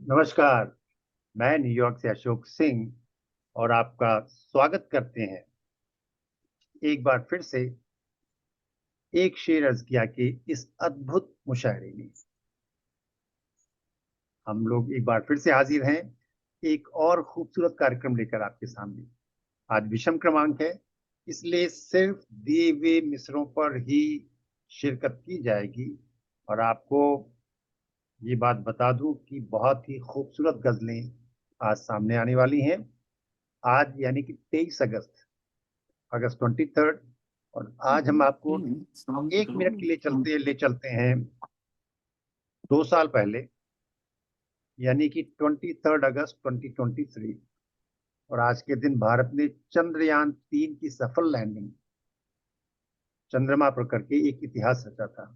नमस्कार। मैं न्यूयॉर्क से अशोक सिंह और आपका स्वागत करते हैं एक बार फिर से एक शेर अर्ज किया के इस अद्भुत मुशायरे में। हम लोग एक बार फिर से हाजिर हैं एक और खूबसूरत कार्यक्रम लेकर आपके सामने। आज विषम क्रमांक है, इसलिए सिर्फ दिए हुए मिसरों पर ही शिरकत की जाएगी। और आपको ये बात बता दूं कि बहुत ही खूबसूरत गजलें आज सामने आने वाली हैं। आज यानी कि 23 अगस्त, अगस्त 23। और आज हम आपको 1 मिनट के लिए ले चलते हैं 2 साल पहले, यानी कि 23 अगस्त 2023। और आज के दिन भारत ने चंद्रयान 3 की सफल लैंडिंग चंद्रमा पर करके एक इतिहास रचा था।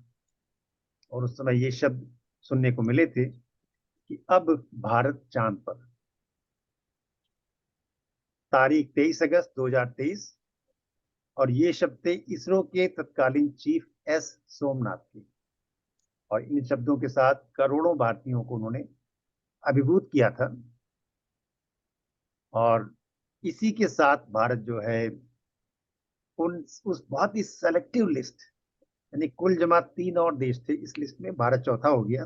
और उस समय ये शब्द सुनने को मिले थे कि अब भारत चांद पर। तारीख 23 अगस्त 2023। और ये शब्द थे इसरो के तत्कालीन चीफ एस सोमनाथ के। और इन शब्दों के साथ करोड़ों भारतीयों को उन्होंने अभिभूत किया था। और इसी के साथ भारत जो है उन उस बहुत ही सेलेक्टिव लिस्ट, यानी कुल जमा 3 और देश थे, इस लिस्ट में भारत चौथा हो गया।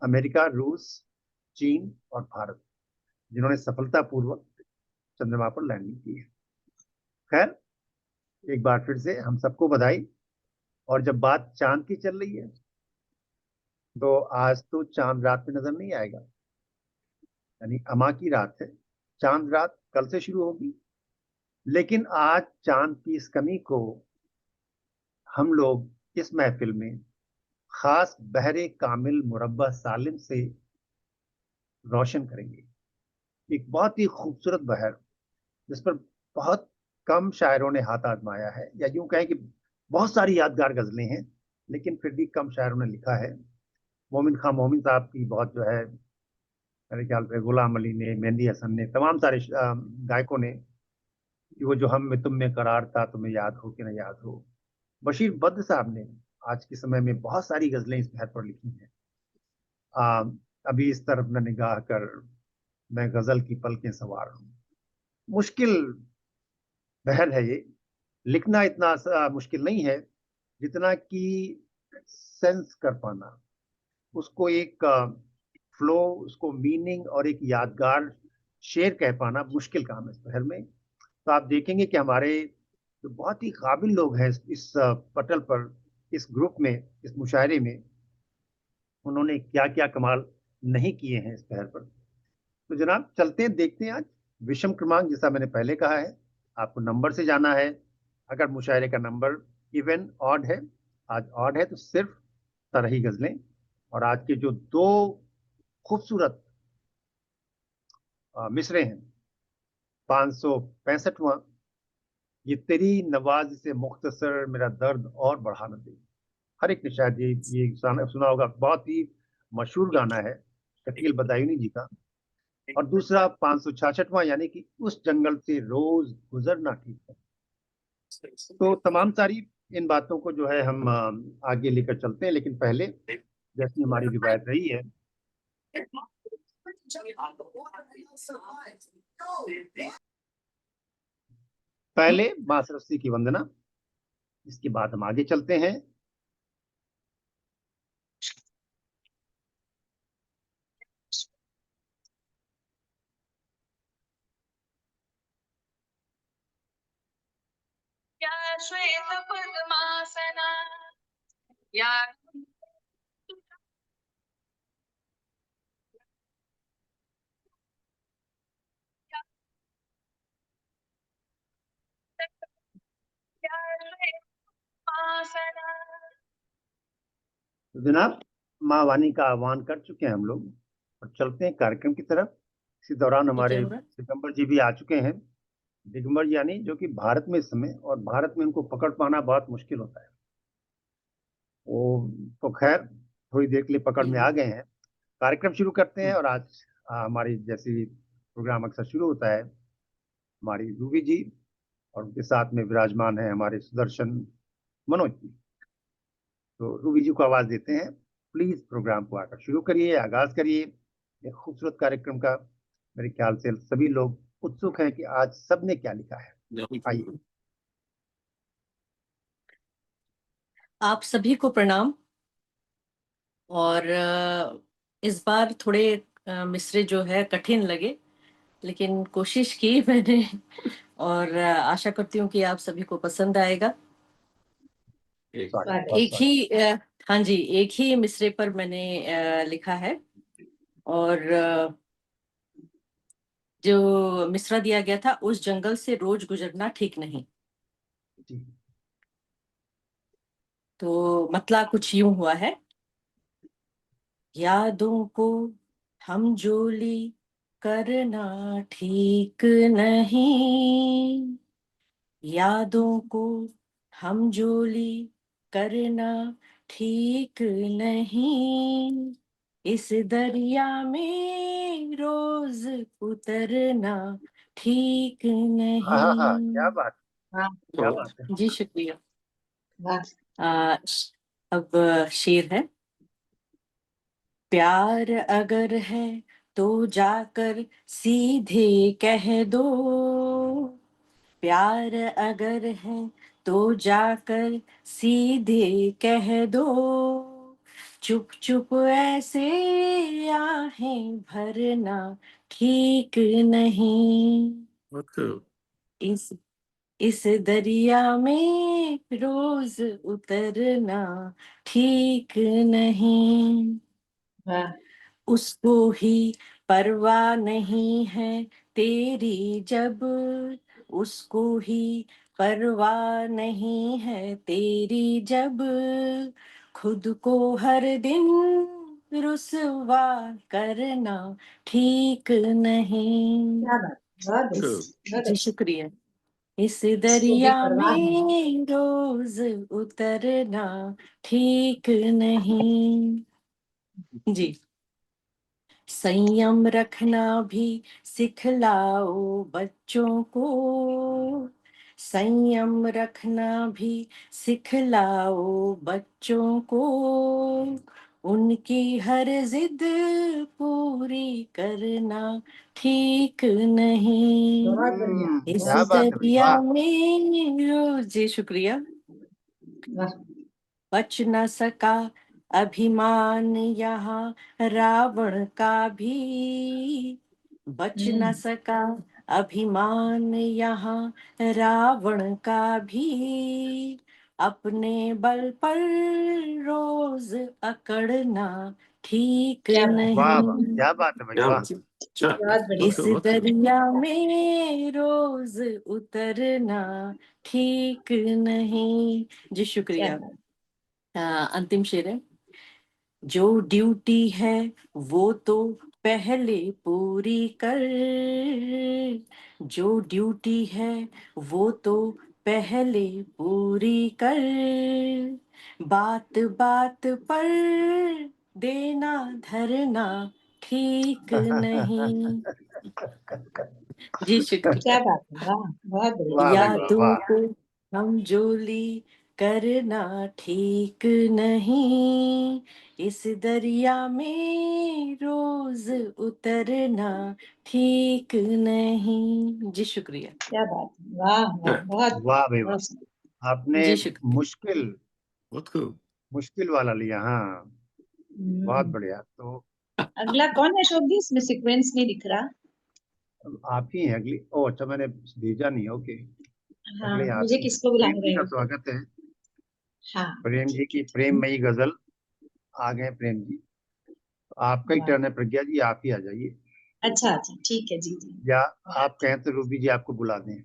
अमेरिका, रूस, चीन और भारत, जिन्होंने सफलतापूर्वक चंद्रमा पर लैंडिंग की है। खैर, एक बार फिर से हम सबको बधाई। और जब बात चांद की चल रही है तो आज तो चांद रात में नजर नहीं आएगा, यानी अमा की रात है। चांद रात कल से शुरू होगी, लेकिन आज चांद की इस कमी को हम लोग इस महफिल में खास बहरे कामिल मुरब्बा सालिम से रोशन करेंगे। एक बहुत ही खूबसूरत बहर, जिस पर बहुत कम शायरों ने हाथ आजमाया है, या यूं कहें कि बहुत सारी यादगार गजलें हैं लेकिन फिर भी कम शायरों ने लिखा है। मोमिन खां मोमिन साहब की बहुत जो है, मेरे ख्याल से गुलाम अली ने, मेहंदी हसन ने, तमाम सारे गायकों ने, कि वो जो हम में तुम में करार था तुम्हें याद हो कि न याद हो। बशीर बद्र साहब ने आज के समय में बहुत सारी गजलें इस बहर पर लिखी हैं। आ, अभी इस तरफ न निगाह कर, मैं गजल की पलकें सवार हूँ। मुश्किल बहर है ये। लिखना इतना मुश्किल नहीं है जितना कि सेंस कर पाना, उसको एक फ्लो, उसको मीनिंग और एक यादगार शेर कह पाना मुश्किल काम है इस बहर में। तो आप देखेंगे कि हमारे जो बहुत ही काबिल लोग हैं इस पटल पर, इस ग्रुप में, इस मुशायरे में, उन्होंने क्या क्या कमाल नहीं किए हैं इस पहर पर। तो जनाब चलते हैं, देखते हैं आज विषम क्रमांक। जैसा मैंने पहले कहा है, आपको नंबर से जाना है। अगर मुशायरे का नंबर इवन ऑड है, आज ऑड है, तो सिर्फ तरह ही गजलें। और आज के जो दो खूबसूरत मिसरे हैं, 565वां, ये तेरी नवाज से मुख्तसर मेरा दर्द और बढ़ा न दे। हर एक ने शायद ये सुना होगा, बहुत ही मशहूर गाना है शकील बदायूनी जी का। और दूसरा 566वां, यानी कि उस जंगल से रोज गुजरना ठीक है। तो तमाम सारी इन बातों को जो है हम आगे लेकर चलते हैं, लेकिन पहले जैसी हमारी रिवायत रही है, पहले माँ सरस्वती की वंदना, इसके बाद हम आगे चलते हैं। या श्वेत पद्मासना या श्वेत आसना। तो जनाब, माँ वाणी का आह्वान कर चुके हैं हम लोग और चलते हैं कार्यक्रम की तरफ। इसी दौरान ये क्या हमारे हो रहा है? दिगंबर जी भी आ चुके हैं। दिगंबर यानी जो कि भारत में इस समय, और भारत में उनको पकड़ पाना बहुत मुश्किल होता है। वो तो खैर थोड़ी देर के लिए पकड़ में आ गए हैं। कार्यक्रम शुरू करते हैं। और आज हमारी जैसी प्रोग्राम अक्सर शुरू होता है, हमारी रूबी जी, और उनके साथ में विराजमान है हमारे सुदर्शन मनोज जी। तो रूबी जी को आवाज देते हैं, प्लीज प्रोग्राम को आकर शुरू करिए, आगाज करिए। एक खूबसूरत कार्यक्रम का मेरे ख्याल से सभी लोग उत्सुक हैं कि आज सबने क्या लिखा है। आइए। आप सभी को प्रणाम। और इस बार थोड़े मिसरे जो है कठिन लगे, लेकिन कोशिश की मैंने, और आशा करती हूँ कि आप सभी को पसंद आएगा। स्वागत, एक ही हाँ जी, एक ही मिसरे पर मैंने लिखा है, और जो मिसरा दिया गया था, उस जंगल से रोज गुजरना ठीक नहीं। जी। तो मतलब कुछ यूं हुआ है। यादों को हम जोली करना ठीक नहीं, यादों को हम जोली करना ठीक नहीं, इस दरिया में रोज उतरना ठीक हाँ हाँ, क्या नहीं। बात, वाह क्या बात है। जी शुक्रिया। वाह। अब शेर है। प्यार अगर है तो जाकर सीधे कह दो, प्यार अगर है तो जाकर सीधे कह दो, चुप चुप ऐसे आहें भरना ठीक नहीं, इस इस दरिया में रोज उतरना ठीक नहीं। वाह। उसको ही परवाह नहीं है तेरी जब, उसको ही परवाह नहीं है तेरी जब, खुद को हर दिन रुसवा करना ठीक नहीं। क्या बात, बहुत बहुत जी अच्छा। शुक्रिया। इस इसको भी दरिया परवाह नहीं। में रोज उतरना ठीक नहीं। जी। संयम रखना भी सिखलाओ बच्चों को, संयम रखना भी सिखलाओ बच्चों को, उनकी हर जिद पूरी करना ठीक नहीं, बहुत बढ़िया, इस क्या बहुत बात है भाई, दरिया वाह। में रोज। जी शुक्रिया। वाह। बच न सका अभिमान यहाँ रावण का भी, बच न सका अभिमान यहाँ रावण का भी, अपने बल पर रोज अकड़ना ठीक क्या बात, वाह वाह, नहीं, क्या बात है भाई, वाह। बहुत बढ़िया। इस दरिया में रोज उतरना ठीक नहीं। जी क्या शुक्रिया। बात। अंतिम शेर है। जो ड्यूटी है वो तो पहले पूरी कर, जो ड्यूटी है वो तो पहले पूरी कर, बात बात पर देना धरना ठीक नहीं। जी शुक्रिया। क्या बात है, वाह, बहुत बढ़िया। वाह भाई वाह, यादों वाह। को हम जोली करना ठीक नहीं, इस दरिया में रोज उतरना ठीक नहीं। जी शुक्रिया। क्या बात है, वाह वाह, बहुत वाह भाई वाह, बहुत। आपने जी शुक्रिया। मुश्किल मुश्किल वाला लिया, हाँ। बहुत हम्म। बढ़िया। तो अगला कौन है शोभी, इसमें सीक्वेंस नहीं दिख रहा। आप ही हैं अगली। ओ अच्छा, मैंने भेजा नहीं, ओके। हाँ, अगले आप मुझे ही हैं। किसको बुला प्रेम जी रहे का हो? स्वागत है। हाँ। प्रेम जी की प्रेममयी गजल आ गए, प्रेम जी। तो आपका ही वाह। टर्न है प्रज्ञा जी, आप ही आ जाइए। अच्छा अच्छा, ठीक है जी जी। या आप कहें तो रूबी जी आपको बुला दें।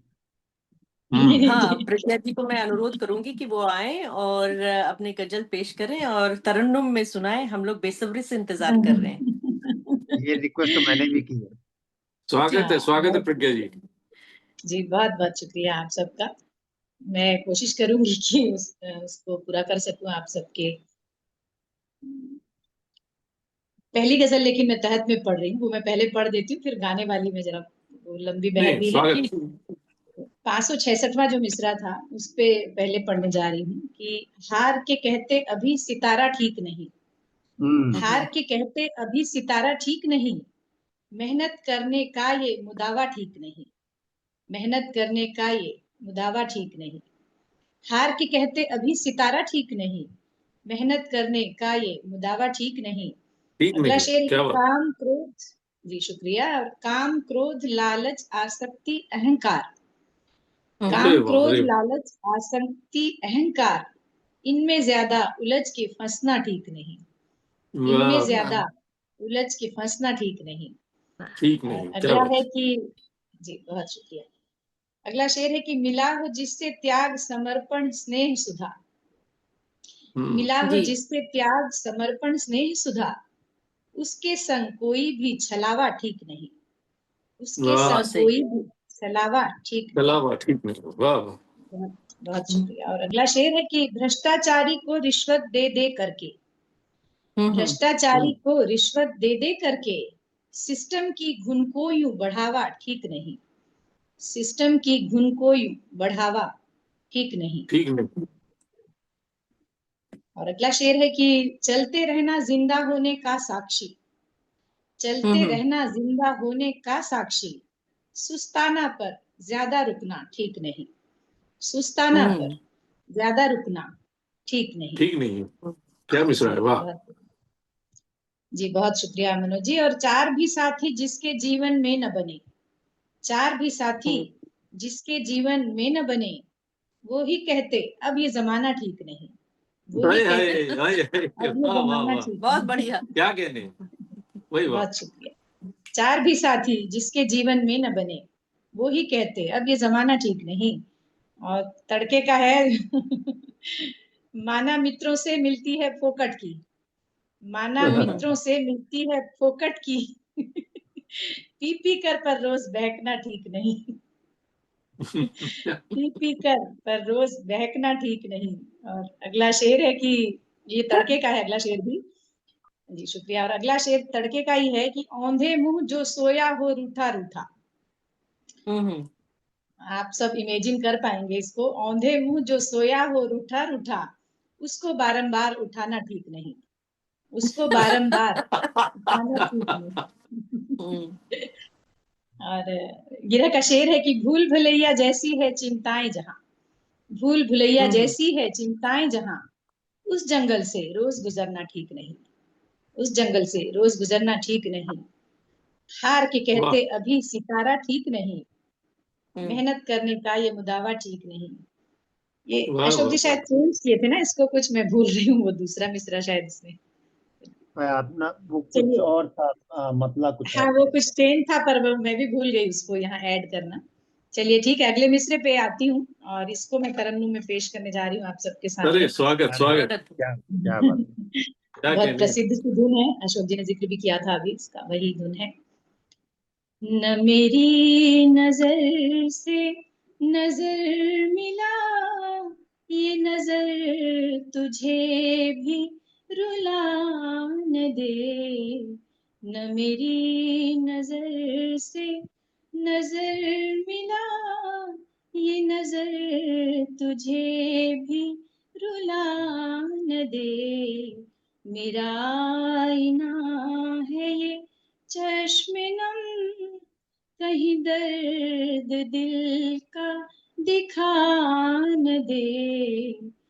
हाँ, प्रज्ञा जी को मैं अनुरोध करूंगी कि वो आए और अपनी गजल पेश करें और तरन्नुम में सुनाएं। हम लोग बेसब्री से इंतजार कर रहे हैं। ये रिक्वेस्ट तो मैंने भी की है। स्वागत है प्रज्ञा जी। जी, बहुत बहुत शुक्रिया आप सबका। मैं कोशिश करूंगी कि उसको पूरा कर सकूं आप सबके। पहली गजल लेकिन मैं तहत में पढ़ रही हूँ, वो मैं पहले पढ़ देती हूँ, फिर गाने वाली में जरा वो लंबी बहती है। 566वां जो मिसरा था उस पे पहले पढ़ने जा रही हूँ कि हार के कहते अभी सितारा ठीक नहीं, हार के कहते अभी सितारा ठीक नहीं, मेहनत करने का ये मुदावा ठीक नहीं, मेहनत करने का ये मुदावा ठीक नहीं। हार के कहते अभी सितारा ठीक नहीं, मेहनत करने का ये मुदावा ठीक नहीं। ठीक अगला नहीं, शेर है क्या कि बात। काम क्रोध, जी शुक्रिया, और काम क्रोध लालच आसक्ति अहंकार, अरे काम वाह, क्रोध अरे लालच आसक्ति अहंकार, इनमें ज्यादा उलझ के फंसना ठीक नहीं, इनमें वाह, ज्यादा उलझ के फंसना ठीक नहीं। ठीक और नहीं, क्या अगला है बात। कि, जी बहुत शुक्रिया, अगला शेर है कि मिला हो जिससे त्याग समर्पण स्नेह सुधा, मिला हो जी। जिससे त्याग समर्पण स्नेह सुधा, उसके संग कोई भी छलावा ठीक नहीं, उसके वाह, संग सही। कोई भी छलावा ठीक नहीं। चला वाह, ठीक नहीं, वाह वाह। बहुत बहुत शुक्रिया। और अगला शेर है कि भ्रष्टाचारी को रिश्वत दे दे करके, भ्रष्टाचारी को रिश्वत दे दे करके, सिस्टम की घुन को यूं बढ़ावा ठीक नहीं, सिस्टम की घुन को यूं बढ़ावा ठीक नहीं। ठीक नहीं, और अगला शेर है कि चलते रहना जिंदा होने का साक्षी, चलते रहना जिंदा होने का साक्षी, सुस्ताना पर ज्यादा रुकना ठीक नहीं, सुस्ताना पर ज्यादा रुकना ठीक नहीं। ठीक नहीं, क्या मिश्रा है, जी वाह। बहुत, जी बहुत शुक्रिया मनोज जी। और चार भी साथी जिसके जीवन में न बने, चार भी साथी जिसके जीवन में न बने, वो ही कहते अब ये जमाना ठीक नहीं, वो ही हाय हाय कहते हाय हाय, अब ये वाह वाह जमाना वाह, ठीक बहुत नहीं। बढ़िया। क्या कहने, वही वाह। बहुत शुक्रिया। चार भी साथी जिसके जीवन में न बने, वो ही कहते अब ये जमाना ठीक नहीं। और तड़के का है माना मित्रों से मिलती है फोकट की, माना मित्रों से मिलती है फोकट की, पी पी कर पर रोज बहकना ठीक नहीं, पी पी कर पर रोज बहकना ठीक नहीं। और अगला शेर है कि, ये तड़के का है अगला शेर भी, जी शुक्रिया। और अगला शेर तड़के का ही है कि औंधे मुंह जो सोया हो रूठा रूठा, आप सब इमेजिन कर पाएंगे इसको, औंधे मुंह जो सोया हो रूठा रूठा, उसको बारंबार उठाना ठीक नहीं, उसको बारंबार उठाना ठीक नहीं। और गिरह का शेर है कि भूल भुलैया जैसी है चिंताएं जहां, भूल भुलैया जैसी है चिंताएं जहां, उस जंगल से रोज गुजरना ठीक नहीं, उस जंगल से रोज गुजरना ठीक नहीं। हार के वाह कहते अभी सितारा ठीक नहीं, मेहनत करने का ये मुदावा ठीक नहीं। ये वाह अशोक वाह जी वाह। शायद चेंज किए थे ना इसको, कुछ मैं भूल रही हूँ, वो दूसरा मिसरा शायद इसमें। अपना वो कुछ चलिए, और था, मतलब कुछ हाँ और वो था। कुछ ट्रेन था पर वो मैं भी भूल गई उसको यहाँ ऐड करना। चलिए ठीक है, अगले मिसरे पे आती हूँ और इसको मैं तरन्नुम में पेश करने जा रही हूँ आप सबके अरे सामने। स्वागत अरे वाह, स्वागत, क्या क्या बात है। क्या बहुत कहने। प्रसिद्ध सी धुन है, अशोक जी ने जिक्र भी किया था अभी, इसका वही धुन है। न मेरी नजर से नजर मिला, ये नजर तुझे भी रुला न दे, न मेरी नजर से नजर मिला, ये नजर तुझे भी रुला न दे, मेरा आईना है ये चश्मे नम, कहीं दर्द दिल का दिखा न दे,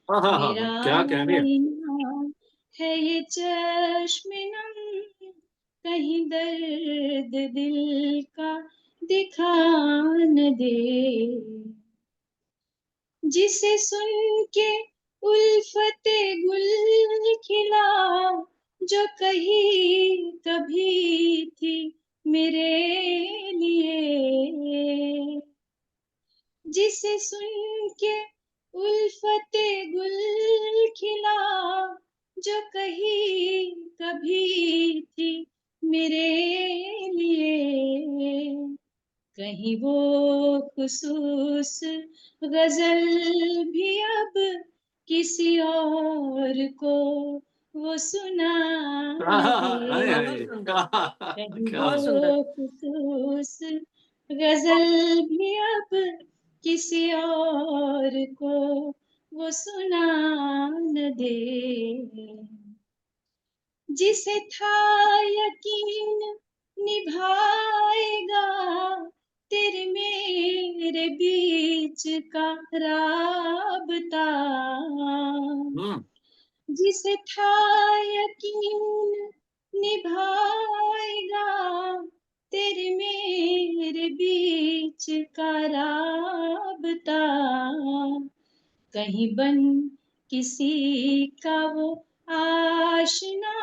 हाँ हाँ हाँ मेरा हाँ, क्या कहने। आईना है ये चश्मे नम, कहीं दर्द दिल का दिखा न दे, जिसे सुन के उल्फते गुल खिला, जो कही कभी थी मेरे लिए, जिसे सुन के उल्फते गुल खिला, जो कही कभी थी मेरे लिए, कहीं वो खुसूस गजल भी अब किसी और को वो सुना हाँ न हाँ हाँ, हाय दे, हाय, कहीं क्या बहुत बात। सुंदर। वो खुसूस गजल भी अब किसी और को वो सुना न दे, जिसे था यकीन निभाएगा तेरे मेरे बीच का राबता, जिसे था यकीन निभाएगा तेरे मेरे बीच का राबता, कहीं बन किसी का वो आशना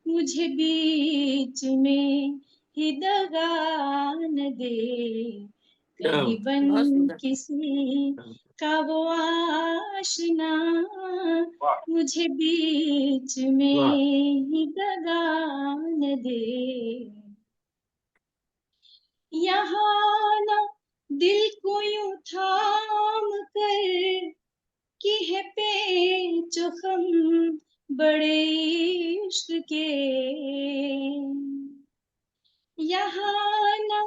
मुझे बीच में ही दगा न दे, कहीं बन बहुत सुंदर। किसी का वो आशना मुझे बीच में ही दगा न दे, यहाँ ना दिल को यूं थाम कर कि है पेचो खम बड़े इश्क के, यहाँ ना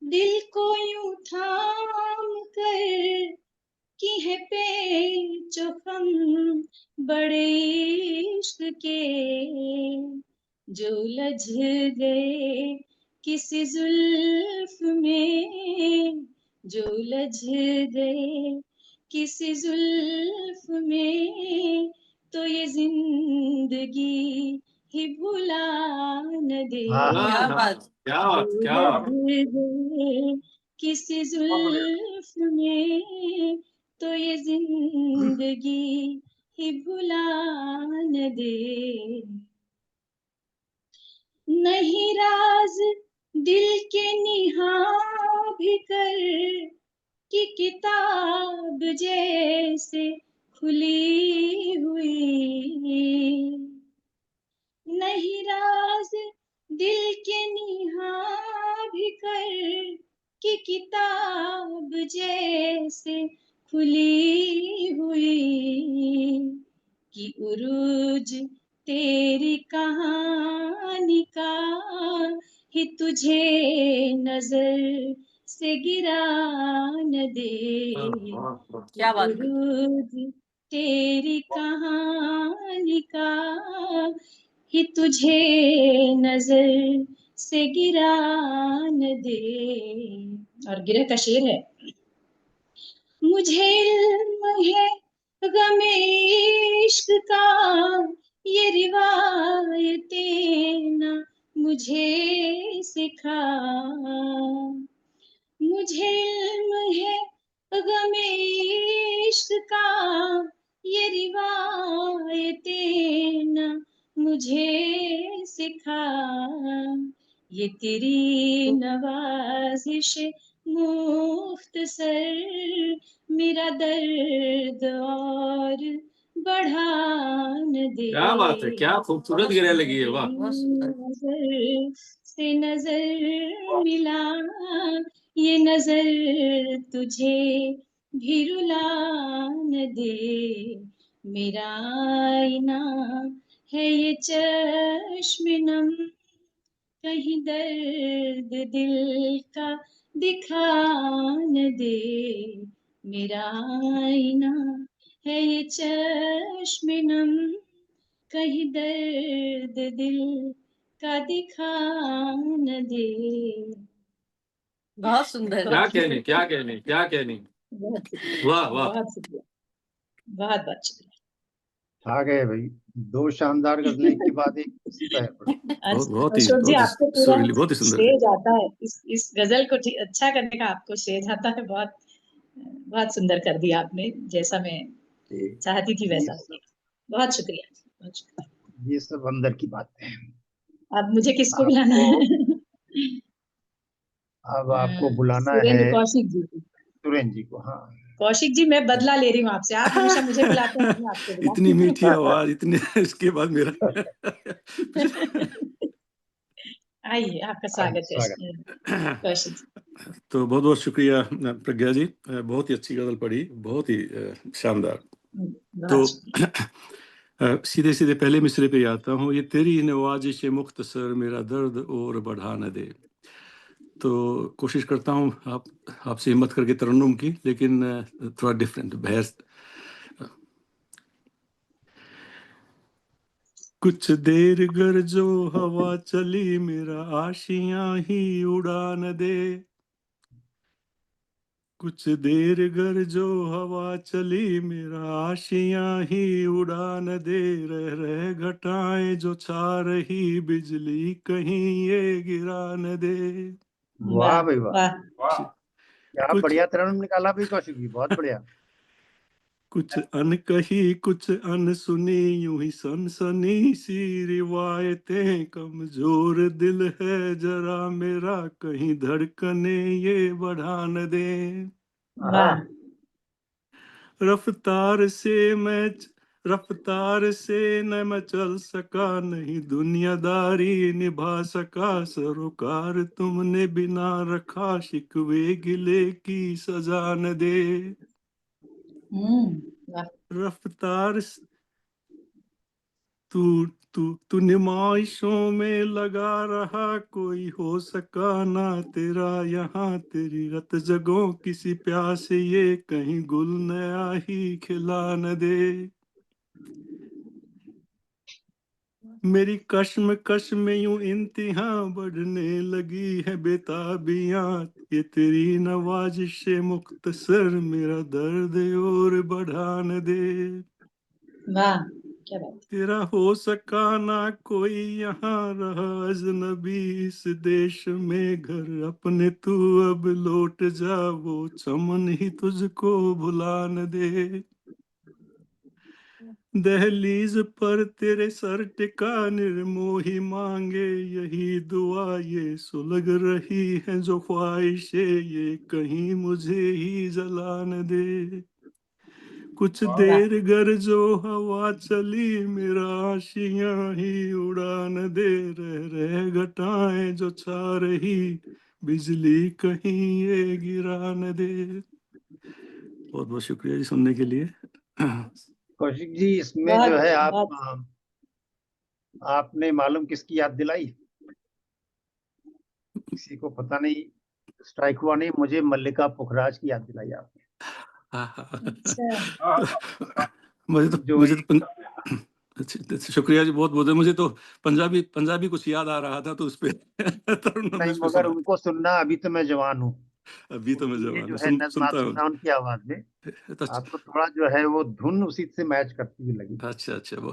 दिल को यूं थाम कर कि है पेचो खम बड़े इश्क के, जो उलझ गए किसी जुल्फ में, जो उलझ गए किसी जुल्फ में, तो ये जिंदगी ही भुला न दे, क्या बात। क्या बात, जो क्या बात। उलझ गए किसी जुल्फ में, तो ये जिंदगी ही भुला न दे, नहीं राज दिल के निहा भी कर कि किताब जैसे खुली हुई, नहीं राज दिल के निहा भी कर कि किताब जैसे खुली हुई, कि उरूज तेरी कहानी का ही तुझे नजर से गिरा न दे, क्या बात है। उरूज तेरी कहानी का ही तुझे नजर से गिरा न दे, और गिरह का शेर है, मुझे इल्म है गमे इश्क का ये रिवायतें ना मुझे सिखा, मुझे इल्म है गमे इश्क का ये रिवायतें ना मुझे सिखा, ये तेरी नवाजिश मुख्तसर मेरा दर्द और बढ़ा न दे, क्या बात है, क्या खूबसूरत गिरह लगी है, वाह। बहुत सुंदर। नजर से नजर मिला, ये नजर तुझे भी रुला न दे, मेरा आईना है ये चश्म नम, कहीं दर्द दिल का दिखा न दे, मेरा आईना है ये चश्म नम, कहीं दर्द दिल का दिखा न दे, बहुत सुंदर। क्या कहने, क्या कहने, क्या कहने। बहुत शुक्रिया, वाह वाह। बहुत शुक्रिया, बहुत बहुत शुक्रिया। आ गए भाई, दो शानदार गजलें के बाद एक मुसीबत है बड़ी। बहुत ही अशोक जी, आपको पूरा सुरीली, बहुत ही सुंदर। श्रेय जाता है इस गजल को अच्छा करने का, आपको श्रेय जाता है, बहुत बहुत सुंदर कर दिया आपने, जैसा मैं चाहती थी वैसा हो गया, बहुत शुक्रिया, बहुत शुक्रिया। ये सब अंदर की बातें हैं। अब मुझे किसको बुलाना है? अब आपको बुलाना है सुरेंद्र कौशिक जी को। सुरेंद्र जी को। हाँ, कौशिक जी, मैं बदला ले रही हूँ आपसे, आप हमेशा मुझे बुलाते हैं, मैं आपको बुलाती इतनी हूँ। मीठी आवाज, इतने इसके बाद मेरा आइए, आपका आइए, स्वागत है स्वागत कौशिक जी। तो बहुत बहुत शुक्रिया प्रज्ञा जी, बहुत ही अच्छी गजल पढ़ी, बहुत ही शानदार। तो बहुत शुक्रिया। सीधे सीधे पहले मिसरे पे आता हूँ, ये तेरी नवाजिश मुख्तसर मेरा दर्द और बढ़ा न दे। तो कोशिश करता हूँ आपसे हिम्मत करके तरन्नुम की, लेकिन थोड़ा डिफरेंट बहस। कुछ देर गर जो हवा चली मेरा आशियां ही उड़ान दे, कुछ देर गर जो हवा चली मेरा आशियां ही उड़ान दे, रह रह घटाएं जो छा रही बिजली कहीं ये गिरान दे। वाह भाई वाह, वाह क्या कुछ बढ़िया तरन्नुम निकाला भाई कौशिक जी, बहुत बढ़िया। कुछ अनकही कुछ अनसुनी यूं ही सनसनी सी रिवायतें, कमजोर दिल है जरा मेरा कहीं धड़कने ये बढ़ान दे। वाह रफ्तार से मैं रफ्तार से न मैं चल सका, नहीं दुनियादारी निभा सका, सरोकार तुमने बिना रखा शिकवे गिले की सजा न दे। वाह रफ्तार तू तू तू नुमाइशों में लगा रहा, कोई हो सका ना तेरा यहाँ, तेरी रत जगों किसी प्यास ये कहीं गुल नया ही खिला न दे। मेरी कश्म में यूं इंतहा बढ़ने लगी है बेताबियां, ये तेरी नवाजिश मुख्तसर मेरा दर्द और बढ़ा न दे। वाह क्या बात तेरा हो सका ना कोई यहाँ रहा अजनबी इस देश में, घर अपने तू अब लौट जा, वो चमन ही तुझको भुला न दे। दहलीज पर तेरे सर टिका निर्मोही मांगे यही दुआ, ये सुलग रही है जो ख्वाहिशें ये कहीं मुझे ही जला न दे। कुछ वाह देर गर जो हवा चली मेरा आशियां ही उड़ान दे, रह रह घटाएं जो छा रही बिजली कहीं ये गिरा न दे। बहुत बहुत शुक्रिया जी सुनने के लिए। कौशिक जी इसमें जो बहुत है आप बहुत आपने मालूम किसकी याद दिलाई? किसी को पता नहीं, स्ट्राइक हुआ नहीं, मुझे मल्लिका पुखराज की याद दिलाई आपने। अच्छा जो मुझे एक अच्छा, शुक्रिया जी बहुत बहुत। मुझे तो पंजाबी कुछ याद आ रहा था तो उस पे तरुण ने नहीं, उस पे मगर सुना। उनको सुनना, अभी तो मैं जवान हूँ, अभी तो मैं उनकी ये जवान जो हूँ, है नज़्मात सुनता हूँ। सुनना उनकी आवाज में, तो आपको थोड़ा जो है वो धुन उसी से मैच करती हुई लगी। अच्छा अच्छा वो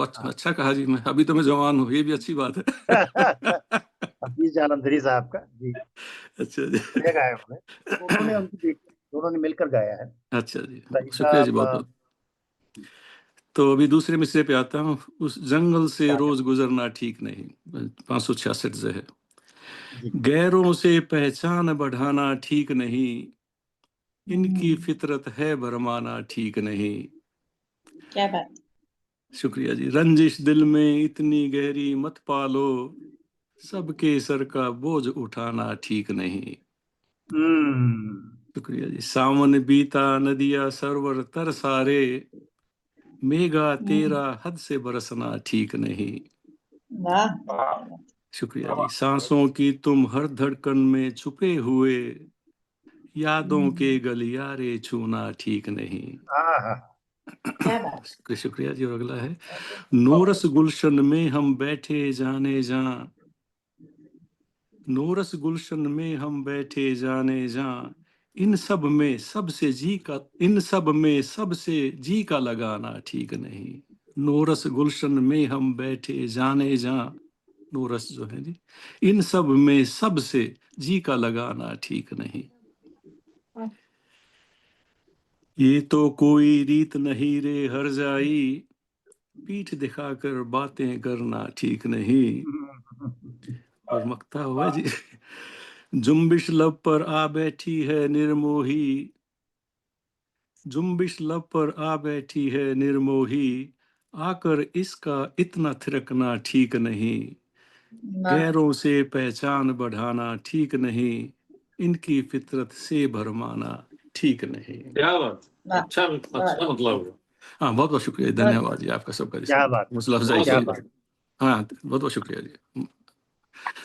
अच्छा कहा जी, मैं अभी तो मैं जवान हूँ, ये भी अच्छी बात है। हफीज जालंधरी साहब का जी, अच्छा जी, बढ़िया गाया उन्होंने, उन्होंने उनकी बेटी दोनों ने मिलकर गाया है। अच्छा जी, सईदा शुक्रिया जी बहुत बहुत। तो अभी दूसरे मिसरे पे आता हूँ। उस जंगल से रोज गुजरना ठीक नहीं, 566 से है। जी गैरों से पहचान बढ़ाना ठीक नहीं, इनकी फितरत है भरमाना ठीक नहीं। क्या बात शुक्रिया जी। रंजिश दिल में इतनी गहरी मत पालो, सबके सर का बोझ उठाना ठीक नहीं। शुक्रिया जी। सावन बीता नदिया सरवर तर सारे, मेघा तेरा हद से बरसना ठीक नहीं। वाह क्या बात शुक्रिया जी। सांसों की तुम हर धड़कन में छुपे हुए, यादों के गलियारे छूना ठीक नहीं। हाँ, क्या बात शुक्रिया जी। और अगला है, नोरस गुलशन में हम बैठे जाने जा, नोरस गुलशन में हम बैठे जाने जा, इन सब में सबसे जी का लगाना ठीक नहीं। नोरस गुलशन में हम बैठे जाने जा, नोरस जो है जी, इन सब में सबसे जी का लगाना ठीक नहीं। ये तो कोई रीत नहीं रे हर जाई, पीठ दिखाकर बातें करना ठीक नहीं। और मकता हुआ जी, जुम्बिश लब पर आ बैठी है निर्मोही, जुम्बिश लब पर आ बैठी है निर्मोही, आकर इसका इतना थिरकना ठीक नहीं। वाह गैरों से पहचान बढ़ाना ठीक नहीं, इनकी फितरत से भरमाना ठीक नहीं। क्या बात, वाह अच्छा अच्छा मतलब। हाँ बहुत बहुत शुक्रिया, बहुत धन्यवाद जी आपका सबका। क्या बात, हौसला अफजाई क्या की। बात। हाँ बहुत बहुत शुक्रिया जी।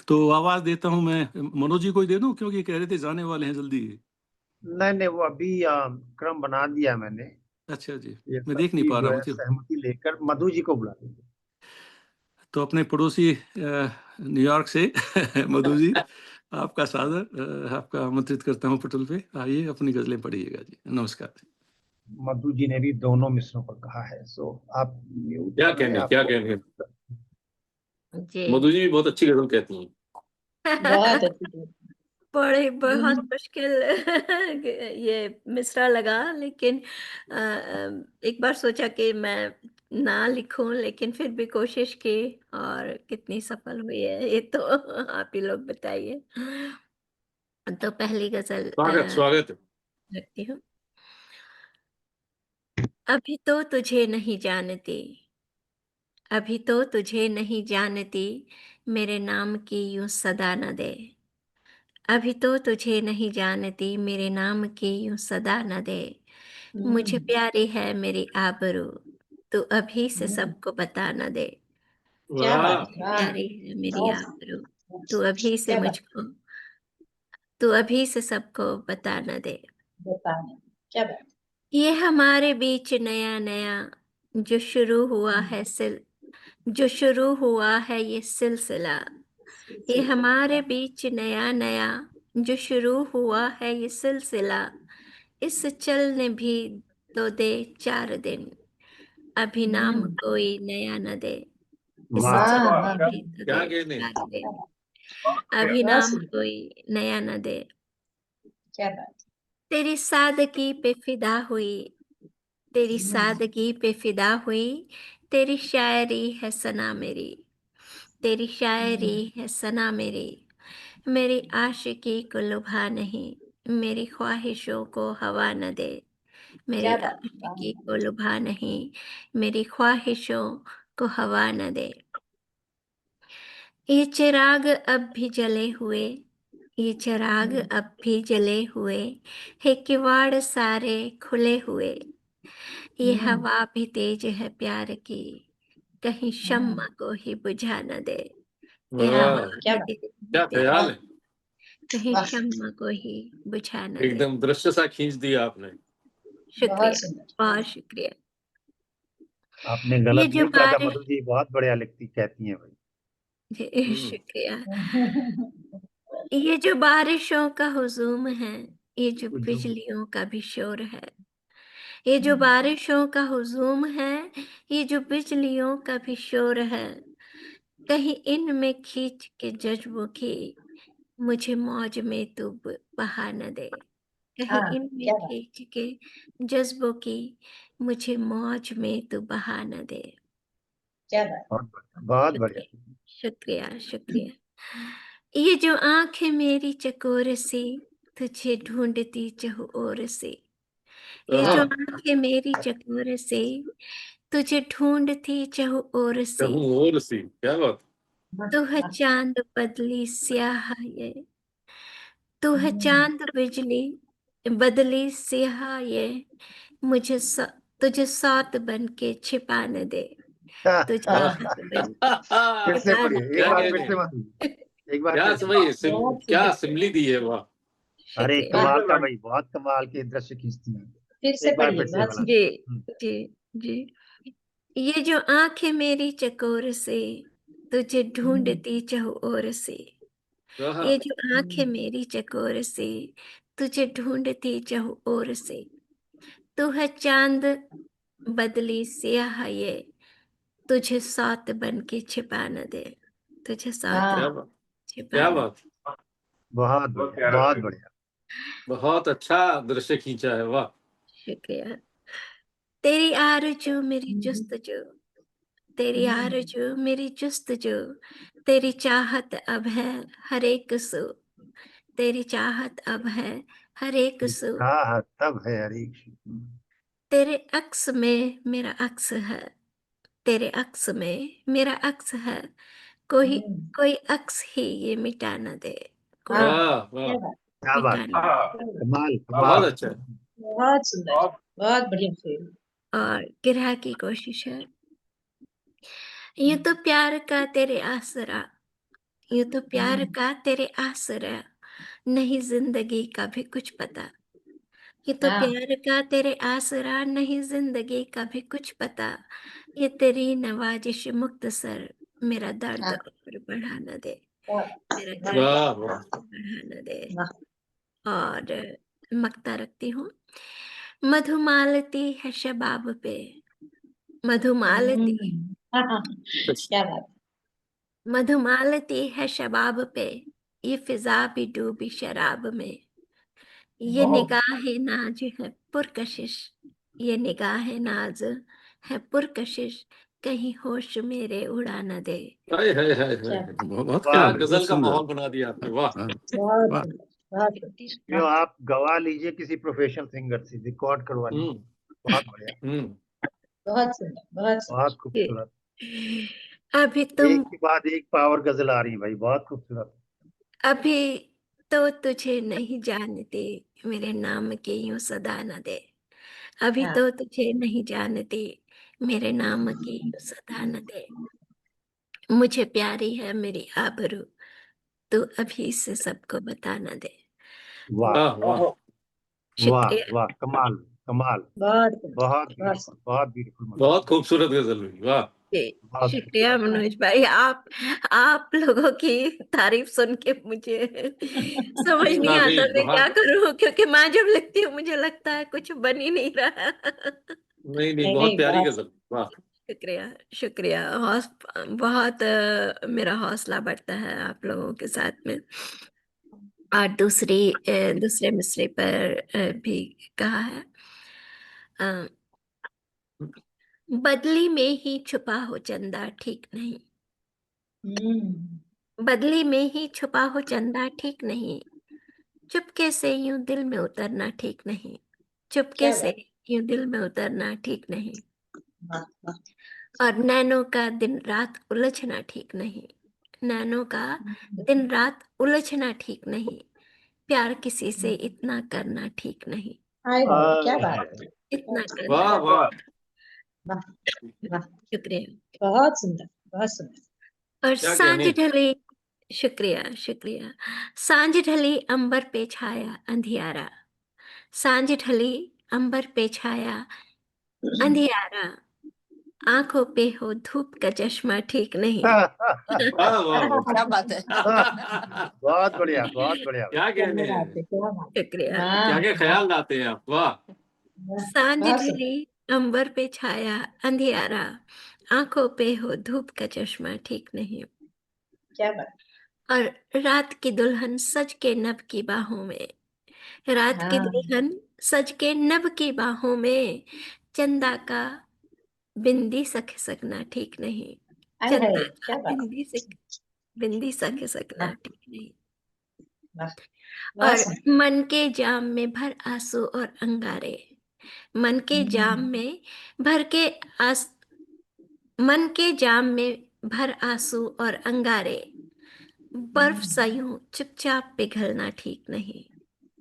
तो आवाज देता हूँ मैं, मनोज जी को ही दे दूं क्योंकि कह रहे थे जाने वाले हैं जल्दी। नहीं नहीं, वो अभी क्रम बना दिया मैंने, अच्छा जी, ये मैं देख नहीं सबकी पा जो रहा हूँ है क्यों। सहमति लेकर मधु जी को बुला देंगे। तो अपने पड़ोसी न्यूयॉर्क से मधु जी, आपका सादर आपका आमंत्रित करता हूँ पटल पे। आइए, अपनी गजलें पढ़िएगा जी। नमस्कार। मधु जी ने भी दोनों मिसरों पर कहा है, सो आप म्यूट क्या पर हैं, कहने, आप क्या कहने। जी मधु जी भी बहुत अच्छी गजल कहती हैं। बहुत अच्छी बात। बड़े बहुत हम्म। मुश्किल ये मिसरा लगा, लेकिन एक बार सोचा कि मैं ना लिखूं, लेकिन फिर भी कोशिश की, और कितनी सफल हुई है ये तो आप ही लोग बताइए। तो पहली गजल स्वागत स्वागत। रखती हूँ। अभी तो तुझे नहीं जानती, अभी तो तुझे नहीं जानती, मेरे नाम की यूं सदा न दे। अभी तो तुझे नहीं जानती, मेरे नाम की यूं सदा न दे। मुझे प्यारी है मेरी आबरू, तू अभी से सबको बता न दे। क्या वाह, बात है, वाह। प्यारी है मेरी बहुत आबरू, तू अभी से क्या बात मुझको, तू अभी से सबको बता न दे। बताना, क्या बात। ये हमारे बीच नया नया जो शुरू हुआ है जो शुरू हुआ है ये सिलसिला। ये हमारे बीच नया नया जो शुरू हुआ है ये सिलसिला। इस चलने भी तो दे 4 दिन, अभी नाम कोई नया न दे। इस वाह, हाँ चलने हाँ भी तो क्या दे कहने। 4 दिन, अभी बहुत नाम सुंदर, कोई नया न दे। क्या बात। तेरी सादगी पे फिदा हुई, तेरी सादगी पे फिदा हुई, तेरी शायरी है सना मेरी, तेरी शायरी है सना मेरी। मेरी आशिकी को लुभा नहीं, मेरी ख्वाहिशों को हवा न दे। मेरी क्या बात, वाह। आशिकी को लुभा नहीं, मेरी ख्वाहिशों को हवा न दे। ये चिराग अब भी जले हुए, ये चिराग अब भी जले हुए, है किवाड़ सारे खुले हुए। ये हवा भी तेज है प्यार की, कहीं शम्मा को ही बुझा न दे। ये वाह, हवा क्या भी बात, तेज है क्या प्यार ख्याल की, है। कहीं वाह, शम्मा को ही बुझा न दे। एकदम दृश्य सा खींच दिया आपने। बहुत शुक्रिया, सुंदर। बहुत शुक्रिया। आपने ये गलत जो नहीं कहा था, बारिश मधु जी बहुत बढ़िया लिखती कहती हैं भाई। शुक्रिया। ये जो बारिशों का हुजूम है, ये जो हुजूम। बिजलियों का भी शोर है, ये जो बारिशों का हुजूम है, ये जो बिजलियों का भी शोर है, कहीं इनमें खींच के जज्बों की मुझे मौज में तू बहा न दे। कहीं हाँ, इनमें क्या बात, खींच के जज्बों की मुझे मौज में तू बहा न दे। क्या बात। बहुत बढ़िया, बहुत बढ़िया। शुक्रिया, शुक्रिया, शुक्रिया। ये जो आंख है मेरी चकोर सी, तुझे ढूंढती चहु ओर से। ये जो हाँ, आंख है मेरी चकोर से, तुझे ढूंढती चहु ओर से। कहूँ और सी, क्या बात। तू है चांद बदली स्याह ये, तू है चांद बिजली बदली स्याह ये। मुझे तुझे साथ बन के छिपा न दे, तुझे हाँ, साथ बन के फिर से छिपा न पढ़िए, एक क्या बार दे। फिर कहने, से मधु जी, एक बार क्या फिर से। समझ बहुत क्या सुंदर। सिमली दी है। वाह। अरे शुक्रिया। वाह, कमाल का भाई, बहुत कमाल के दृश्य खींचती हैं। फिर से एक बार पढ़िए, फिर से बहुत वाला। सुंदर। जी, जी, जी। ये जो आंखें मेरी चकोर से, तुझे ढूंढती चहु ओर से। वाह, ये जो आंखें मेरी चकोर से, तुझे ढूंढती चहु ओर से। तू है चांद बदली स्याह ये, तुझे साथ बन के छिपा न दे, तुझे साथ क्या हाँ, बात, छिपा क्या न बात। बहुत बढ़िया, बहुत बढ़िया। बहुत अच्छा दृश्य खींचा है। वाह। शुक्रिया। तेरी आरज़ू मेरी जुस्तजू, तेरी आरज़ू मेरी जुस्तजू, तेरी चाहत अब है हर एक सू, तेरी चाहत अब है हर एक सू। हाँ हाँ, तब है हरीश। तेरे अक्स में मेरा अक्स है, तेरे अक्स में मेरा अक्स है। कोई कोई अक्स ही ये मिटा न दे, कोई हाँ, वाह वाह, क्या बात, क्या बात, मिटा न दे। कमाल बहुत कमाल। अच्छा। बहुत सुंदर, बहुत बढ़िया शेर। और गिरा की कोशिश है। यूं तो प्यार का तेरे आसरा, यूं तो प्यार का तेरे आसरा, नहीं जिंदगी का भी कुछ पता। ये तो हाँ, प्यार का तेरे आसरा, नहीं जिंदगी का भी कुछ पता। ये तेरी नवाजिश मुख्तसर, मेरा दर्द हाँ। और बढ़ा न दे, मेरा वाह, दर्द वाह वाह बढ़ा न दे। वाह। और मक्ता रखती हूँ। मधुमालती है शबाब पे, मधुमालती, क्या बात। मधुमालती है शबाब पे, ये फिजा भी डूबी शराब में। ये ओह। निगाह नाज है पुरकशिश, ये निगाह नाज है पुरकशिश, कहीं होश मेरे उड़ा न दे। हाय हाय हाय क्या हाय बहुत वाह, क्या बहुत गजल का सुंदर। माहौल बना दिया आपने वाह हाँ, बहुत वाह। सुंदर, बहुत सुंदर। जो आप गवा लीजिए किसी प्रोफेशनल सिंगर से, रिकॉर्ड करवा लीजिए। हम्म बहुत बढ़िया, बहुत सुंदर, बहुत सुंदर। बहुत खूबसूरत। अभी तुम, एक के बाद एक पावर गजल आ रही है भाई, बहुत खूबसूरत। अभी तो तुझे नहीं जानते, मेरे नाम की यूं सदा न दे। अभी हाँ। तो तुझे नहीं जानते, मेरे नाम की यूं सदा न दे। मुझे प्यारी है मेरी आबरू, तू अभी से सबको बता न दे। वाह वाह वाह वाह शुक्रिया, वाह, कमाल कमाल। बहुत सुंदर, बहुत बहुत ब्यूटीफुल, सुंदर। बहुत ब्यूटीफुल। बहुत खूबसूरत गजल हुई वाह जी, बहुत शुक्रिया मनोज भाई। आप लोगों की तारीफ सुन के मुझे समझ नहीं ना भी आता मैं क्या बहुत करूं, क्योंकि मैं जब लिखती हूँ मुझे लगता है कुछ बन ही नहीं रहा। नहीं नहीं नहीं बहुत नहीं, प्यारी बहुत गजल वाह शुक्रिया, शुक्रिया। बहुत मेरा हौसला बढ़ता है आप लोगों के साथ में। और दूसरे मिसरे पर भी कहा है, अ, बदली में ही छुपा हो चंदा ठीक नहीं, बदली में ही छुपा हो चंदा ठीक नहीं, चुपके से यूं दिल में उतरना ठीक नहीं, चुपके क्या से बात। यूं दिल में उतरना ठीक नहीं। वाह, वाह। और नैनों का दिन रात उलझना ठीक नहीं, नैनों का दिन रात उलझना ठीक नहीं, प्यार किसी से इतना करना ठीक नहीं, हाय हाय, क्या है। बात है। इतना करना। वाह वाह वाह, वाह। शुक्रिया। बहुत सुंदर, बहुत सुंदर। और क्या सांझ कहने ढली, शुक्रिया शुक्रिया। सांझ ढली अंबर पे छाया अंधियारा, सांझ ढली अंबर पे छाया अंधियारा, आंखों पे हो धूप का चश्मा ठीक नहीं। वाह वाह वाह क्या बात है। बहुत बढ़िया, बहुत बढ़िया। क्या क्या कहने हैं बात है, क्या बात है। शुक्रिया। क्या क्या वाह, ख्याल लाते हैं आप वाह वाह, सांझ बहुत सुंदर। ढली अंबर पे छाया अंधियारा, आंखों पे हो धूप का चश्मा ठीक नहीं। क्या बात। और रात की दुल्हन सज के नभ की बाहों में, रात की हाँ। दुल्हन सज के नभ की बाहों में, चंदा का बिंदी सा खिसकना ठीक नहीं, हाय हाय, चंदा का क्या बात। बिंदी सा खिसकना वाह, ठीक नहीं। वाह, बहुत और सुंदर। मन के जाम में भर आंसू और अंगारे, मन के जाम में भर के आस मन के जाम में भर आंसू और अंगारे, बर्फ सा यूं चुपचाप पिघलना ठीक नहीं,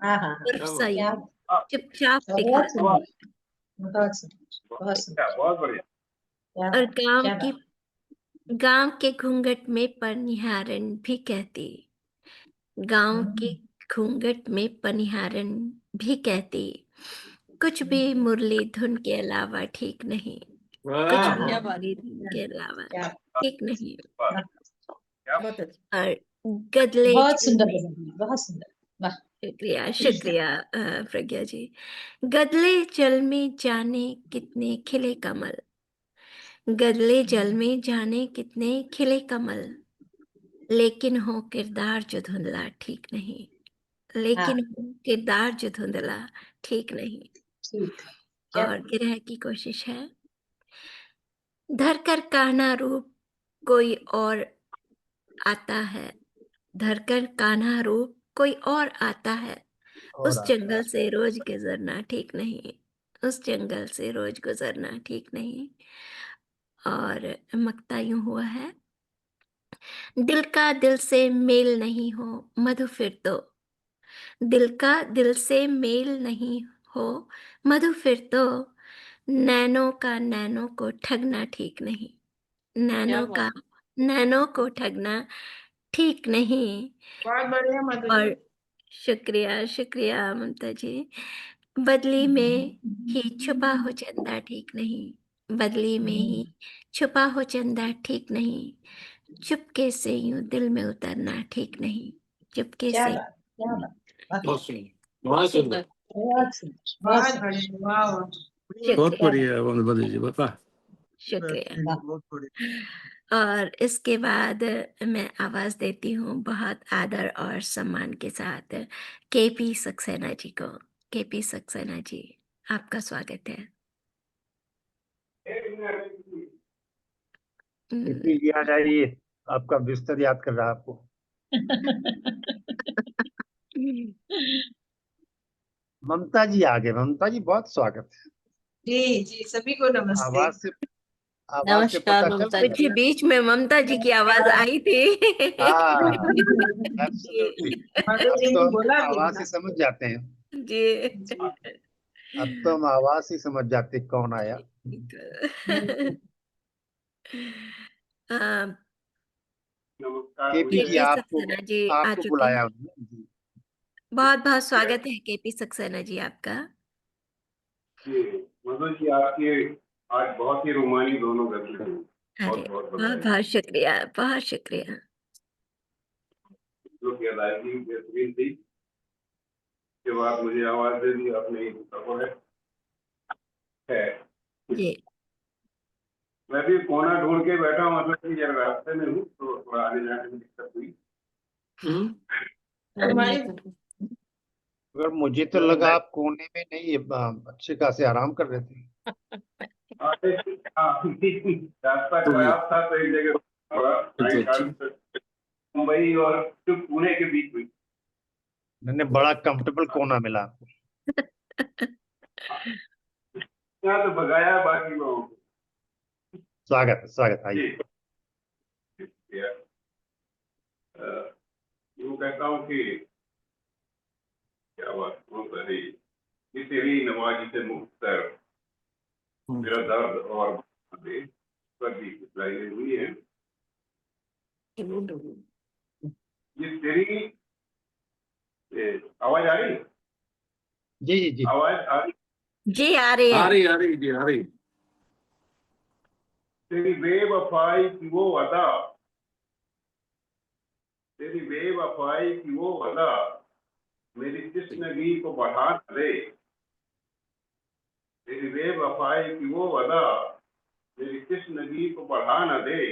हाँ हाँ हाँ, बर्फ क्या सा बात क्या यूं बात। चुपचाप बहुत पिघलना। सुंदर, बहुत सुंदर, बहुत सुंदर। बहुत बढ़िया क्या और बात, क्या बात। गांव के घूंघट में पनिहारन भी कहती, गांव के घूंघट में पनिहारन भी कहती, कुछ भी मुरली धुन के अलावा ठीक नहीं, कुछ वाह भी क्या वाह बात। मुरली धुन के अलावा क्या ठीक नहीं। वाह, बहुत अच्छा। और गदले बहुत जल सुंदर में, गजल, बहुत सुंदर। वाह। शुक्रिया शुक्रिया प्रज्ञा जी। गदले जल में जाने कितने खिले कमल, गदले जल में जाने कितने खिले कमल, लेकिन हो किरदार जो धुंधला ठीक नहीं, हाँ, लेकिन हो किरदार जो धुंधला ठीक नहीं। ठीक है। क्या और गिरह की कोशिश है, धरकर कान्हा रूप कोई और आता है, धरकर कान्हा रूप कोई और आता है, और उस जंगल से रोज गुजरना ठीक नहीं, उस जंगल से रोज गुजरना ठीक नहीं। और मक्ता यूं हुआ है, दिल का दिल से मेल नहीं हो मधु फिर तो, दिल का दिल से मेल नहीं हो मधु फिर तो, नैनों का नैनों को ठगना ठीक नहीं, क्या नैनों का बात। नैनों को ठगना ठीक नहीं। बहुत बढ़िया मधु और जी। शुक्रिया शुक्रिया ममता जी। बदली में ही छुपा हो चंदा ठीक नहीं, बदली में ही छुपा हो चंदा ठीक नहीं, चुपके से यूं दिल में उतरना ठीक नहीं, चुपके क्या से। बात, क्या बात, वाह, बहुत सुंदर, बहुत सुंदर, बहुत सुंदर, बहुत सुंदर। बहुत शुक्रिया, बढ़िया बंदे जी, बता। शुक्रिया। और इसके बाद मैं आवाज देती हूँ बहुत आदर और सम्मान के साथ केपी सक्सेना जी को। केपी सक्सेना जी, आपका स्वागत है। केपी जी आ जाइए, आपका बिस्तर याद कर रहा है आपको। ममता जी आ गए। ममता जी बहुत स्वागत है। जी जी, सभी को नमस्ते। आवाज से नमस्कार पता चल ममता रहा जी। मुझे बीच में ममता जी की आवाज आई थी। हाँ, जी। एब्सोल्युटली। माधव अब जी तो ने हम बोला भी आवाज था। से समझ जाते हैं। जी। अब तो हम आवाज से समझ जाते हैं कौन आया। अ, केपी जी केपी आपको सक्सेना जी आ आपको चुके बुलाया हैं। उन्होंने जी। बहुत बहुत स्वागत है केपी सक्सेना जी आपका। जी, मधु जी आपके आज बहुत ही रोमानी दोनों गजलें हैं। अरे बहुत बहुत बहुत बधाई। बहुत शुक्रिया, बहुत शुक्रिया। जो की अदायगी बेहतरीन थी। के बाद मुझे आवाज दे दी आपने, सफर है। जी मैं भी कोना ढूंढ के बैठा हूँ, मतलब कि यार रास्ते में हूँ तो थोड़ा आने जाने में दिक्कत हुई। हमारी मगर मुझे तो लगा आप कोने में नहीं, अच्छे खासे आराम कर रहे थे। रास्ता खराब था तो एक जगह थोड़ा मुंबई और पुणे के बीच में। मैंने बड़ा कंफर्टेबल कोना मिला आपको। यहाँ तो भगाया बाकी लोगों को। स्वागत आइए। जी, यूँ कहता हूँ कि क्या बात बहुत रही कि तेरी नवाजी से मुख्तर मेरा दर्द और पर भी कुछ लाइनें हुई हैं। ये तेरी आवाज आ रही है? जी जी जी। आवाज आ रही? जी आ रही है। आ रही जी, आ रही। तेरी बेवफाई की वो अदा, तेरी बेवफाई की वो अदा मेरी जिस्मगी को बढ़ा न दे। तेरी बेवफाई की वो अदा मेरी जिस्मगी को बढ़ा न दे।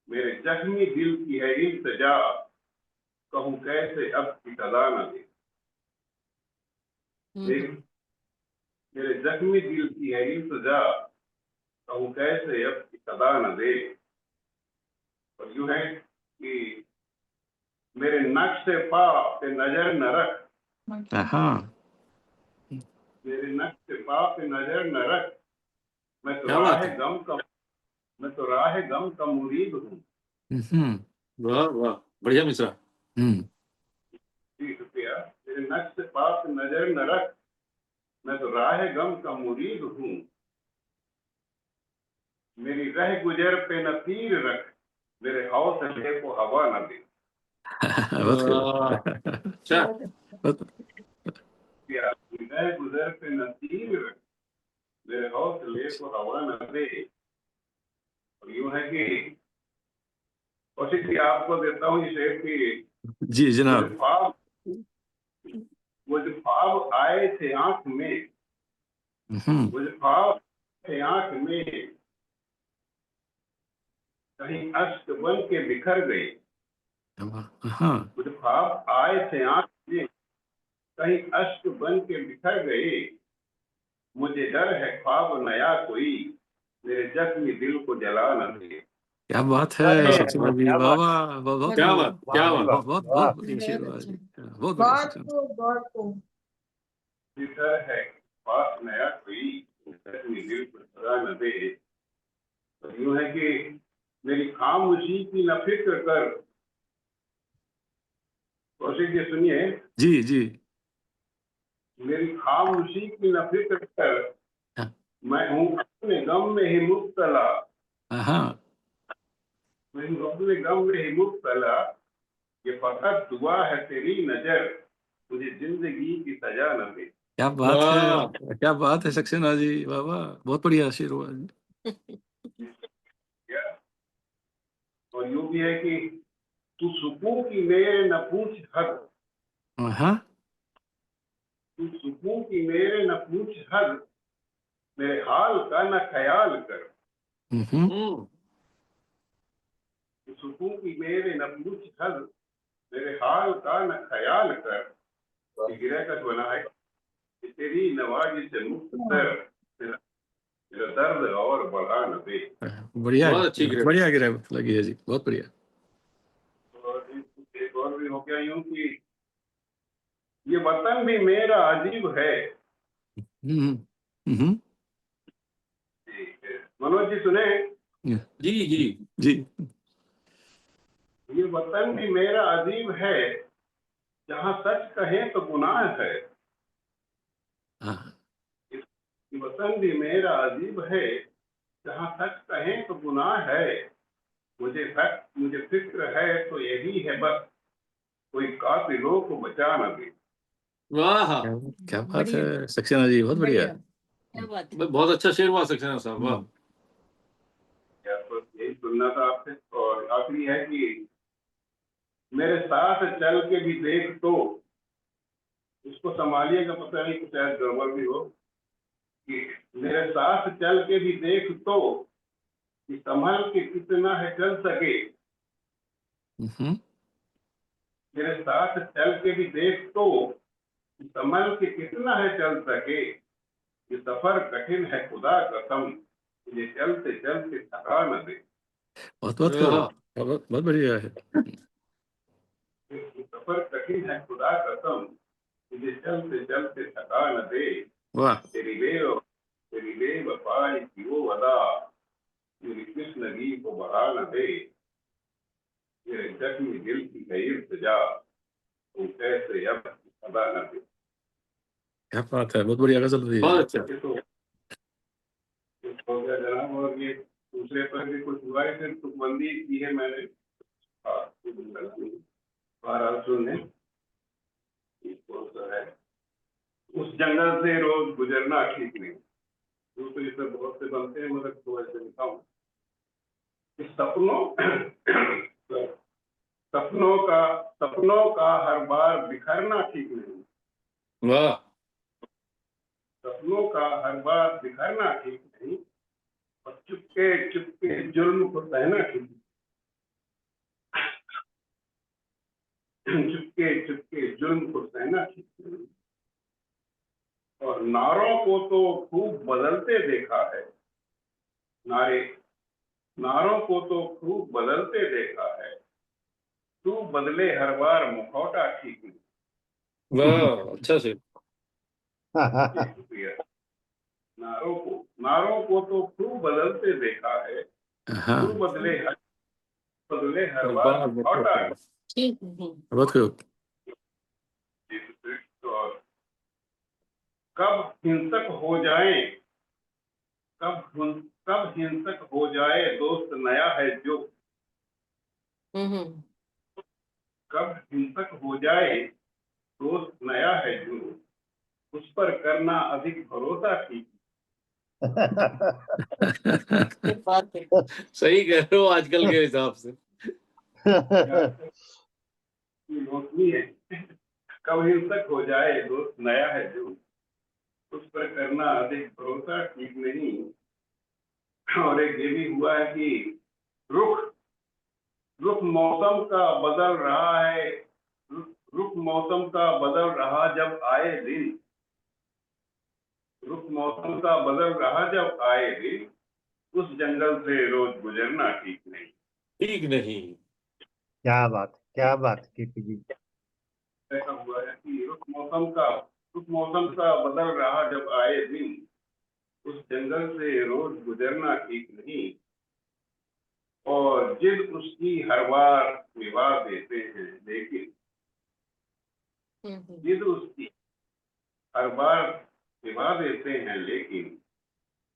मेरे जख्मी दिल की है इल्तिजा, कहूँ कैसे अब की सदा न दे। मेरे जख्मी दिल की है इल्तिजा, कहूँ कैसे अब की सदा न दे। और यूं है कि मेरे नक्श पा पे नजर न रख, हाँ, मेरे नक्श पा पे नजर न रख। मैं तो क्या बात राह है। गम का मैं तो राह गम का मुरीद हूँ। वाह वाह, बढ़िया मिश्रा। जी शुक्रिया। मेरे नक्श पा पे नजर न रख, मैं तो राह गम का मुरीद हूँ। मेरी रह गुजर पे न तीर रख, मेरे हौसले को हवा न दे। अच्छा, मेरी रह गुजर पे न तीर रख, मेरे हौसले को हवा न दे। और यूं है कि कौशिक जी आपको देता हूँ ये शेर की। जी जनाब। वो जो ख्वाब आए थे आंख में, वो जो ख्वाब थे आंख में, कहीं अश्क बन के बिखर गए। हाँ, वो जो ख्वाब आए थे आंख में, कहीं अश्क बन के बिखर गए। मुझे डर है ख्वाब नया कोई मेरे जख्मी दिल को जला न दे। क्या बात है अरे सक्सेना जी, क्या वाह बात। वाह, बहुत क्या बात, वाह जी वाह, बहुत वाह। बहुत बढ़िया शेर, वाह जी, बहुत बढ़िया बहुत सक्सेना। खूब, बहुत खूब। मुझे डर है ख्वाब नया कोई जख्मी दिल को जला न दे। तो यूं है कि मेरी खामोशी की न फिक्र कर। कौशिक जी सुनिए। जी जी। मेरी खामोशी की न फिक्र कर, हाँ, मैं हूँ अपने गम में ही मुब्तला। हाँ, मैं हूँ अपने गम में ही मुब्तला। ये फकत दुआ है तेरी नजर मुझे जिंदगी की सजा न दे। क्या बात वाह। है, क्या बात है सक्सेना जी, वाह वाह, बहुत बढ़िया आशीर्वाद। और यूं भी है कि तू सुकून की मेरे न पूछ हद, हाँ, तू सुकून की मेरे न पूछ हद, मेरे हाल का न ख्याल कर। हम्म। तू सुकून की मेरे न पूछ हद, मेरे हाल का न ख्याल कर। ये गिरा का बना है कि तेरी नवाजी से मुक्त कर, मेरा मेरा दर्द और बढ़ा न दे। बढ़िया, बहुत अच्छी गिरा। बढ़िया गिरा लगी है जी, बहुत बढ़िया। और एक और भी हो गया यूं कि ये वतन भी मेरा अजीब है। हम्म, हम्म, मनोज जी सुने, जी जी। जी, ये वतन भी मेरा अजीब है, जहाँ सच कहें तो गुनाह है। हाँ, ये वतन भी मेरा अजीब है, जहाँ सच कहें तो गुनाह है। मुझे फिक्र है तो यही है बस, कोई कातिलों को बचा न दे। वाह, क्या बात है सक्सेना जी, बहुत बढ़िया। क्या बात है। बहुत अच्छा शेर हुआ सक्सेना साहब, वाह। बस यही सुनना था आपसे। और आखिरी है कि मेरे साथ चल के भी देख तो, इसको संभालिएगा, पता नहीं कुछ शायद गड़बड़ भी हो, कि मेरे साथ चल के भी देख तो, कि संभल के कितना है चल सके। मेरे साथ चल के भी देख तो, कि संभल के कितना है चल सके। ये सफर कठिन है खुदा कसम, मुझे चलते चलते थका न दे। बहुत बहुत बहुत बहुत बढ़िया है। ये सफर कठिन है खुदा कसम, मुझे चलते चलते थका न दे। वाह, तेरी बेवफाई की वो अदा, मेरी कृष्णगी को बढ़ा न दे। मेरे जख्मी दिल की है इल्तिजा, तुम कैसे अब अदा न दे। क्या बात है, बहुत बढ़िया गजल दी बहुत है। अच्छा। ये तो हो गया जनाब। और ये दूसरे पर भी कुछ हुआ है, फिर तुकबंदी की है मैंने। बहरहाल सुनने, कौन सा है, उस जंगल से रोज गुजरना ठीक नहीं। दूसरे से बहुत से बनते हैं, मगर तो ऐसे लिखा हूँ। सपनों सपनों का हर बार बिखरना ठीक नहीं। वाह, सपनों का हर बार बिखरना ठीक नहीं, और चुपके चुपके जुल्म को सहना ठीक नहीं। चुपके चुपके जुल्म को सहना ठीक नहीं। और नारों को तो खूब बदलते देखा है, नारे नारों को तो खूब बदलते देखा है। तू बदले हर बार मुखौटा ठीक नहीं। वाह, अच्छा शेर। शुक्रिया। नारों को तो खूब बदलते देखा है, हाँ, तू बदले हर हर बार बार मुखौटा। बहुत खूब। और कब हिंसक हो जाए, कब हिंसक हो जाए दोस्त नया है जो। कब हिंसक हो जाए दोस्त नया है जो, उस पर करना अधिक भरोसा ठीक। बात है। सही कह रहे हो आजकल के हिसाब से। मौसमी है। कब हिंसक हो जाए दोस्त नया है जो, उस पर करना अधिक भरोसा ठीक नहीं। और एक ये भी हुआ है कि रुख रुख मौसम का बदल रहा है, रुख मौसम का बदल रहा जब आए दिन, रुख मौसम का बदल रहा जब आए दिन, उस जंगल से रोज गुजरना ठीक नहीं। ठीक नहीं। क्या बात केपी जी। ऐसा हुआ है कि रुख मौसम का बदल रहा जब आए दिन, उस जंगल से रोज गुजरना ठीक नहीं। और जिद उसकी हर बार निभा देते हैं, लेकिन जिद उसकी हर बार निभा देते हैं, लेकिन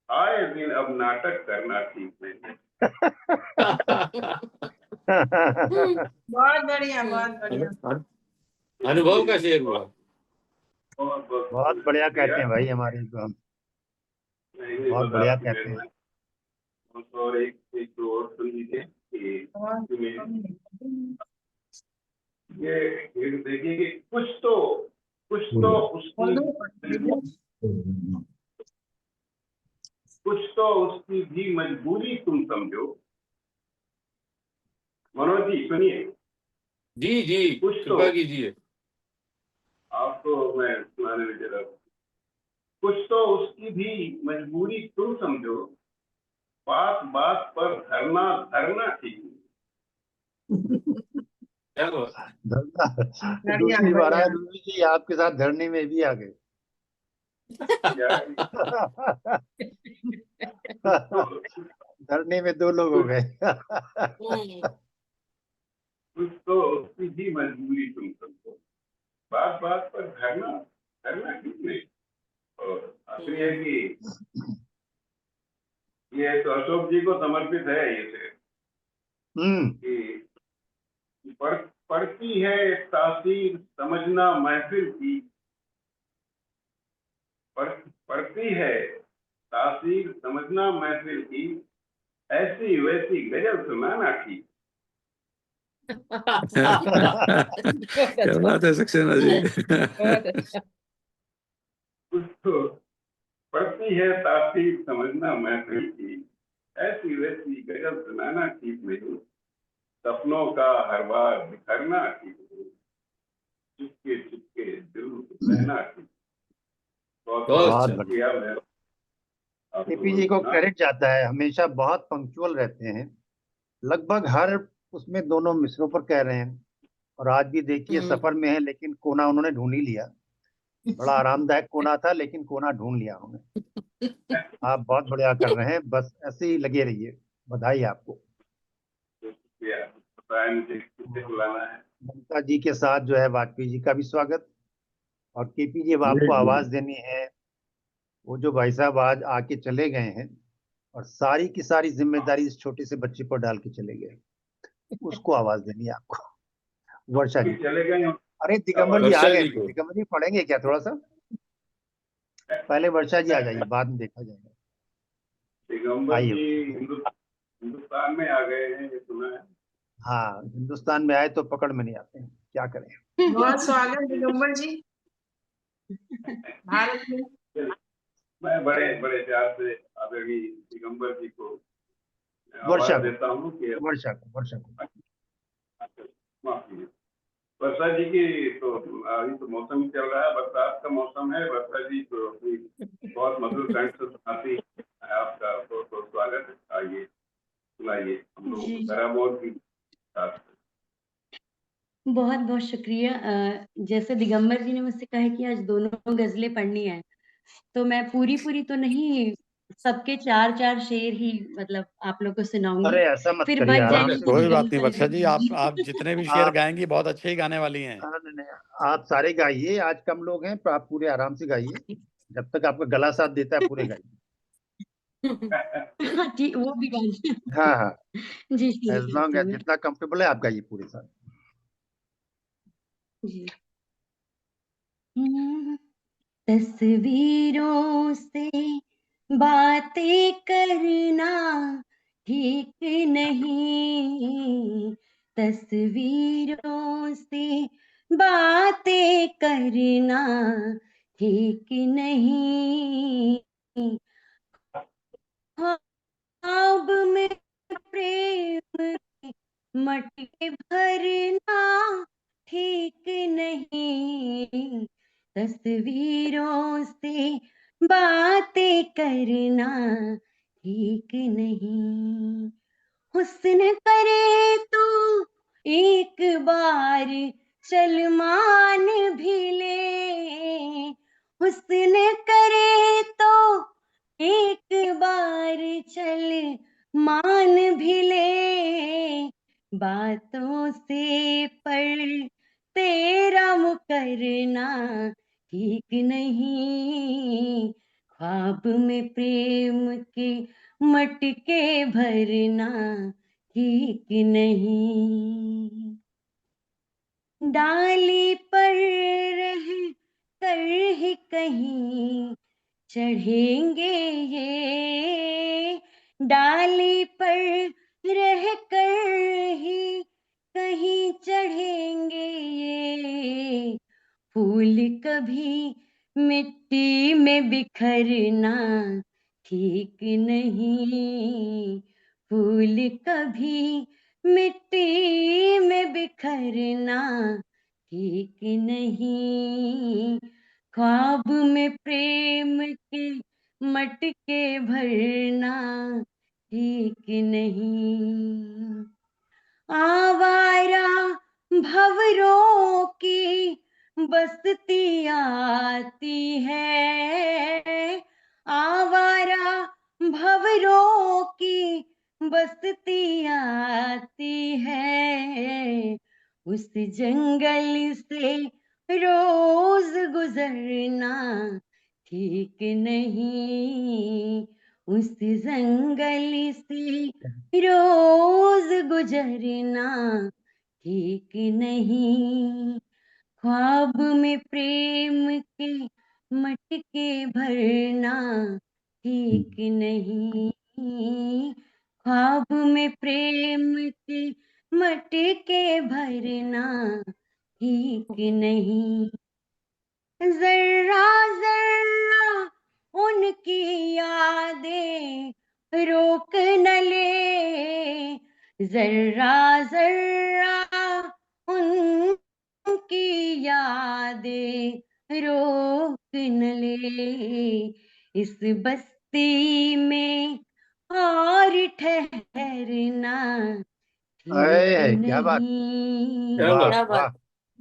आए दिन अब नाटक करना ठीक नहीं। बहुत बढ़िया, बहुत बढ़िया। अनुभव का शेर हुआ। बहुत बहुत बहुत बढ़िया शुक्रिया। कहते हैं भाई हमारे को, हम नहीं नहीं, बहुत बस बढ़िया आपकी कहते हैं। मेहरबानी। और एक एक दो और सुन लीजिए कि ये देखिए कि कुछ तो उसकी भी मजबूरी तुम समझो। मनोज जी सुनिए, जी जी, कुछ तो कृपा कीजिए। आपको मैं सुनाने में जरा, कुछ तो उसकी भी मजबूरी तुम समझो, बात बात पर धरना धरना ठीक नहीं। क्या बात। धरना दूसरी बार आए रूबी जी, आपके साथ धरने में भी आ गए। धरने में 2 लोग हो गए। कुछ तो उसकी भी मजबूरी तुम समझो, बात बात पर धरना धरना ठीक नहीं। और आखिरी है कि ये तो अशोक जी को समर्पित है ये शेर कि पड़ती है तासीर समझना महफिल की, पड़ती है तासीर समझना महफिल की, ऐसी वैसी गजल सुनाना ठीक। क्या बात है सक्सेना जी। कुछ तो पड़ती है तासीर समझना महफिल की, ऐसी वैसी गजल सुनाना ठीक नहीं, सपनों का हर बार बिखरना ठीक नहीं, चुपके चुपके दिल रहना ठीक। बहुत बहुत बहुत अच्छा। शुक्रिया। मैं केपी जी को क्रेडिट जाता है, हमेशा बहुत पंक्चुअल रहते हैं, लगभग हर उसमें दोनों मिसरों पर कह रहे हैं। और आज भी देखिए सफर में है, लेकिन कोना उन्होंने ढूंढ ही लिया। बड़ा आरामदायक कोना था, लेकिन कोना ढूंढ लिया उन्होंने। आप बहुत बढ़िया कर रहे हैं, बस ऐसे ही लगे रहिए। बधाई आपको। शुक्रिया, बताया मुझे किसे बुलाना है। ममता जी के साथ जो है वाजपेयी जी का भी स्वागत। और केपी जी, अब आपको आवाज देनी है। वो जो भाई साहब आज आके चले गए हैं और सारी की सारी जिम्मेदारी इस छोटे से बच्चे पर डाल के चले गए, उसको आवाज देनी है आपको। वर्षा जी। चले गए हैं। अरे दिगंबर जी आ वर्षा गए जी थे, को। दिगंबर जी पढ़ेंगे क्या थोड़ा सा? पहले वर्षा जी आ जाइए, बाद में देखा जाएगा। दिगंबर आइए। जी हिंदुस्तान में आ गए हैं, ये सुना है। हाँ, हिंदुस्तान में आए तो पकड़ में नहीं आते हैं, क्या करें। बहुत स्वागत दिगंबर जी भारत में। मैं बड़े बड़े प्यार से आदरणीय दिगंबर जी को वर्षा आवाज को, देता हूँ कि वर्षा को। माफ कीजिए। वर्षा जी की तो अभी तो मौसम चल रहा है, बरसात का मौसम है। वर्षा जी तो अपनी बहुत मधुर कंठ से सुनाती है। आपका बहुत बहुत स्वागत है। आइए सुनाइए हम लोगों को जरा मोर की साथ। बहुत बहुत शुक्रिया। जैसे दिगंबर जी ने मुझसे कहा कि आज दोनों गजलें पढ़नी है, तो मैं पूरी तो नहीं, सबके 4-4 शेर ही मतलब आप लोग को सुनाऊंगी। अरे ऐसा मत फिर करिए, बच आराम जाएंगे से तो कोई बोलिए। बात नहीं दिगंबर वर्षा जी, जी आप जितने भी शेर आप गाएंगी बहुत अच्छे ही गाने वाली हैं। नहीं, आप सारे गाइए, आज कम लोग हैं, तो आप पूरे आराम से गाइए। जब तक आपका गला साथ देता है पूरे गाइए। ठीक, वो भी गाइए। हाँ हाँ, जी शुरू एज लॉन्ग करती हूँ एज मैं। जितना कंफर्टेबल है आप गाइए पूरे साथ। जी। तस्वीरों से बातें करना ठीक नहीं, तस्वीरों से बातें करना ठीक नहीं, ख्वाब में प्रेम की मटके भरना ठीक नहीं, तस्वीरों से बातें करना ठीक नहीं, हुस्न करे तू एक बार चल मान भी ले, हुस्न करे तो एक बार चल मान भी ले, बातों से पर तेरा मुकरना ठीक नहीं, ख्वाब में प्रेम के मटके भरना ठीक नहीं, डाली पर कर ही कहीं चढ़ेंगे ये, डाली पर रह कर ही कहीं चढ़ेंगे ये, फूल कभी मिट्टी में बिखरना ठीक नहीं, फूल कभी मिट्टी में बिखरना ठीक नहीं, ख्वाब में प्रेम के मटके भरना ठीक नहीं, आवारा भंवरों की बस्ती आती है, आवारा भंवरों की बस्ती आती है, उस जंगल से रोज गुजरना ठीक नहीं, उस जंगल से रोज गुजरना ठीक नहीं, ख्वाब में प्रेम के मटके भरना ठीक नहीं, ख्वाब में प्रेम के मटके भरना ठीक नहीं, जर्रा जर्रा उनकी यादें रोक न ले, जर्रा जर्रा उनकी यादें रोक न ले, इस बस्ती में और ठहरना ठीक क्या बात, नहीं, क्या वाह क्या बात वाह। बात।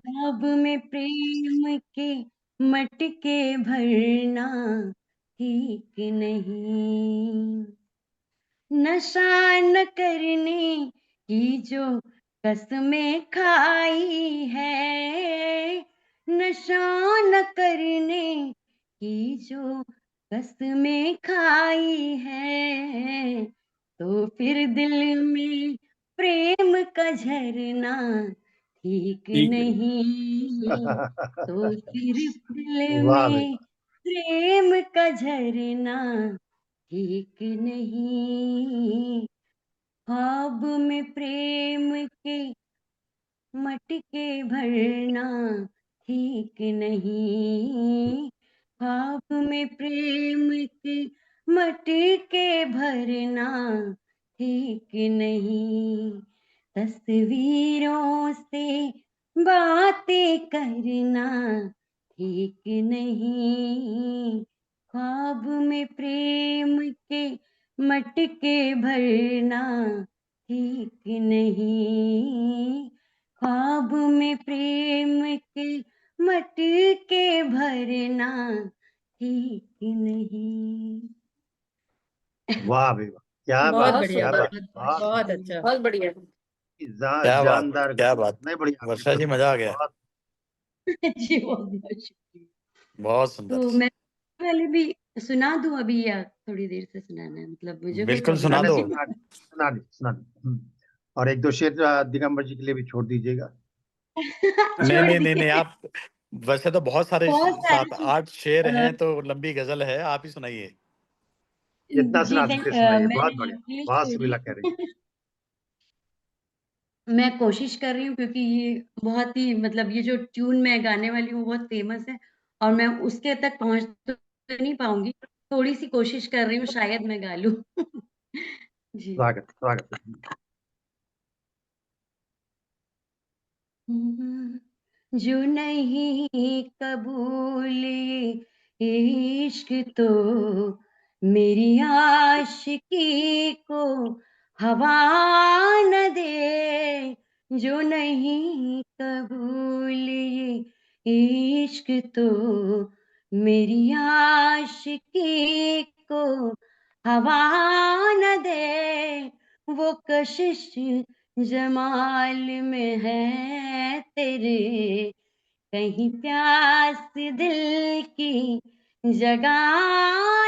ख्वाब में प्रेम के मटके भरना ठीक नहीं, नशा न करने की जो कसमें खाई है, नशा न करने की जो कसमें खाई है, तो फिर दिल में प्रेम का झरना ठीक ठीक है नहीं, तो फिर दिल वाह भाई में प्रेम का झरना ठीक नहीं, ख्वाब में प्रेम के मटके भरना ठीक नहीं, ख्वाब में प्रेम के मटके भरना ठीक नहीं, तस्वीरों से बातें करना ठीक नहीं, ख्वाब में प्रेम के मटके भरना ठीक नहीं, ख्वाब में प्रेम के मटके भरना ठीक नहीं। वाह भाई वाह, क्या बहुत बात, बढ़िया, क्या बहुत बात, बढ़िया, बहुत बहुत अच्छा, बहुत बढ़िया। क्या बात, जानदार क्या गाना, बात। नहीं बढ़िया आपने वर्षा जी सुना, मजा आ गया, बहुत जी बहुत बहुत शुक्रिया। बहुत सुंदर। तो मैं पहले भी सुना दूं अभी, या थोड़ी देर से सुनाना है, मतलब मुझे कोई बिल्कुल प्रॉब्लम सुना गाने दो। नहीं सुना सुना दी सुना दी। और एक दो शेर दिगंबर जी के लिए भी छोड़ दीजिएगा। नहीं छोड़ नहीं नहीं दिए, नहीं, आप वैसे तो बहुत सारे बहुत सारे 7-8 शेर अ, हैं, तो लंबी गजल है, आप ही सुनाइए। जितना जी सुना नहीं, सकते सुनाइए, मैं बहुत बढ़िया, एक्चुअली बहुत स्टोरी सुरीला कह रही है। मैं कोशिश कर रही हूँ, क्योंकि ये बहुत ही, मतलब ये जो ट्यून मैं गाने वाली हूँ बहुत फेमस है, और मैं उसके तक पहुंच तो नहीं पाऊंगी, थोड़ी सी कोशिश कर रही हूँ, शायद मैं गा लूं। जी। स्वागत स्वागत। जो नहीं कबूल ये इश्क तो मेरी आशिकी को हवा न दे, जो नहीं कबूल ये इश्क तो मेरी आशिकी को हवा न दे, वो कशिश जमाल में है तेरे, कहीं प्यास दिल की जगा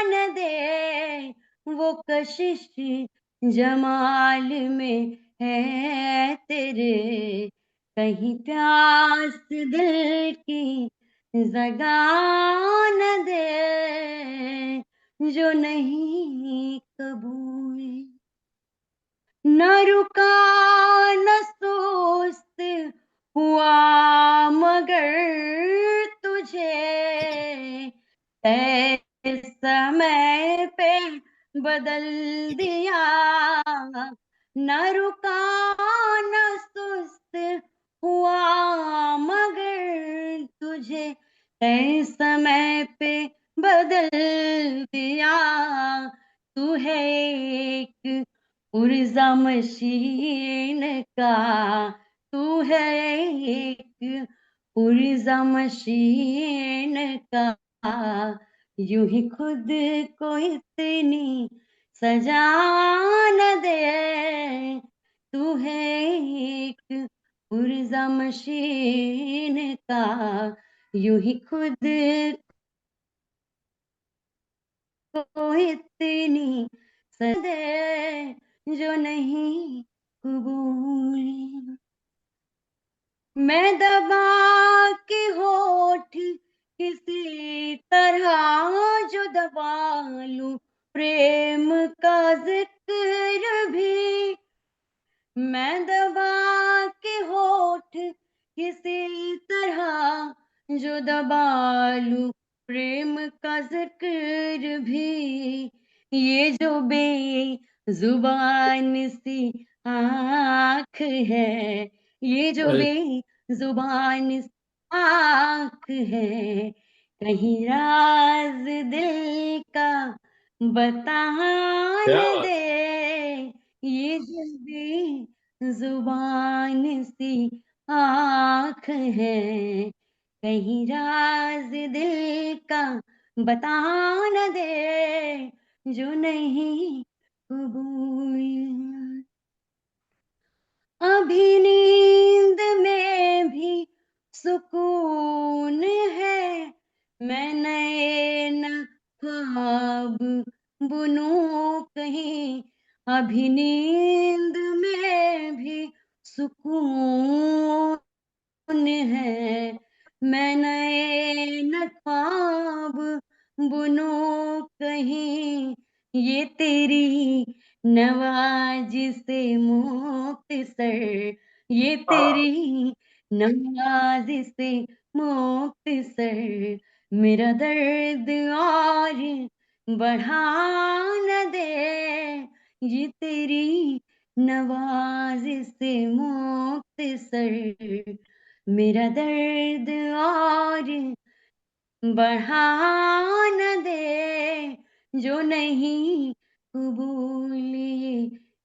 न दे, वो कशिश जमाल में है तेरे, कहीं प्यास दिल की जगा न दे जो नहीं कबूल, न रुका न सुस्त हुआ मगर तुझे तय समय पे बदल दिया, न रुका न सुस्त हुआ मगर तुझे तय समय पे बदल दिया। तू है एक पुर्जा मशीन का, तू है एक पुर्जा मशीन का, यूं ही खुद को इतनी सजा न दे। तू है एक पुर्जा मशीन का, यूं ही खुद को इतनी सजा दे जो नहीं कबूल। मैं दबा के होठ किसी तरह जो दबा लूं प्रेम का जिक्र भी, मैं दबा के होठ किसी तरह जो दबा लूं प्रेम का जिक्र भी। ये जो बेजुबान सी आँख है, ये जो अरे बेजुबान सी आँख है, कहीं राज दिल का बता क्या न बात है। दे। ये जो बेजुबान सी आँख है, कहीं राज दिल का बता न दे जो नहीं कबूल। अभी नींद में भी सुकून है, मैं नए न ख्वाब बुनूं कहीं। अभी नींद में भी सुकून है, मैं नए न ख्वाब बुनूं कहीं। ये तेरी नवाज़ी से मुक्तसर, ये तेरी नवाज़ी से मुक्तसर, मेरा दर्द और बढ़ा न दे। ये तेरी नवाज़ी से मुक्तसर, मेरा दर्द और बढ़ा न दे जो नहीं कबूल।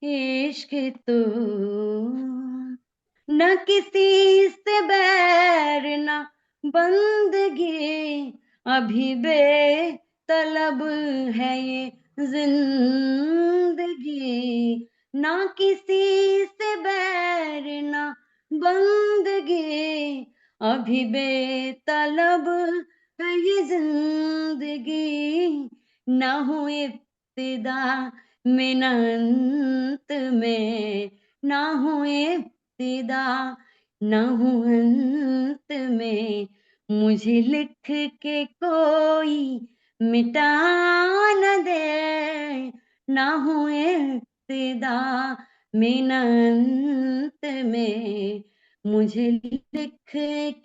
ये इश्क तो न किसी से बैर न बंदगी, अभी बेतलब है ये जिंदगी। ना किसी से बैर न बंदगी, अभी बेतलब है ये जिंदगी। ना हो इब्तिदा में न अंत में, ना हो इब्तिदा ना हो अंत में, मुझे लिख के कोई मिटा न दे। ना हो इब्तिदा में न अंत में, मुझे लिख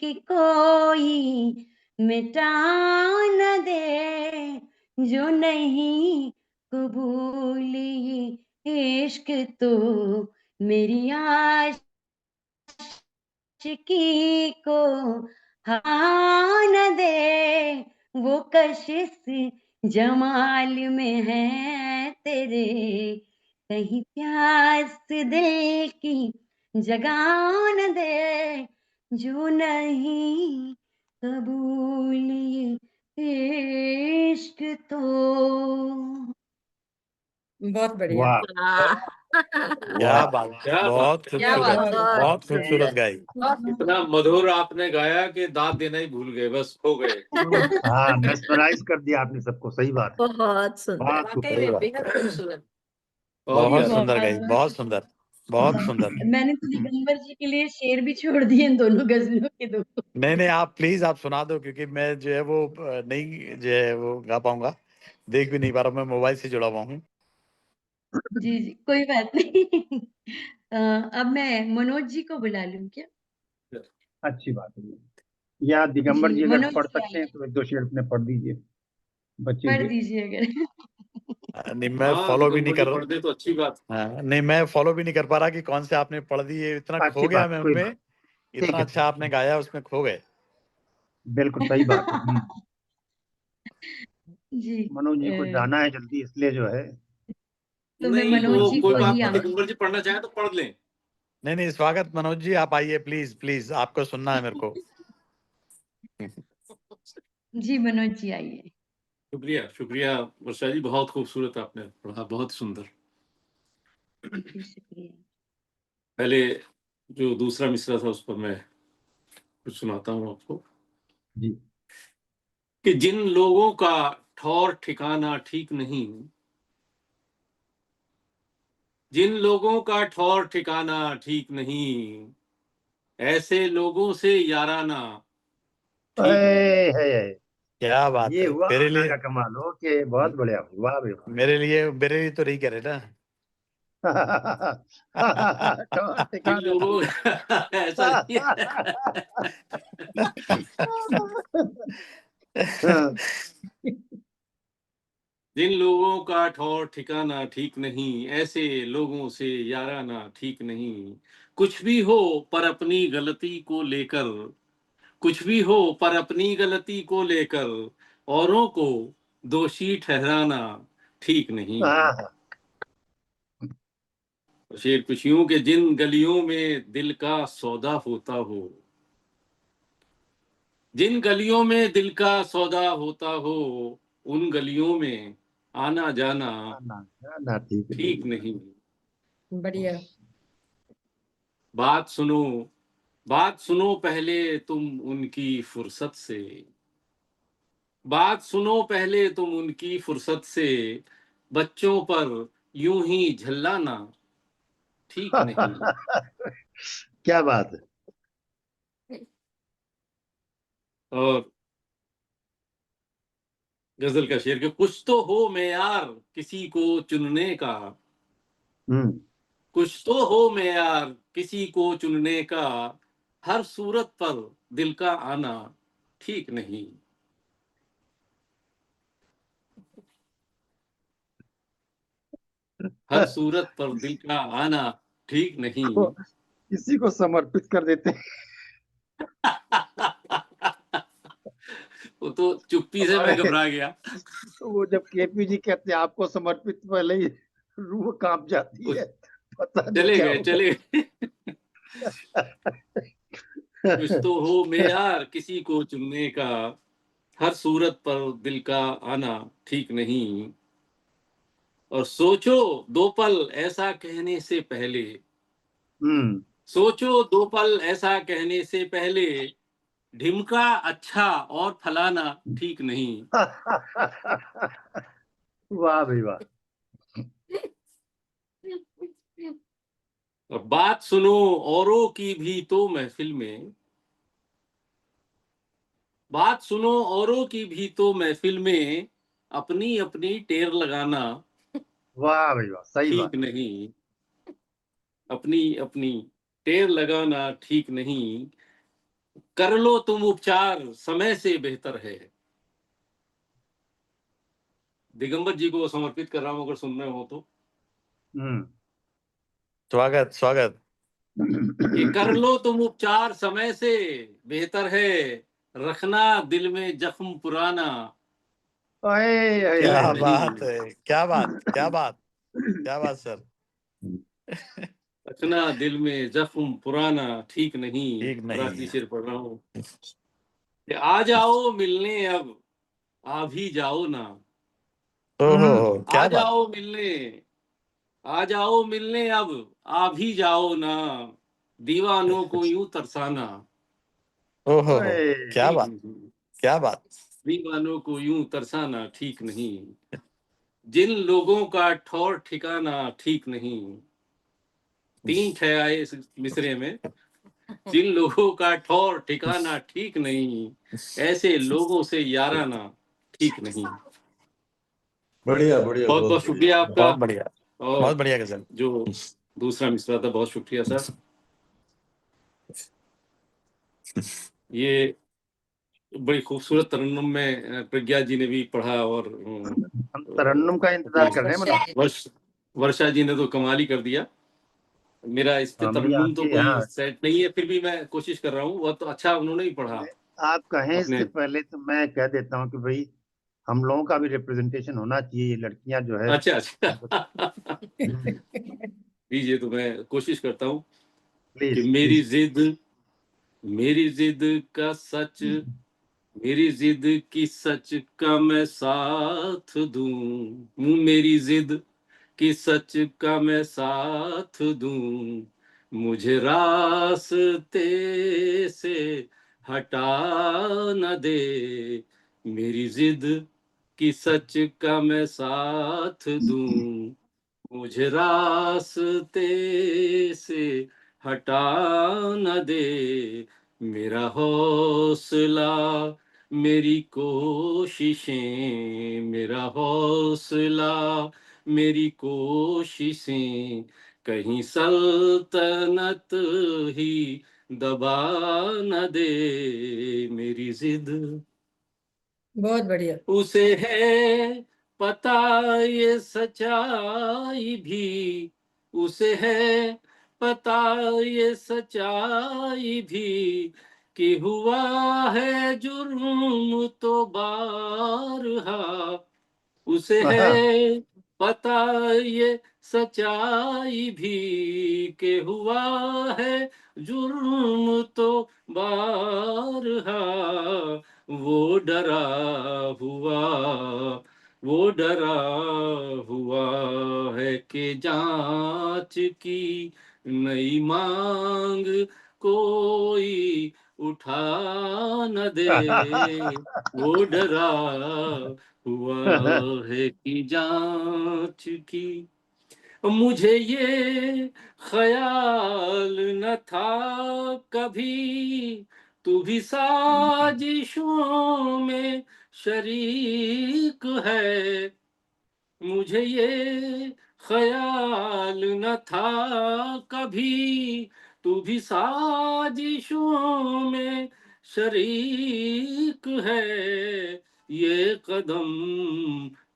के कोई मिटा न दे जो नहीं कबूल। इश्क तो मेरी आशिकी को हाँ न दे, वो कशिश जमाल में है तेरे, कहीं प्यास दिल की जगा न दे जो नहीं कबूल। इश्क तो बहुत बढ़िया। वाह क्या वाह बात, क्या बात बहुत है। क्या खूबसूरत, बात है। बहुत खूबसूरत गाई। इतना मधुर आपने गाया कि दाद देना ही भूल गए, बस खो गए। हाँ, मेस्मराइज कर दिया आपने सबको, सही बात है, बहुत सुंदर। बहुत खूब। वाकई सही में बात, बेहद खूबसूरत। बहुत ही बहुत अच्छा। सुंदर गाई, बहुत सुंदर। बहुत सुंदर। मैंने तो दिगंबर जी के लिए शेर भी छोड़ दिए इन दोनों गजलों के दो। नहीं आप प्लीज आप सुना दो, क्योंकि मैं जो है वो नहीं जो है वो गा पाऊंगा, देख भी नहीं पा रहा, मैं मोबाइल से जुड़ा हुआ हूँ। जी जी, कोई बात नहीं। अब मैं मनोज जी को बुला लूं क्या? अच्छी बात है। या दिगंबर जी जी अगर मनोज पढ़ जी सकते हैं आइए, तो एक दो शेर अपने पढ़ दीजिए बच्चे पढ़ के। दीजिए अगर। नहीं मैं हाँ फॉलो भी नहीं दिगंबर जी कर पढ़ दे तो अच्छी बात। हाँ, नहीं मैं फॉलो भी नहीं कर पा रहा कि कौन से आपने पढ़ दिए, इतना अच्छी खो गया बात, मैं कोई उनमें, बात। ठीक इतना है, अच्छा आपने गाया उसमें खो गए। बिल्कुल सही बात है। जी मनोज जी को जाना है जल्दी, इसलिए जो है तो मैं नहीं मनोज वो जी कोई को बात ही नहीं, आगे। दिगंबर जी पढ़ना चाहे तो पढ़ लें। नहीं स्वागत मनोज जी, आप आइए प्लीज प्लीज, आपको सुनना है मेरे को। जी मनोज जी आइए। शुक्रिया शुक्रिया वर्षा जी, बहुत खूबसूरत आपने पढ़ा, बहुत सुंदर। जी शुक्रिया। पहले जो दूसरा मिसरा था उस पर मैं कुछ सुनाता हूँ आपको जी। कि जिन लोगों का ठौर ठिकाना ठीक नहीं, जिन लोगों का ठौर ठिकाना ठीक नहीं, ऐसे लोगों से याराना ठीक नहीं। है। क्या बात ये है हुआ तेरे आना लिए, का कमाल हो कि बहुत बढ़िया, वाह भाई मेरे लिए तो नहीं करे ना। वाह। ठौर जिन ठिकाना लोगों ठीक ऐसा नहीं है। हाँ। जिन लोगों का ठौर ठिकाना ठीक नहीं, ऐसे लोगों से याराना ठीक नहीं। कुछ भी हो पर अपनी गलती को लेकर, कुछ भी हो पर अपनी गलती को लेकर औरों को दोषी ठहराना ठीक नहीं। हाँ, शेर कुछ यूं कि जिन गलियों में दिल का सौदा होता हो, जिन गलियों में दिल का सौदा होता हो, उन गलियों में आना जाना ना ठीक ठीक नहीं। नहीं। बढ़िया। बात सुनो, बात सुनो पहले तुम उनकी फुर्सत से, बात सुनो पहले तुम उनकी फुर्सत से, बच्चों पर यूं ही झल्लाना ठीक नहीं। क्या बात है। और गजल का शेर कि कुछ तो हो मेयार किसी को चुनने का, हम्म। कुछ तो हो मेयार किसी को चुनने का, हर सूरत पर दिल का आना ठीक नहीं। हर सूरत पर दिल का आना ठीक नहीं। को किसी को समर्पित कर देते हैं। वो तो चुप्पी से मैं हमारे घबरा गया। वो जब केपी जी कहते हैं आपको समर्पित, पहले ही रूह कांप जाती है, पता नहीं चले क्या गए होगा। चले गए। कुछ तो हो मेयार किसी को चुनने का, हर सूरत पर दिल का आना ठीक नहीं। और सोचो दो पल ऐसा कहने से पहले, हम्म। सोचो दो पल ऐसा कहने से पहले, ढिमका अच्छा और फलाना ठीक नहीं। वाह भाई वाह। और बात सुनो औरों की भी तो महफिल में, बात सुनो औरों की भी तो महफिल में, अपनी अपनी टेर लगाना वाह भाई वाह, सही ठीक बात। नहीं। अपनी अपनी टेर लगाना ठीक नहीं। कर लो तुम उपचार समय से बेहतर है। दिगंबर जी को समर्पित कर रहा हूं, अगर सुन रहे हो तो। हम्म। स्वागत स्वागत। कि कर लो तुम उपचार समय से बेहतर है, रखना दिल में जख्म पुराना अये, अये, ठीक क्या अये। नहीं। बात है, क्या बात क्या बात, क्या बात सर। रखना दिल में जख्म पुराना ठीक नहीं। ठीक और नहीं आखिरी है। शेर पढ़ रहा हूं कि आ जाओ मिलने अब, आ भी जाओ ना, आ क्या बात। जाओ मिलने, आ जाओ मिलने अब, आ भी जाओ ना, दीवानों को यूं तरसाना ओहो अये। क्या ठीक बात, नहीं। क्या बात। दीवानों को यूं तरसाना ठीक नहीं। जिन लोगों का ठौर ठिकाना ठीक नहीं, 3 ठे आए इस मिसरे में। जिन लोगों का ठौर ठिकाना ठीक नहीं, ऐसे लोगों से याराना ठीक नहीं। बढ़िया बढ़िया, बहुत बहुत बहुत शुक्रिया बढ़िया। आपका। बहुत बढ़िया, और बहुत बढ़िया गजल। जो दूसरा मिसरा था, बहुत शुक्रिया सर। ये बड़ी खूबसूरत तरन्नुम में प्रज्ञा जी ने भी पढ़ा, और हम तरन्नुम का इंतजार कर रहे हैं मतलब। वर्षा जी ने तो कमाल ही कर दिया। मेरा इस पे हम भी तरन्नुम तो आपके कोई यहाँ, सेट नहीं है, फिर भी मैं कोशिश कर रहा हूँ। बहुत अच्छा उन्होंने ही पढ़ा आप कहें अपने। इससे पहले तो मैं कह देता हूँ कि भाई हम लोगों का भी रिप्रेजेंटेशन होना चाहिए, ये लड़कियां जो है। अच्छा अच्छा दीजिए, तो मैं कोशिश करता हूँ कि प्लीज मेरी जिद का सच, मेरी जिद की सच का मैं साथ दूं, मेरी जिद कि सच का मैं साथ दूं, मुझे रास्ते से हटा न दे। मेरी जिद कि सच का मैं साथ दूं, मुझे रास्ते से हटा न दे। मेरा हौसला, मेरी कोशिशें, मेरा हौसला, मेरी कोशिशें कहीं सल्तनत ही दबा न दे। मेरी जिद बहुत बढ़िया। उसे है पता ये सच्चाई भी, उसे है पता ये सच्चाई भी, कि हुआ है जुर्म तो बारहा। उसे है पता ये सच्चाई भी, के हुआ है जुर्म तो बारहा। वो डरा हुआ, वो डरा हुआ है कि जांच की नई मांग कोई उठा न दे। वो डरा हुआ है कि जांच की। मुझे ये ख्याल न था कभी, तू भी साजिशों में शरीक है। मुझे ये ख्याल न था कभी, तू भी साजिशों में शरीक है। ये कदम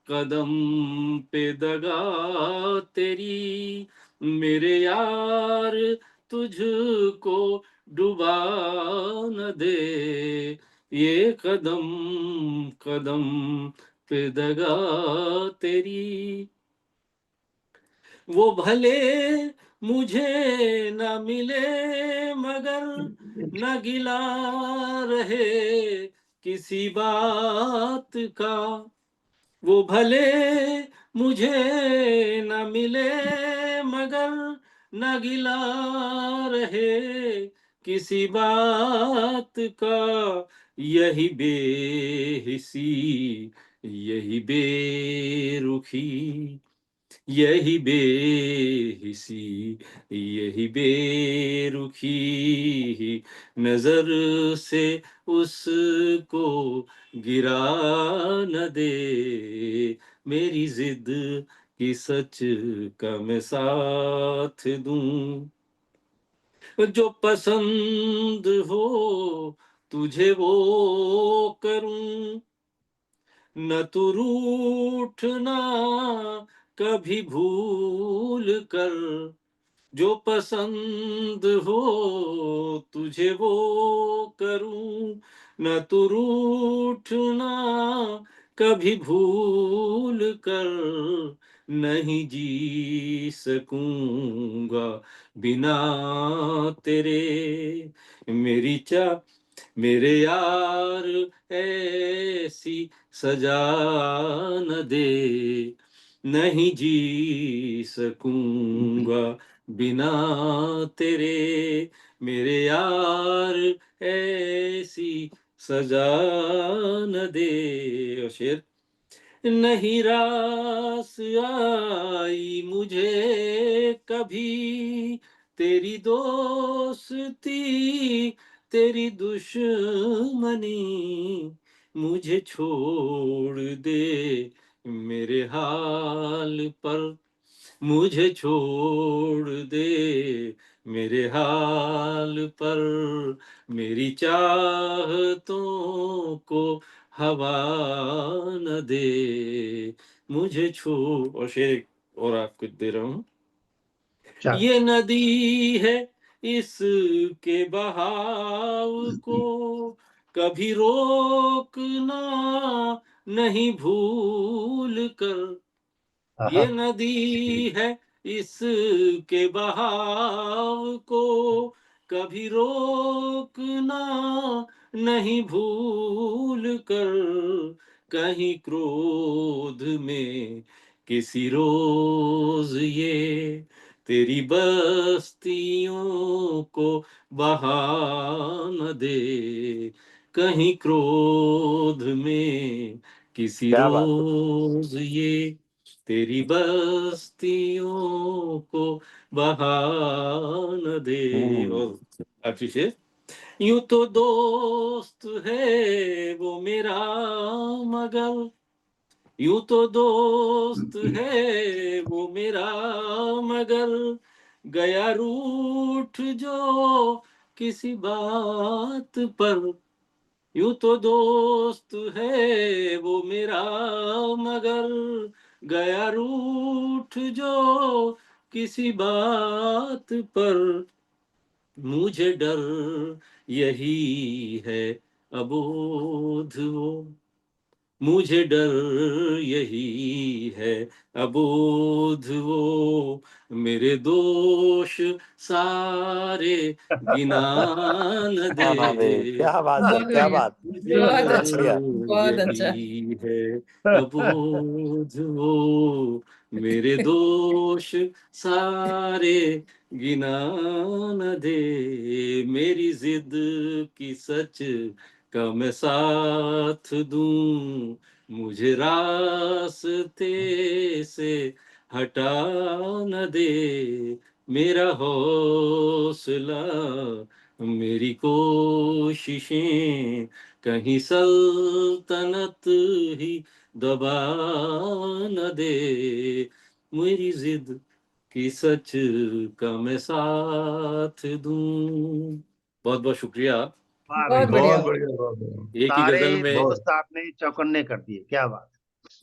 कदम पे दगा तेरी, मेरे यार तुझको डुबा न दे। ये कदम कदम पे दगा तेरी, वो भले मुझे न मिले मगर न गिला रहे किसी बात का। वो भले मुझे न मिले मगर न गिला रहे किसी बात का। यही बेहिसी, यही बेरुखी, यही बेहिसी, यही बेरुखी नजर से उसको गिरा न दे। मेरी जिद की सच का मैं साथ दूं, जो पसंद हो तुझे वो करूं। न तू रूठना कभी भूल कर, जो पसंद हो तुझे वो करूं। न तू रूठना कभी भूल कर, नहीं जी सकूंगा बिना तेरे। मेरी मेरे यार ऐसी सजा न दे, नहीं जी सकूंगा बिना तेरे। मेरे यार ऐसी सजा न दे। और शेर, नहीं रास आई मुझे कभी तेरी दोस्ती तेरी दुश्मनी, मुझे छोड़ दे मेरे हाल पर, मुझे छोड़ दे मेरे हाल पर, मेरी चाहतों को हवा न दे, मुझे छोड़। और शेर और आपको दे रहा हूं। चार ये नदी है, इसके बहाव को कभी रोकना नहीं भूल कर, आहा, ये नदी है, इसके बहाव को कभी रोकना नहीं भूल कर, कहीं क्रोध में किसी रोज ये तेरी बस्तियों को बहा न दे, कहीं क्रोध में किसी क्या बात है। रोज ये तेरी बस्तियों को बहा न दे। और अच्छी से, यूं तो दोस्त है वो मेरा, मगर यूं तो दोस्त है वो मेरा, मगर गया रूठ जो किसी बात पर, यूं तो दोस्त है वो मेरा, मगर गया रूठ जो किसी बात पर, मुझे डर यही है अबोध वो, मुझे डर यही है अबोध वो, मेरे दोष सारे गिना न दे, आना दे। क्या बात है, बहुत क्या बढ़िया, बात। मुझे बहुत डर अच्छा, बढ़िया। बहुत अच्छा। यही है अबोध वो, मेरे दोष सारे गिना न दे, मेरी जिद की सच का मैं साथ दूं, मुझे रास्ते से हटा न दे, मेरा हौसला मेरी कोशिशें कहीं सल्तनत ही दबा न दे, मेरी जिद की सच का मैं साथ दूं। बहुत बहुत शुक्रिया। वाह भाई बहुत वाह, बढ़िया। बहुत बढ़िया, बहुत बढ़िया। एक ही सारे गजल में बहुत दोस्त आपने चौकन्ने कर दिए, क्या बात।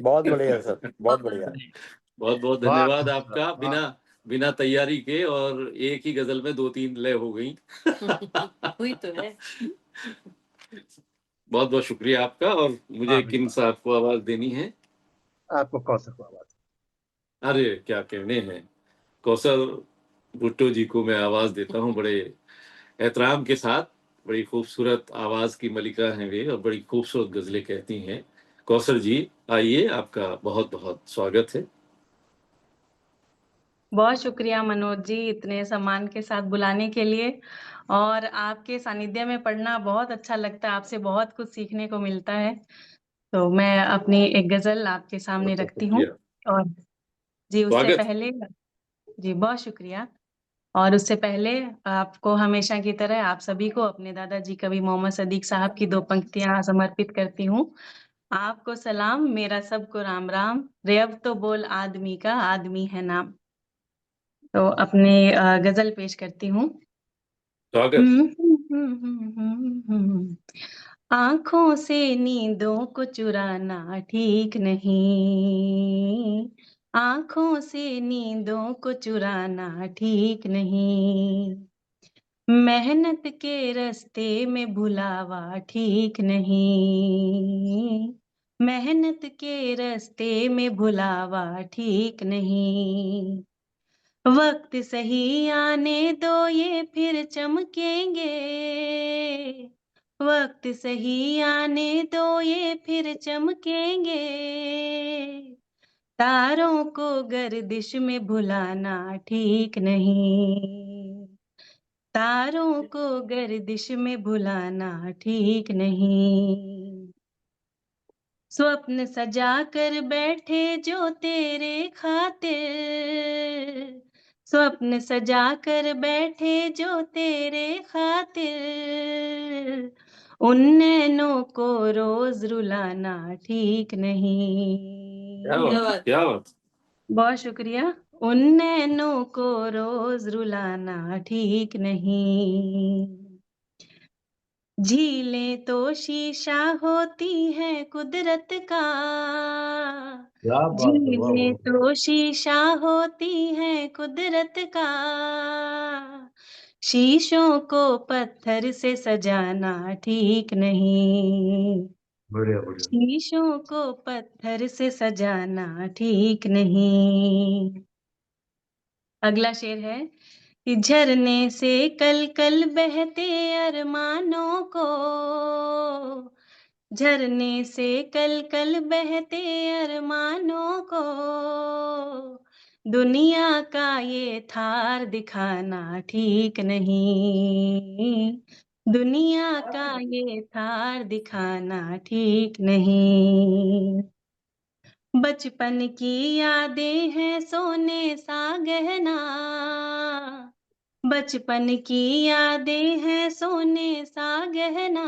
बहुत बढ़िया सर, बहुत बढ़िया। बहुत बहुत बहुत धन्यवाद खूबसूरत, आपका। बिना बहुत बिना तैयारी के और एक ही गजल में 2-3 लय हो गई। हुई तो है। बहुत बहुत शुक्रिया आपका। और मुझे वाह भाई किन वाह। साहब को आवाज देनी है? आपको कौशल को आवाज। अरे क्या कहने हैं, कौशल भुट्टो जी को मैं आवाज देता हूँ बड़े एहतराम के साथ। बड़ी खूबसूरत आवाज की मलिका हैं वे और बड़ी खूबसूरत गजलें कहती हैं। कौशल जी आइए, आपका बहुत बहुत स्वागत है। बहुत शुक्रिया मनोज जी, इतने सम्मान के साथ बुलाने के लिए। और आपके सानिध्य में पढ़ना बहुत अच्छा लगता है, आपसे बहुत कुछ सीखने को मिलता है। तो मैं अपनी एक गजल आपके सामने बहुत बहुत रखती हूँ। शुक्रिया। और जी उससे स्वागत। पहले, जी बहुत शुक्रिया। और उससे पहले आपको हमेशा की तरह आप सभी को अपने दादाजी कवि मोहम्मद सदीक साहब की 2 पंक्तियां समर्पित करती हूँ। आपको सलाम, मेरा सबको राम राम, रे अब तो बोल आदमी का आदमी है नाम। तो अपनी गजल पेश करती हूँ। स्वागत। आंखों से नींदों को चुराना ठीक नहीं, आंखों से नींदों को चुराना ठीक नहीं, मेहनत के रास्ते में भुलावा ठीक नहीं, मेहनत के रास्ते में भुलावा ठीक नहीं, वक्त सही आने दो ये फिर चमकेंगे, वक्त सही आने दो ये फिर चमकेंगे, तारों को गर्दिश में भुलाना ठीक नहीं, तारों को गर्दिश में भुलाना ठीक नहीं, स्वप्न सजा कर बैठे जो तेरे खातिर, स्वप्न सजा कर बैठे जो तेरे खातिर, उन नैनों को रोज रुलाना ठीक क्या नहीं। बात क्या बात। बहुत शुक्रिया। उन नैनों को रोज रुलाना ठीक नहीं। झीलें तो शीशा होती है कुदरत का, क्या बात है, वाह झीलें वाह। तो शीशा होती है कुदरत का, शीशों को पत्थर से सजाना ठीक नहीं। बढ़िया बढ़िया। शीशों को पत्थर से सजाना ठीक नहीं। अगला शेर है कि झरने से कल कल बहते अरमानों को, झरने से कल कल बहते अरमानों को, दुनिया का ये थार दिखाना ठीक नहीं। दुनिया का ये थार दिखाना ठीक नहीं। बचपन की यादें हैं सोने सा गहना, बचपन की यादें हैं सोने सा गहना,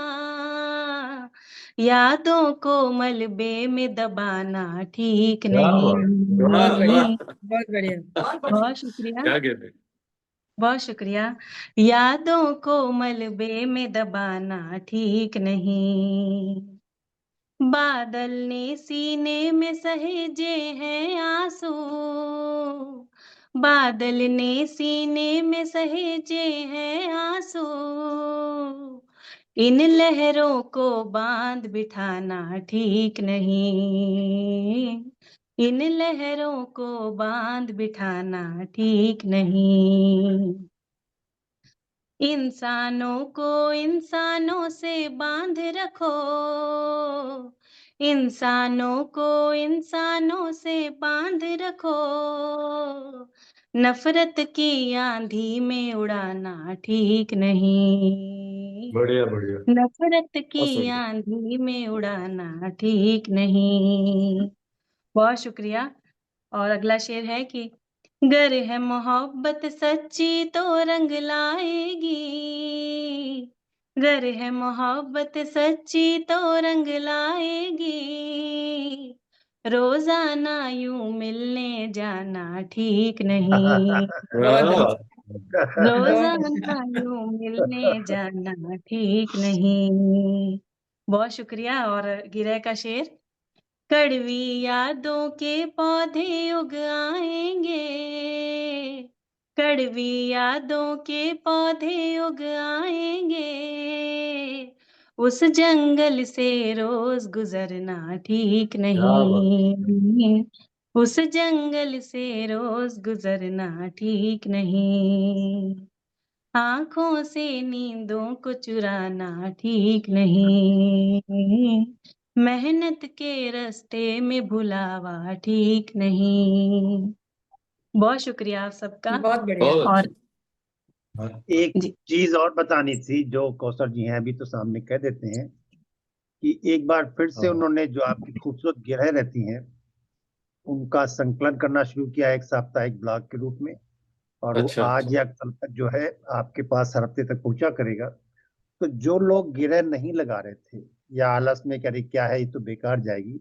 यादों को मलबे में दबाना ठीक क्या बात। बहुत बढ़िया, नहीं। बहुत बढ़िया। बहुत शुक्रिया, क्या कहते हैं। बहुत शुक्रिया। यादों को मलबे में दबाना ठीक नहीं। बादल ने सीने में सहेजे हैं आंसू, बादल ने सीने में सहेजे हैं आंसू, इन लहरों को बांध बिठाना ठीक नहीं। इन लहरों को बांध बिठाना ठीक नहीं। इंसानों को इंसानों से बांध रखो, इंसानों को इंसानों से बांध रखो, नफरत की आंधी में उड़ाना ठीक नहीं। बढ़िया बढ़िया। नफरत बहुत की सुंदर। आंधी में उड़ाना ठीक नहीं। बहुत शुक्रिया। और अगला शेर है कि गर है मोहब्बत सच्ची तो रंग लाएगी, गर है मोहब्बत सच्ची तो रंग लाएगी, रोजाना यूं मिलने जाना ठीक नहीं। बहुत क्या अच्छा, बात। बहुत रोजाना अच्छा। यूं मिलने जाना ठीक नहीं। बहुत शुक्रिया। और गिरह का शेर, कड़वी यादों के पौधे उग आएंगे, कड़वी यादों के पौधे उग आएंगे, उस जंगल से रोज गुजरना ठीक क्या बात। नहीं। उस जंगल से रोज गुजरना ठीक नहीं। आंखों से नींदों को चुराना ठीक नहीं। मेहनत के रास्ते में भुलावा ठीक नहीं। बहुत शुक्रिया आप सबका। बहुत बढ़िया। बहुत और अच्छा। एक जी चीज और बतानी थी जो कौसर जी हैं अभी तो सामने कह देते हैं कि एक बार फिर से हाँ। उन्होंने जो आपकी खूबसूरत गिरह रहती हैं उनका संकलन करना शुरू किया है एक साप्ताहिक ब्लॉग के रूप में, और वो अच्छा आज या कल तक जो है आपके पास हर हफ्ते तक पहुंचा करेगा। तो जो लोग गिरह नहीं लगा रहे थे या आलस में कह रहे क्या है ये तो बेकार जाएगी,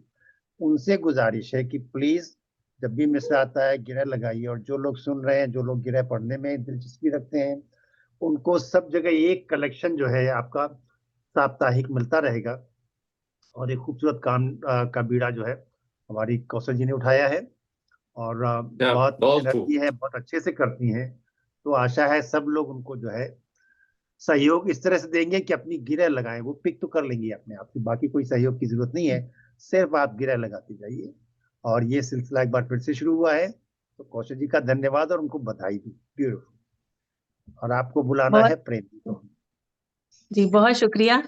उनसे गुजारिश है कि प्लीज जब भी मिस आता है गिरह लगाइए। और जो लोग सुन रहे हैं, जो लोग गिरह पढ़ने में दिलचस्पी रखते हैं, उनको सब जगह एक कलेक्शन जो है आपका साप्ताहिक मिलता रहेगा। और एक खूबसूरत काम का बीड़ा जो है हमारी कौशल जी ने उठाया है, और क्या बहुत बहुत खूब। एनर्जी है, बहुत अच्छे से करती हैं। तो आशा है सब लोग उनको जो है सहयोग इस तरह से देंगे कि अपनी गिरह लगाएं। वो पिक तो कर लेंगी अपने आप से, बाकी कोई सहयोग की जरूरत नहीं है, सिर्फ आप गिरह लगाते जाइए। और ये सिलसिला एक बार फिर से शुरू हुआ है, तो कौशल जी का धन्यवाद और उनको बधाई दी। ब्यूटीफुल। और आपको बुलाना बहुत है प्रेम जी को। जी बहुत शुक्रिया।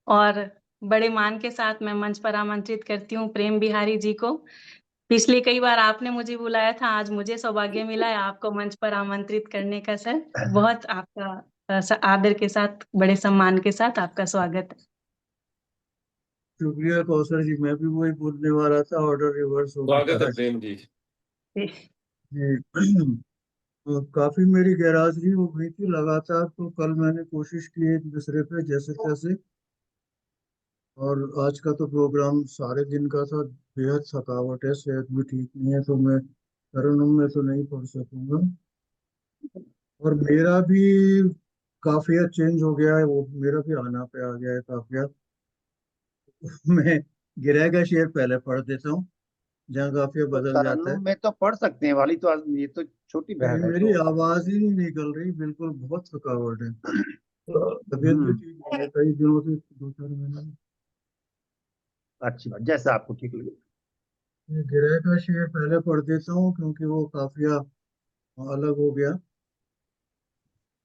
और बड़े मान के साथ मैं मंच पर आमंत्रित करती हूँ प्रेम बिहारी जी को। पिछली कई बार आपने मुझे बुलाया था, आज मुझे सौभाग्य मिला है आपको मंच पर आमंत्रित करने का। सर बहुत आपका आदर के साथ, बड़े सम्मान के साथ आपका स्वागत है। शुक्रिया कौशल जी, मैं भी वही बोलने वाला था, ऑर्डर रिवर्स हो स्वागत गया है आज। प्रेम जी। जी। काफी मेरी गैरहाजिरी हो गई थी लगातार, तो कल मैंने कोशिश की एक दूसरे पे जैसे तैसे। और आज का तो प्रोग्राम सारे दिन का था, बेहद थकावट है, सेहत भी ठीक नहीं है, तो मैं तरन्नुम में तो नहीं पढ़ सकूंगा। और मेरा भी काफिया चेंज हो गया है, वो मेरा भी आना पे आ गया है काफिया। मैं गिरह का शेर पहले पढ़ देता हूँ, जहाँ काफिया तो बदल जाता है। तरन्नुम में तो पढ़ सकते हैं वाली, तो ये तो छोटी नहीं, बहन है मेरी तो। आवाज ही नहीं निकल रही, बिल्कुल बहुत थकावट है। तबीयत भी हम्म। ठीक नहीं है कई दिनों से, 2-4 महीने से। अच्छी बात, जैसा आपको ठीक लगे। ये गिरह का शेर पहले पढ़ देता हूँ क्योंकि वो काफिया अलग हो गया।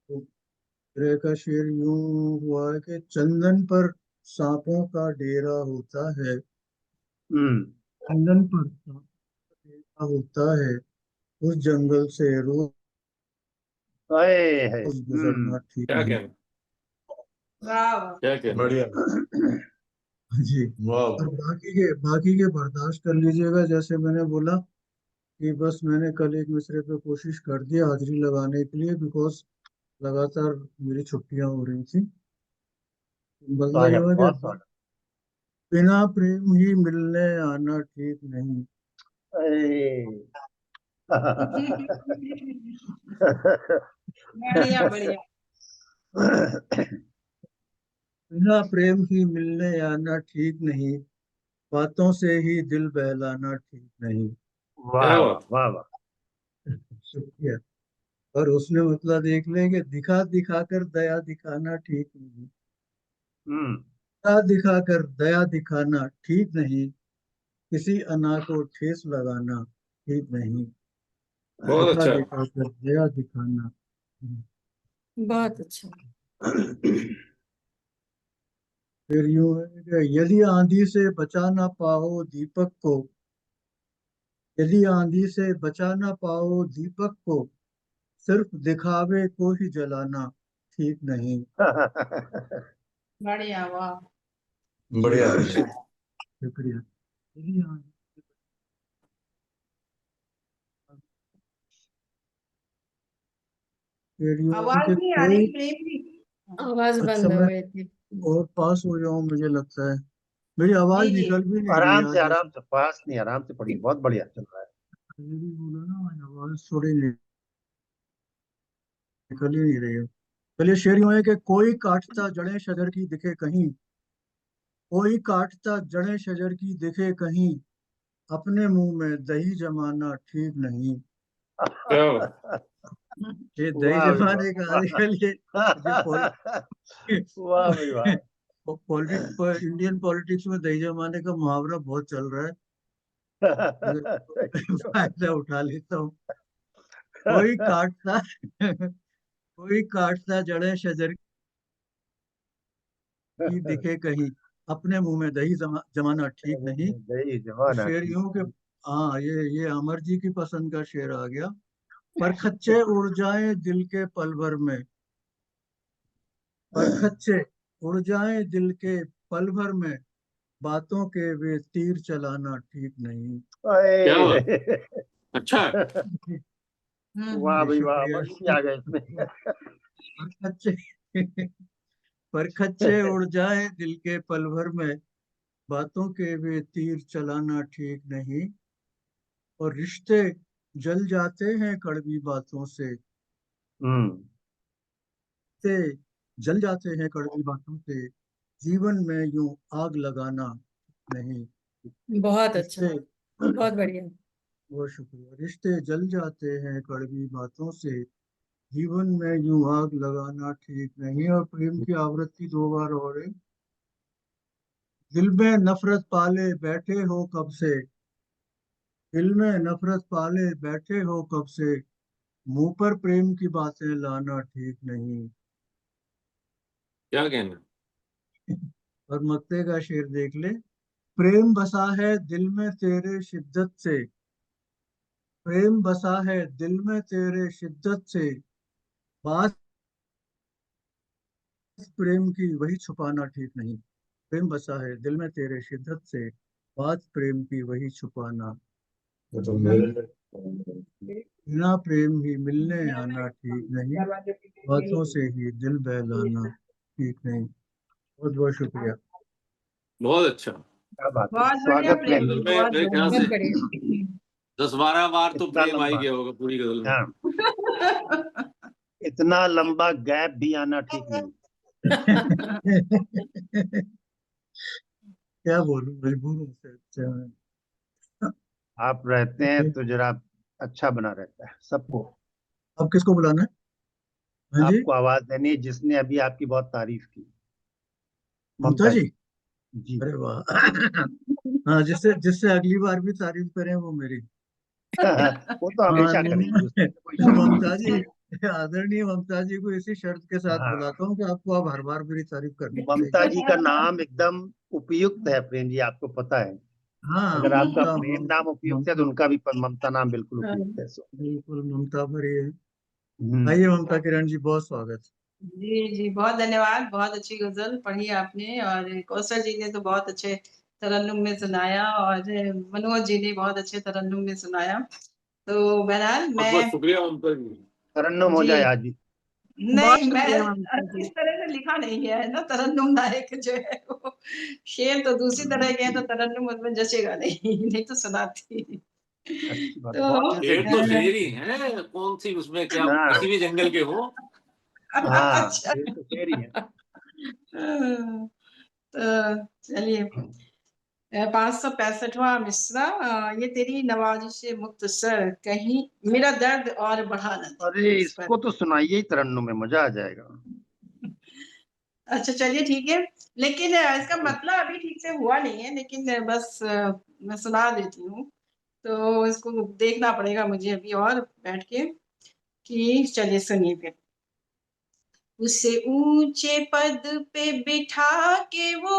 तो गिरह का शेर यूं हुआ है कि चंदन पर सांपों का डेरा होता है, हम्म। चंदन पर सांपों का डेरा होता है, उस जंगल से रोज अये है। गुजरना ठीक क्या नहीं। कहना, वाह क्या कहना। बढ़िया जी। वाह। और बाकी के बर्दाश्त कर लीजिएगा, जैसे मैंने बोला कि बस मैंने कल एक मिसरे पे कोशिश कर दी हाजिरी लगाने के लिए, बिकॉज लगातार मेरी छुट्टियां हो रही थी। बंदा स्वागत, यूं है कि बहुत स्वागत। बिना प्रेम ही मिलने आना ठीक नहीं। अरे। बढ़िया बढ़िया। बिना प्रेम ही मिलने आना ठीक नहीं, बातों से ही दिल बहलाना ठीक नहीं। वाह क्या वाह बात। वाह वाह। शुक्रिया। और उसने मतलब देख लें कि दिखा दिखा कर दया दिखाना ठीक नहीं, हम्म। दिखा दिखा कर दया दिखाना ठीक नहीं, किसी अना को ठेस लगाना ठीक नहीं, बहुत दिखा अच्छा। दिखा कर दया दिखाना। बहुत अच्छा। फिर यूं है कि यदि आंधी से बचा ना पाओ दीपक को, यदि आंधी से बचा ना पाओ दीपक को, सिर्फ दिखावे को ही जलाना ठीक नहीं। बढ़िया वाह। बढ़िया। शुक्रिया। यदि आंधी फिर यूं है आवाज कि नहीं आ कोई, रही प्रेम की। आवाज अच्छा बंद हो मैं गई थी। और पास हो जाऊं मुझे लगता है, मेरी जी आवाज जी। निकल भी नहीं रही आज आराम जैसे। से पास नहीं, आराम से पढ़िए, बहुत बढ़िया चल रहा है। ये भी बोला ना, आज आवाज थोड़ी निकल ही नहीं रही है। चलिए शेर यूं है कि कोई काटता जड़ें शजर की दिखे कहीं, कोई काटता जड़ें शजर की दिखे कहीं, अपने मुंह में दही जमाना ठीक नहीं। क्या बात। ये दही वाह भाई जमाने का वाह। आजकल ये जो वाह भाई वाह। इंडियन पॉलिटिक्स में दही जमाने का मुहावरा बहुत चल रहा है, अगर फायदा उठा लेता हूँ। कोई काटता कोई काटता जड़ें शजर की दिखे कहीं, अपने मुंह में दही जमाना ठीक नहीं। दही तो जमाना शेर ठीक। यूं कि हाँ, ये अमर जी की पसंद का शेर आ गया। पर खच्चे उड़ जाएं दिल के पल भर में, पर खच्चे उड़ जाएं दिल के पल भर में, बातों के वे तीर चलाना ठीक नहीं। क्या बात। अरे। अच्छा है। वाह जी भाई वाह, शुक्रिया। अमर जी भी आ गए इसमें। पर खच्चे पर खच्चे उड़ जाएं दिल के पल भर में, बातों के वे तीर चलाना ठीक नहीं। और रिश्ते जल जाते हैं कड़वी बातों से, हम्म। रिश्ते जल जाते हैं कड़वी बातों से, जीवन में यूं आग लगाना नहीं। बहुत अच्छा। रिश्ते, बहुत बढ़िया। बहुत शुक्रिया। रिश्ते जल जाते हैं कड़वी बातों से, जीवन में यूं आग लगाना ठीक नहीं। और प्रेम की आवृत्ति 2 बार और है। दिल में नफरत पाले बैठे हो कब से, दिल में नफरत पाले बैठे हो कब से, मुंह पर प्रेम की बातें लाना ठीक नहीं। क्या कहना। और मक्ते का शेर देख ले। प्रेम बसा है दिल में तेरे शिद्दत से, प्रेम बसा है दिल में तेरे शिद्दत से, बात प्रेम की वही छुपाना ठीक नहीं। प्रेम बसा है दिल में तेरे शिद्दत से, बात प्रेम की वही छुपाना। तो मेरे बिना प्रेम ही मिलने आना ठीक नहीं, बातों से ही दिल बहलाना ठीक नहीं। बहुत बहुत शुक्रिया। बहुत अच्छा। क्या बात है, बहुत बढ़िया स्वागत प्रेम प्रेम जी, जी। बहुत मेरे ख्याल बहुत से बढ़िया। बढ़िया। 10-12 बार तो इतना प्रेम आ ही लंबा, गया होगा पूरी गजल में। हाँ, इतना लंबा गैप भी आना ठीक नहीं। क्या बोलूं, मजबूर हूँ से। आप रहते हैं तो जरा अच्छा बना रहता है सबको। अब किसको बुलाना है? हाँ जी, आपको आवाज देनी है जिसने अभी आपकी बहुत तारीफ की, ममता ममता जी। जी। जी। अरे वाह। हाँ, जिससे जिससे अगली बार भी तारीफ करें वो मेरी। वो तो हाँ, हमेशा करेंगे, उसमें तो कोई शक नहीं ममता जी, है। आदरणीय ममता जी को इसी शर्त के साथ हाँ, बुलाता हूँ कि आपको अब हर बार मेरी तारीफ करनी ममता पड़ेगी। जी का नाम एकदम उपयुक्त है प्रेम जी, आपको पता है। हाँ, अगर आपका ममता प्रेम नाम उपयुक्त है तो ममता उनका भी ममता नाम बिल्कुल उपयुक्त है। बिल्कुल ममता भरी है। हम्म। आइए ममता किरण जी, बहुत स्वागत। जी जी, बहुत धन्यवाद। बहुत अच्छी गजल पढ़ी आपने, और कौशल जी ने तो बहुत अच्छे तरन्नुम में सुनाया, और मनोज जी ने बहुत अच्छे तरन्नुम में सुनाया। तो बहरहाल बहुत बहुत मैं शुक्रिया ममता जी। तरन्नुम हो जी जाए आज भी। नहीं, मैं शुक्रिया ममता जी। इस तरह से लिखा नहीं गया है ना, तरन्नुम नायक जो है वो शेर तो दूसरी तरह के हैं, तो तरन्नुम उसमें जचेगा नहीं। नहीं तो सुनाती। अच्छी बात, तो बहुत दिल से शेर लिखी तो है। शेर ही है, कौन सी उसमें क्या हाँ, किसी भी जंगल के हो। हाँ, अच्छा। ये तो शेर ही है। तो चलिए, 565वां मिसरा, ये तेरी नवाजिश मुख्तसर कहीं मेरा दर्द और बढ़ा न दे, अरे इस पर। इसको तो सुनाइए ही, तरन्नुम में मजा आ जाएगा। अच्छा चलिए ठीक है, लेकिन इसका मतलब अभी ठीक से हुआ नहीं है, लेकिन बस मैं सुना देती हूँ। तो इसको देखना पड़ेगा मुझे अभी और बैठ के, कि चलिए सुनिए फिर। उसे ऊंचे पद पे बिठा के वो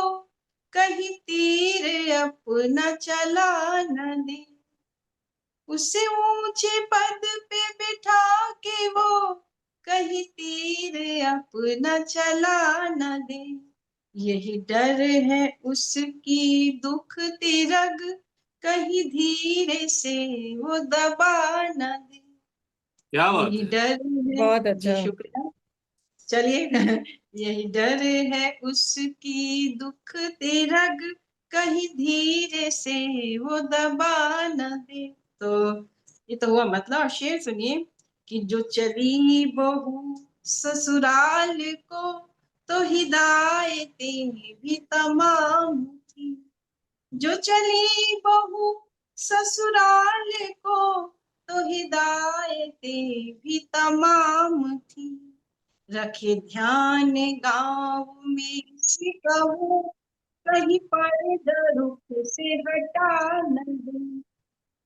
कहीं तीर अपना चला न दे। उसे ऊंचे पद पे बिठा के वो कहीं तीर अपना चला न दे। यही डर है उसकी दुख तिरग कहीं धीरे से वो दबा न दे। क्या बात यही है। डर है। बहुत जी अच्छा। शुक्रिया। चलिए। यही डर है उसकी दुख तिरग कहीं धीरे से वो दबा न दे। तो ये तो हुआ मतलब। शेर सुनिए, कि जो चली बहू ससुराल को तो हिदायतें भी तमाम थी। जो चली बहू ससुराल को तो हिदायतें भी तमाम थी। रखे ध्यान गाँव में सिकहू कहीं पर्दा रुख से हटा न दे।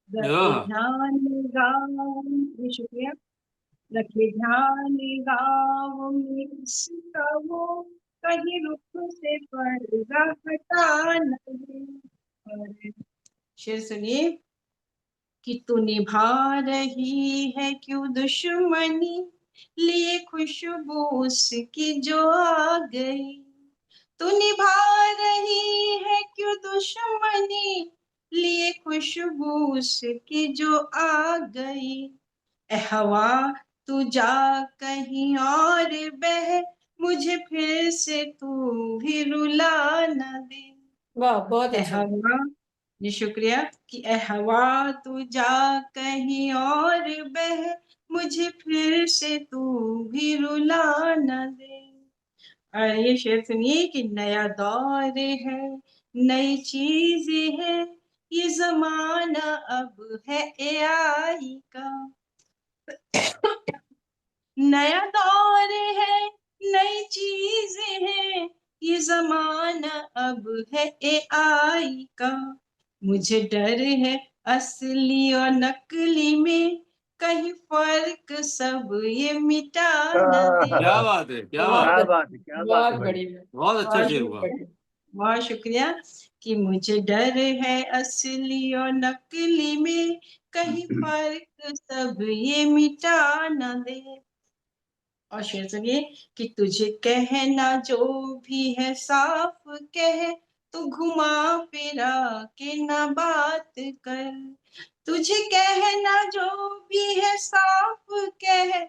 रखे आह, ध्यान गाँव में, शुक्रिया। रखे ध्यान गाँव में सिकहू कहीं रुख से पर्दा हटा न दे। और शेर सुनिए, कि तू निभा रही है क्यों दुश्मनी लिए खुशबू उसकी जो आ गई। तू निभा रही है क्यों दुश्मनी लिए खुशबू उसकी जो आ गई। ए हवा तू जा कहीं और बह मुझे फिर से तू भी रुला न दे। वाह, बहुत ए अच्छा। हवा, जी शुक्रिया। कि ए हवा तू जा कहीं और बह मुझे फिर से तू भी रुला न दे। और ये शेर सुनिए, कि नया दौर है नई चीज है ये जमाना अब है एआई का। नया दौर है नई चीज है ये जमाना अब है एआई का। मुझे डर है असली और नकली में कहीं फर्क सब ये मिटा न दे। क्या बात है, क्या बहुत बात क्या है। बात है, क्या बात है बहुत भाई। बढ़िया। बहुत अच्छा बहुत शेर हुआ। बढ़िया। बहुत शुक्रिया। कि मुझे डर है असली और नकली में कहीं फर्क सब ये मिटा न दे। और शेर सुनिए, कि तुझे कहना जो भी है साफ कह तू घुमा फिरा के ना बात कर, तुझे कहना जो भी है साफ कह,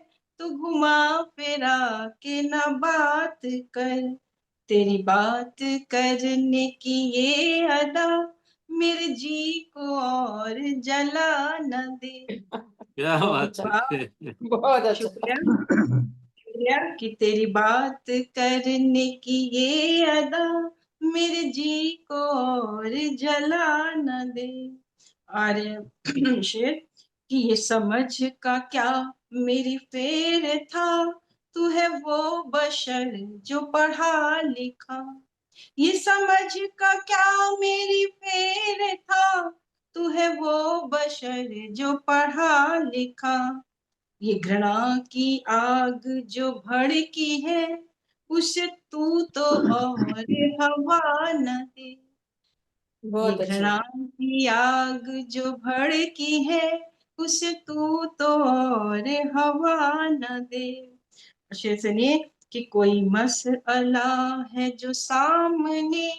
तू घुमा फिरा के ना बात कर, तेरी बात करने की ये अदा मेरे जी को और जला न दे। क्या बहुत बात अच्छा है। बहुत अच्छा शुक्रिया शुक्रिया कि तेरी बात करने की ये अदा मेरे जी को और जला न दे। और शेर कि ये समझ का क्या मेरी फेर था, तू है वो बशर जो पढ़ा लिखा, ये समझ का क्या मेरी फेर था, तू है वो बशर जो पढ़ा लिखा, ये घृणा की आग जो भड़की है, उसे तू तो और हवा न दे। ये बहुत अच्छा घृणा की आग जो भड़की है, उसे तू तो और हवा न दे। शेर सुनिए कि कोई मसला है जो सामने,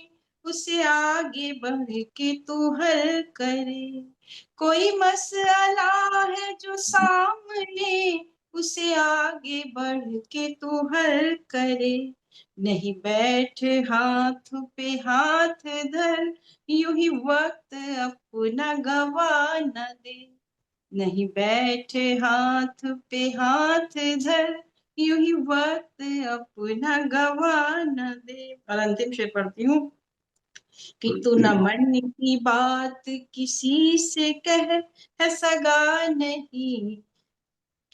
उसे आगे बढ़ के तू हल करे, कोई मसला है जो सामने, उसे आगे बढ़ के तू हल करे, नहीं बैठ हाथ पे हाथ धर, यूं ही वक्त अपना गवा न दे, नहीं बैठे हाथ पे हाथ धर, यूं ही वक्त अपना गवा न दे। और अंतिम शेर पढ़ती हूँ कि तू न मन की बात किसी से कह, है सगा नहीं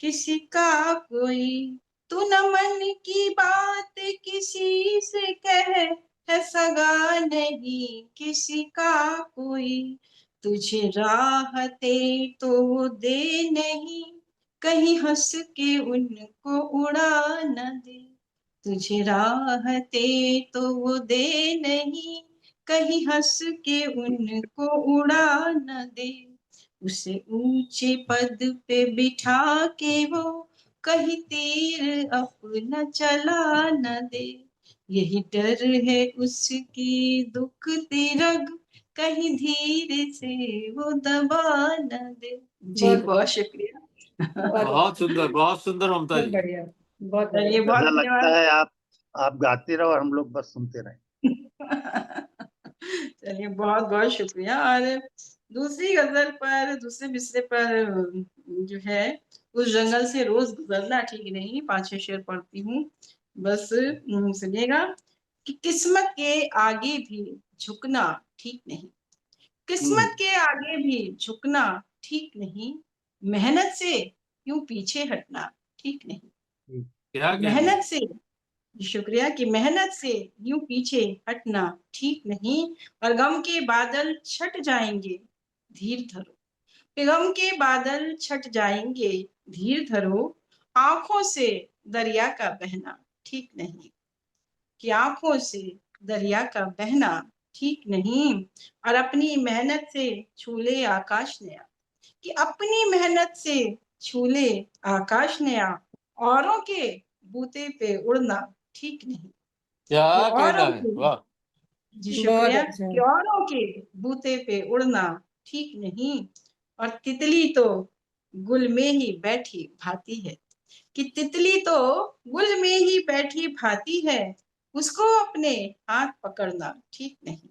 किसी का कोई, तू न मन की बात किसी से कह, है सगा नहीं किसी का कोई, तुझे राहते तो दे नहीं, कहीं हंस के उनको उड़ा न दे, तुझे राहते तो वो दे नहीं, कहीं हंस के उनको उड़ा न दे, उसे ऊंचे पद पे बिठा के वो कहीं तीर अपना चला न दे, यही डर है उसकी दुखती रग, कहीं धीरे से वो दबा न दे। जी बहुत बहुत शुक्रिया। बहुत सुंदर ममता बहुत जी। बढ़िया बहुत चलिए बढ़िया बहुत ऐसा लगता धन्यवाद। है आप गाते रहो और हम लोग बस सुनते रहे। चलिए बहुत बहुत शुक्रिया। और दूसरी गजल पर दूसरे मिसरे पर जो है उस जंगल से रोज गुजरना ठीक नहीं, 5-6 शेर पढ़ती हूँ, बस सुनिएगा कि किस्मत के आगे भी झुकना ठीक नहीं, किस्मत के आगे भी झुकना ठीक नहीं, मेहनत से यूं पीछे हटना ठीक नहीं, क्या कहना है। मेहनत से शुक्रिया कि मेहनत से यूं पीछे हटना ठीक नहीं, और गम के बादल छट जाएंगे धीर धरो, गम के बादल छट जाएंगे धीर धरो, आंखों से दरिया का बहना ठीक नहीं, कि आंखों से दरिया का बहना ठीक नहीं, और अपनी मेहनत से छूले आकाश नया, कि अपनी मेहनत से छूले आकाश नया, औरों के बूते पे उड़ना ठीक नहीं, कि क्या कहना औरों है, के वाह। जी बहुत शुक्रिया अच्छा कि औरों के बूते पे उड़ना ठीक नहीं, और तितली तो गुल में ही बैठी भाती है, कि तितली तो गुल में ही बैठी भाती है, उसको अपने हाथ पकड़ना ठीक नहीं,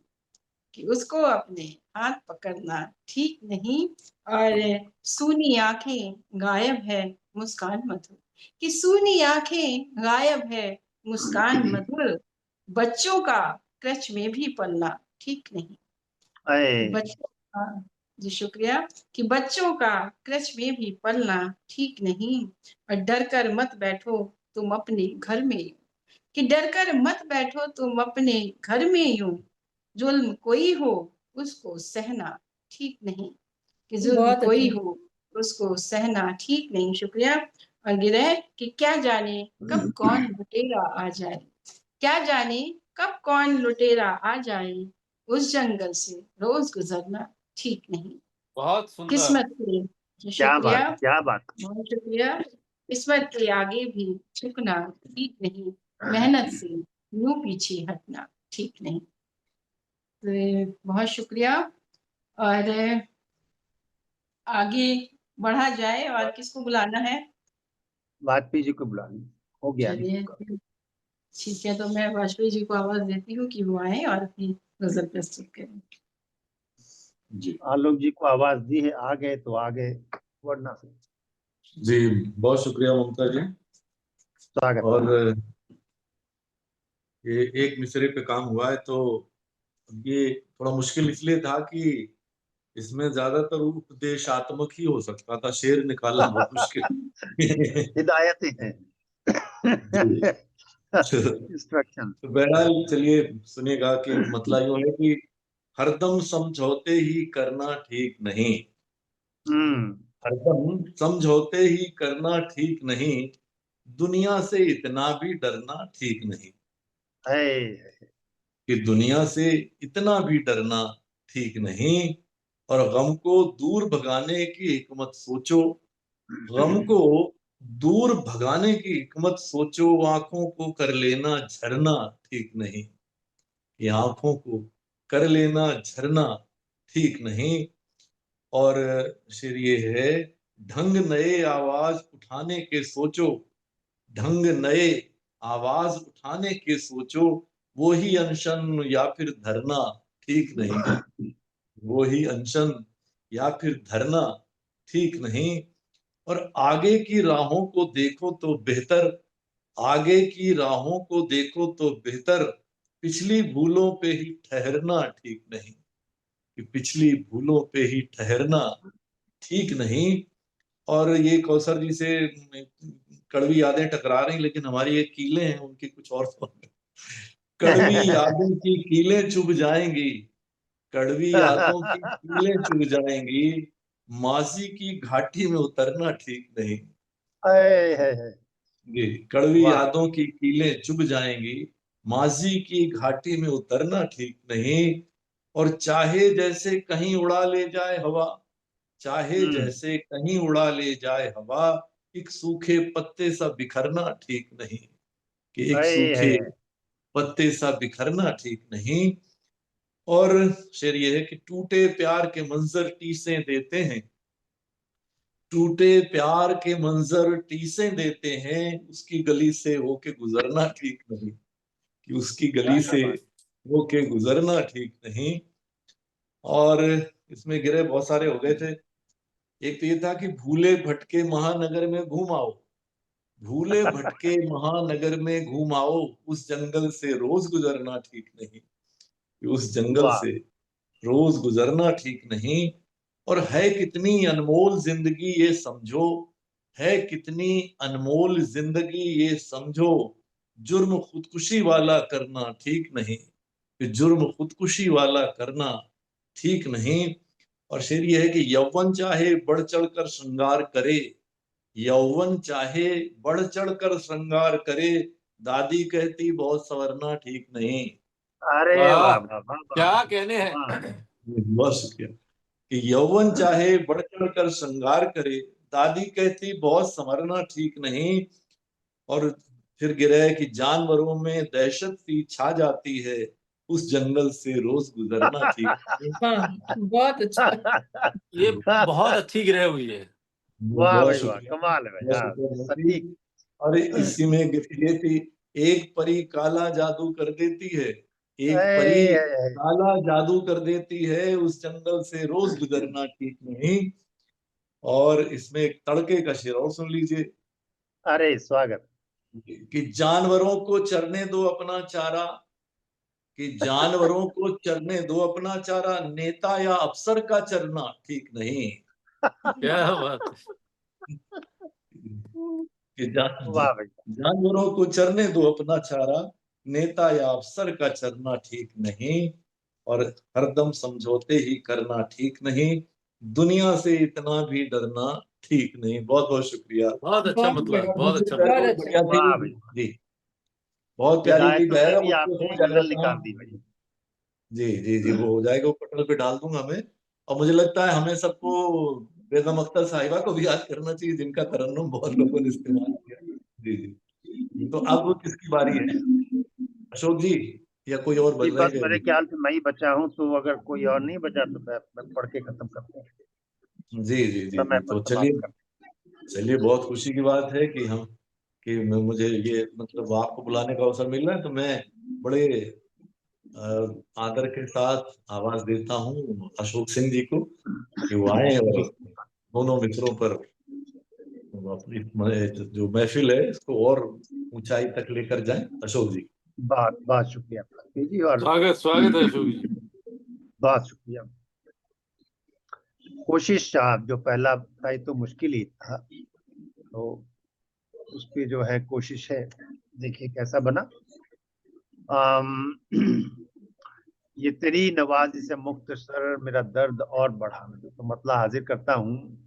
कि उसको अपने हाथ पकड़ना ठीक नहीं, और सूनी आंखें गायब है मुस्कान मधुर, कि सूनी आंखें गायब है मुस्कान मधुर, बच्चों का क्रच में भी पलना ठीक नहीं, कि अरे बच्चों का जी शुक्रिया कि बच्चों का क्रच में भी पलना ठीक नहीं, और डर कर मत बैठो तुम अपने घर में यूं, कि डर कर मत बैठो तुम अपने घर में यूं, जुल्म कोई हो उसको सहना ठीक नहीं, कि जुल्म बहुत कोई अच्छा हो उसको सहना ठीक नहीं। शुक्रिया। और गिरह कि क्या जाने कब कौन लुटेरा आ जाए, क्या जाने कब कौन लुटेरा आ जाए, उस जंगल से रोज गुजरना ठीक नहीं, बहुत सुंदर। किस्मत के जी क्या शुक्रिया बात है, क्या बात बहुत शुक्रिया, किस्मत के आगे भी झुकना ठीक नहीं, मेहनत से यूं पीछे हटना ठीक नहीं। बहुत शुक्रिया। और आगे बढ़ा जाए, और किसको बुलाना है? वाजपेयी जी को बुला लें, हो गया है। चलिए ठीक है, तो मैं वाजपेयी जी को आवाज देती हूँ कि वो आए और अपनी गजल प्रस्तुत करें। जी आलोक जी को आवाज दी है, आ गए तो आ गए, वरना से जी, बहुत शुक्रिया ममता जी। स्वागत। और ये एक मिसरे पे काम हुआ है, तो ये थोड़ा मुश्किल इसलिए था कि इसमें ज्यादातर उपदेशात्मक ही हो सकता था, शेर निकालना बहुत मुश्किल। हिदायतें हैं, जी। इंस्ट्रक्शन। तो बहरहाल चलिए सुनिएगा कि मतलब यूं है कि हरदम समझौते ही करना ठीक नहीं, हरदम समझौते ही करना ठीक नहीं, दुनिया से इतना भी डरना ठीक नहीं। है कि दुनिया से इतना भी डरना ठीक नहीं, और गम को दूर भगाने की हिकमत सोचो, गम को दूर भगाने की हिकमत सोचो, आंखों को कर लेना झरना ठीक नहीं। ये आंखों को कर लेना झरना ठीक नहीं। और शेर ये है, ढंग नए आवाज उठाने के सोचो, ढंग नए आवाज उठाने के सोचो, वो ही अनशन या फिर धरना ठीक नहीं, वो ही अनशन या फिर धरना ठीक नहीं। और आगे की राहों को देखो तो बेहतर, आगे की राहों को देखो तो बेहतर, पिछली भूलों पे ही ठहरना ठीक नहीं, कि पिछली भूलों पे ही ठहरना ठीक नहीं। और ये कौसर जी से कड़वी यादें टकरा रही, लेकिन हमारी ये कीलें हैं, उनकी कुछ और कड़वी यादों की कीलें चुभ जाएंगी, कड़वी यादों की कीलें चुभ जाएंगी, माजी की घाटी में उतरना ठीक नहीं। जी, कड़वी वाह। यादों की कीलें चुभ जाएंगी, माजी की घाटी में उतरना ठीक नहीं। और चाहे जैसे कहीं उड़ा ले जाए हवा, चाहे जैसे कहीं उड़ा ले जाए हवा, एक सूखे पत्ते सा बिखरना ठीक नहीं, कि एक सूखे पत्ते सा बिखरना ठीक नहीं। और शेर ये है कि टूटे प्यार के मंजर टीसें देते हैं, टूटे प्यार के मंजर टीसें देते हैं, उसकी गली से होके गुजरना ठीक नहीं, कि उसकी गली से होके गुजरना ठीक नहीं। और इसमें गिरे बहुत सारे हो गए थे। एक तो ये था कि भूले भटके महानगर में घूम आओ, भूले भटके महानगर में घूम आओ, उस जंगल से रोज गुजरना ठीक नहीं, कि उस जंगल से रोज गुजरना ठीक नहीं। और है कितनी अनमोल जिंदगी ये समझो, है कितनी अनमोल जिंदगी ये समझो, जुर्म खुदकुशी वाला करना ठीक नहीं, कि जुर्म खुदकुशी वाला करना ठीक नहीं। और शेर ये है कि यौवन चाहे बढ़ चढ़ कर श्रृंगार करे, यौवन चाहे बढ़ चढ़ कर श्रृंगार करे, दादी कहती बहुत संवरना ठीक नहीं। अरे वाह वाह, वाह वाह क्या कहने हैं। बहुत शुक्रिया। कि यौवन चाहे बढ़ चढ़ कर श्रृंगार करे, दादी कहती बहुत संवरना ठीक नहीं। और फिर गिरे कि जानवरों में दहशत सी छा जाती है, उस जंगल से रोज गुजरना ठीक नहीं। हाँ, बहुत अच्छा। ये बहुत अच्छी गिरह हुई है। वाह बहुत भाई वाह, शुक्रिया, कमाल है भाई। बहुत हाँ, शुक्रिया। सटीक। और इसी में ये थी, एक परी काला जादू कर देती है, एक परी काला जादू कर देती है, उस जंगल से रोज गुजरना ठीक नहीं। और इसमें एक तड़के का शेर और सुन लीजिए, अरे स्वागत। कि जानवरों को चरने दो अपना चारा, कि जानवरों को चरने दो अपना चारा, नेता या अफसर का चरना ठीक नहीं। क्या बात है। कि वाह भाई। जानवरों को चरने दो अपना चारा, नेता या अफसर का चरना ठीक नहीं। और हरदम समझौते ही करना ठीक नहीं, दुनिया से इतना भी डरना ठीक नहीं। बहुत बहुत शुक्रिया। बहुत अच्छा, बहुत मतलब बढ़िया, बहुत अच्छा बहुत बहुत अच्छा। बढ़िया थी वाह भाई। जी, बहुत प्यारी थी। हिदायतों में बहरा भी उसको आपने हो एक जाएगा गजल निकाल काम। दी भाई। जी जी जी, वो हो जाएगा, वो पटल पे डाल दूंगा मैं। और मुझे लगता है हमें सबको बेगम अख्तर साहिबा को भी याद करना चाहिए, जिनका तरन्नुम बहुत लोगों ने इस्तेमाल किया। जी जी। तो अब किसकी बारी है? अशोक जी। या कोई और ये बच बस रह मेरे गए? ख्याल से मैं ही बचा हूँ, तो अगर कोई और नहीं बचा तो मैं पढ़ के खत्म करता हूँ। जी जी जी समय जी, पर तो समाप्त कर। चलिए बहुत खुशी की बात है कि मुझे ये मतलब आपको बुलाने का अवसर मिल रहा है, तो मैं बड़े आदर के साथ आवाज देता हूँ अशोक सिंह जी को कि वो आए और दोनों मित्रों पर अपनी जो महफिल है इसको और ऊंचाई तक लेकर जाएं। अशोक जी। बहुत बहुत शुक्रिया प्रकाश जी, और स्वागत है अशोक जी। बहुत शुक्रिया। कोशिश जो पहला था ये तो मुश्किल ही था, तो उस पे जो है कोशिश है, देखिए कैसा बना। ये तेरी नवाज़ी से मुख्तसर मेरा दर्द और बढ़ा दे, तो मतलब हाजिर करता हूँ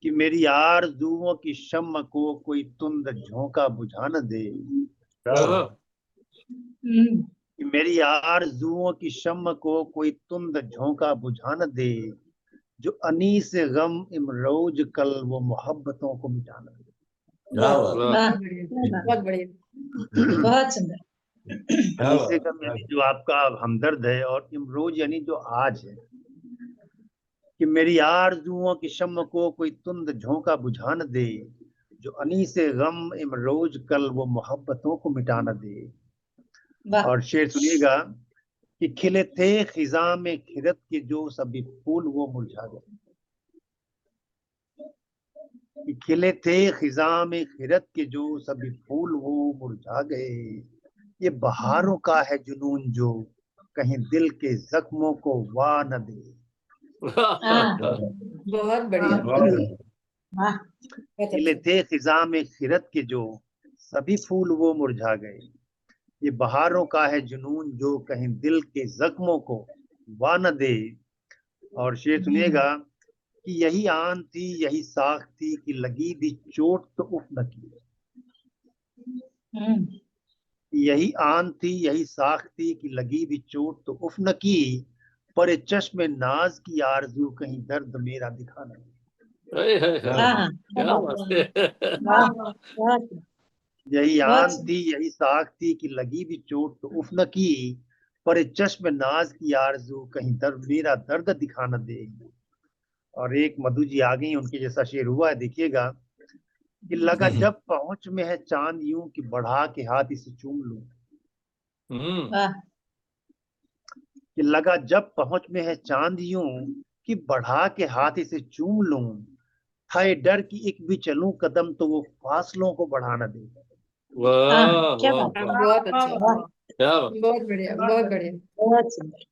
कि मेरी आरज़ुओं की शम्म को कोई तुंद झोंका बुझा न दे। कि मेरी आरज़ुओं की शम्म को कोई तुंद झोंका बुझा न दे, जो अनीस गम इमरोज कल वो मोहब्बतों को मिटा न दे। बहुत बढ़िया, बहुत सुंदर। अनीस गम यानी जो आपका हमदर्द है, और इमरोज यानी जो आज है। कि मेरी आरज़ुओं की शम्म को कोई तुंद झोंका बुझा न दे, जो अनीस गम इमरोज कल वो मोहब्बतों को मिटा न दे। और शेर सुनिएगा कि खिले थे खिजा में खिरत के जो सभी फूल वो मुरझा गए। कि खिले थे खिजा में खिरत के जो सभी फूल वो मुरझा गए। ये बहारों का है जुनून जो कहीं दिल के जख्मों को वाह न दे। बहुत बढ़िया। खिले थे खिजा में खिरत के जो सभी फूल वो मुरझा गए। ये बहारों का है जुनून जो कहीं दिल के जख्मों को वाह न दे। और शेर सुनिएगा कि यही आन थी यही साख थी कि लगी दी चोट तो उफ न की। यही आन थी यही साख थी कि लगी दी चोट तो उफ न की, पर चश्मे नाज की आरजू कहीं दर्द मेरा दिखा न दे। क्या बात है। यही आन थी यही साख थी कि लगी भी चोट तो उफ न की, पर चश्म नाज की आरजू कहीं दर्द मेरा दर्द दिखा न दे। और एक मधु जी आ गई, उनके जैसा शेर हुआ है, देखिएगा कि लगा जब पहुंच में है चांद यूं कि बढ़ा के हाथ इसे चूम लूं। कि लगा जब पहुंच में है चांद यूं कि बढ़ा के हाथ इसे चूम लूं, हाय डर की एक भी चलूं कदम तो वो फासलों को बढ़ा न दे। बहुत अच्छा, बहुत बढ़िया, बहुत बढ़िया, बहुत सुंदर।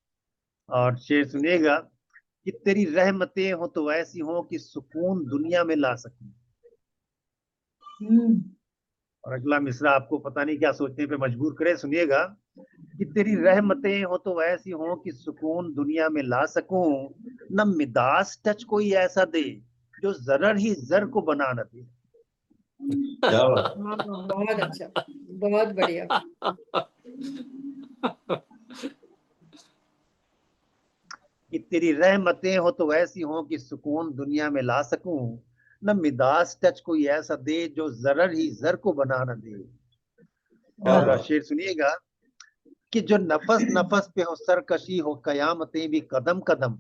और शेर सुनिएगा कि तेरी रहमतें हो तो ऐसी हो कि सुकून दुनिया में ला सकूं। और अगला मिसरा आपको पता नहीं क्या सोचने पे मजबूर करे, सुनिएगा कि तेरी रहमतें हो तो ऐसी हो कि सुकून दुनिया में ला सकूं, न मिदास टच कोई ऐसा दे जो जरर ही जर को बना न दे। बहुत अच्छा, बहुत बढ़िया। कि तेरी रहमतें हो तो ऐसी हो कि सुकून दुनिया में ला सकूं, न मिदास टच कोई ऐसा दे जो जरर ही जर को बना न दे। और शेर सुनिएगा कि जो नफस नफस पे हो सरकशी हो कयामतें भी कदम कदम।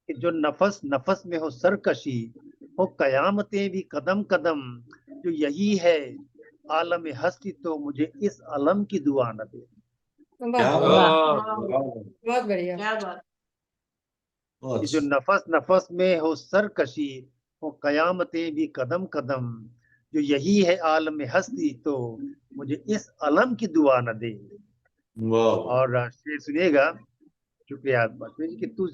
कि जो नफस नफस में हो सरकशी हो कयामतें भी कदम कदम, जो यही है आलम हस्ती तो मुझे इस अलम की दुआ न दे। बहुत बढ़िया, क्या बात। कि जो नफस नफस में हो सरकशी हो कयामतें भी कदम कदम, जो यही है आलम हस्ती तो मुझे इस अलम की दुआ न दे। और शेर सुनिएगा, शुक्रिया बाजपेयी जी, कि तू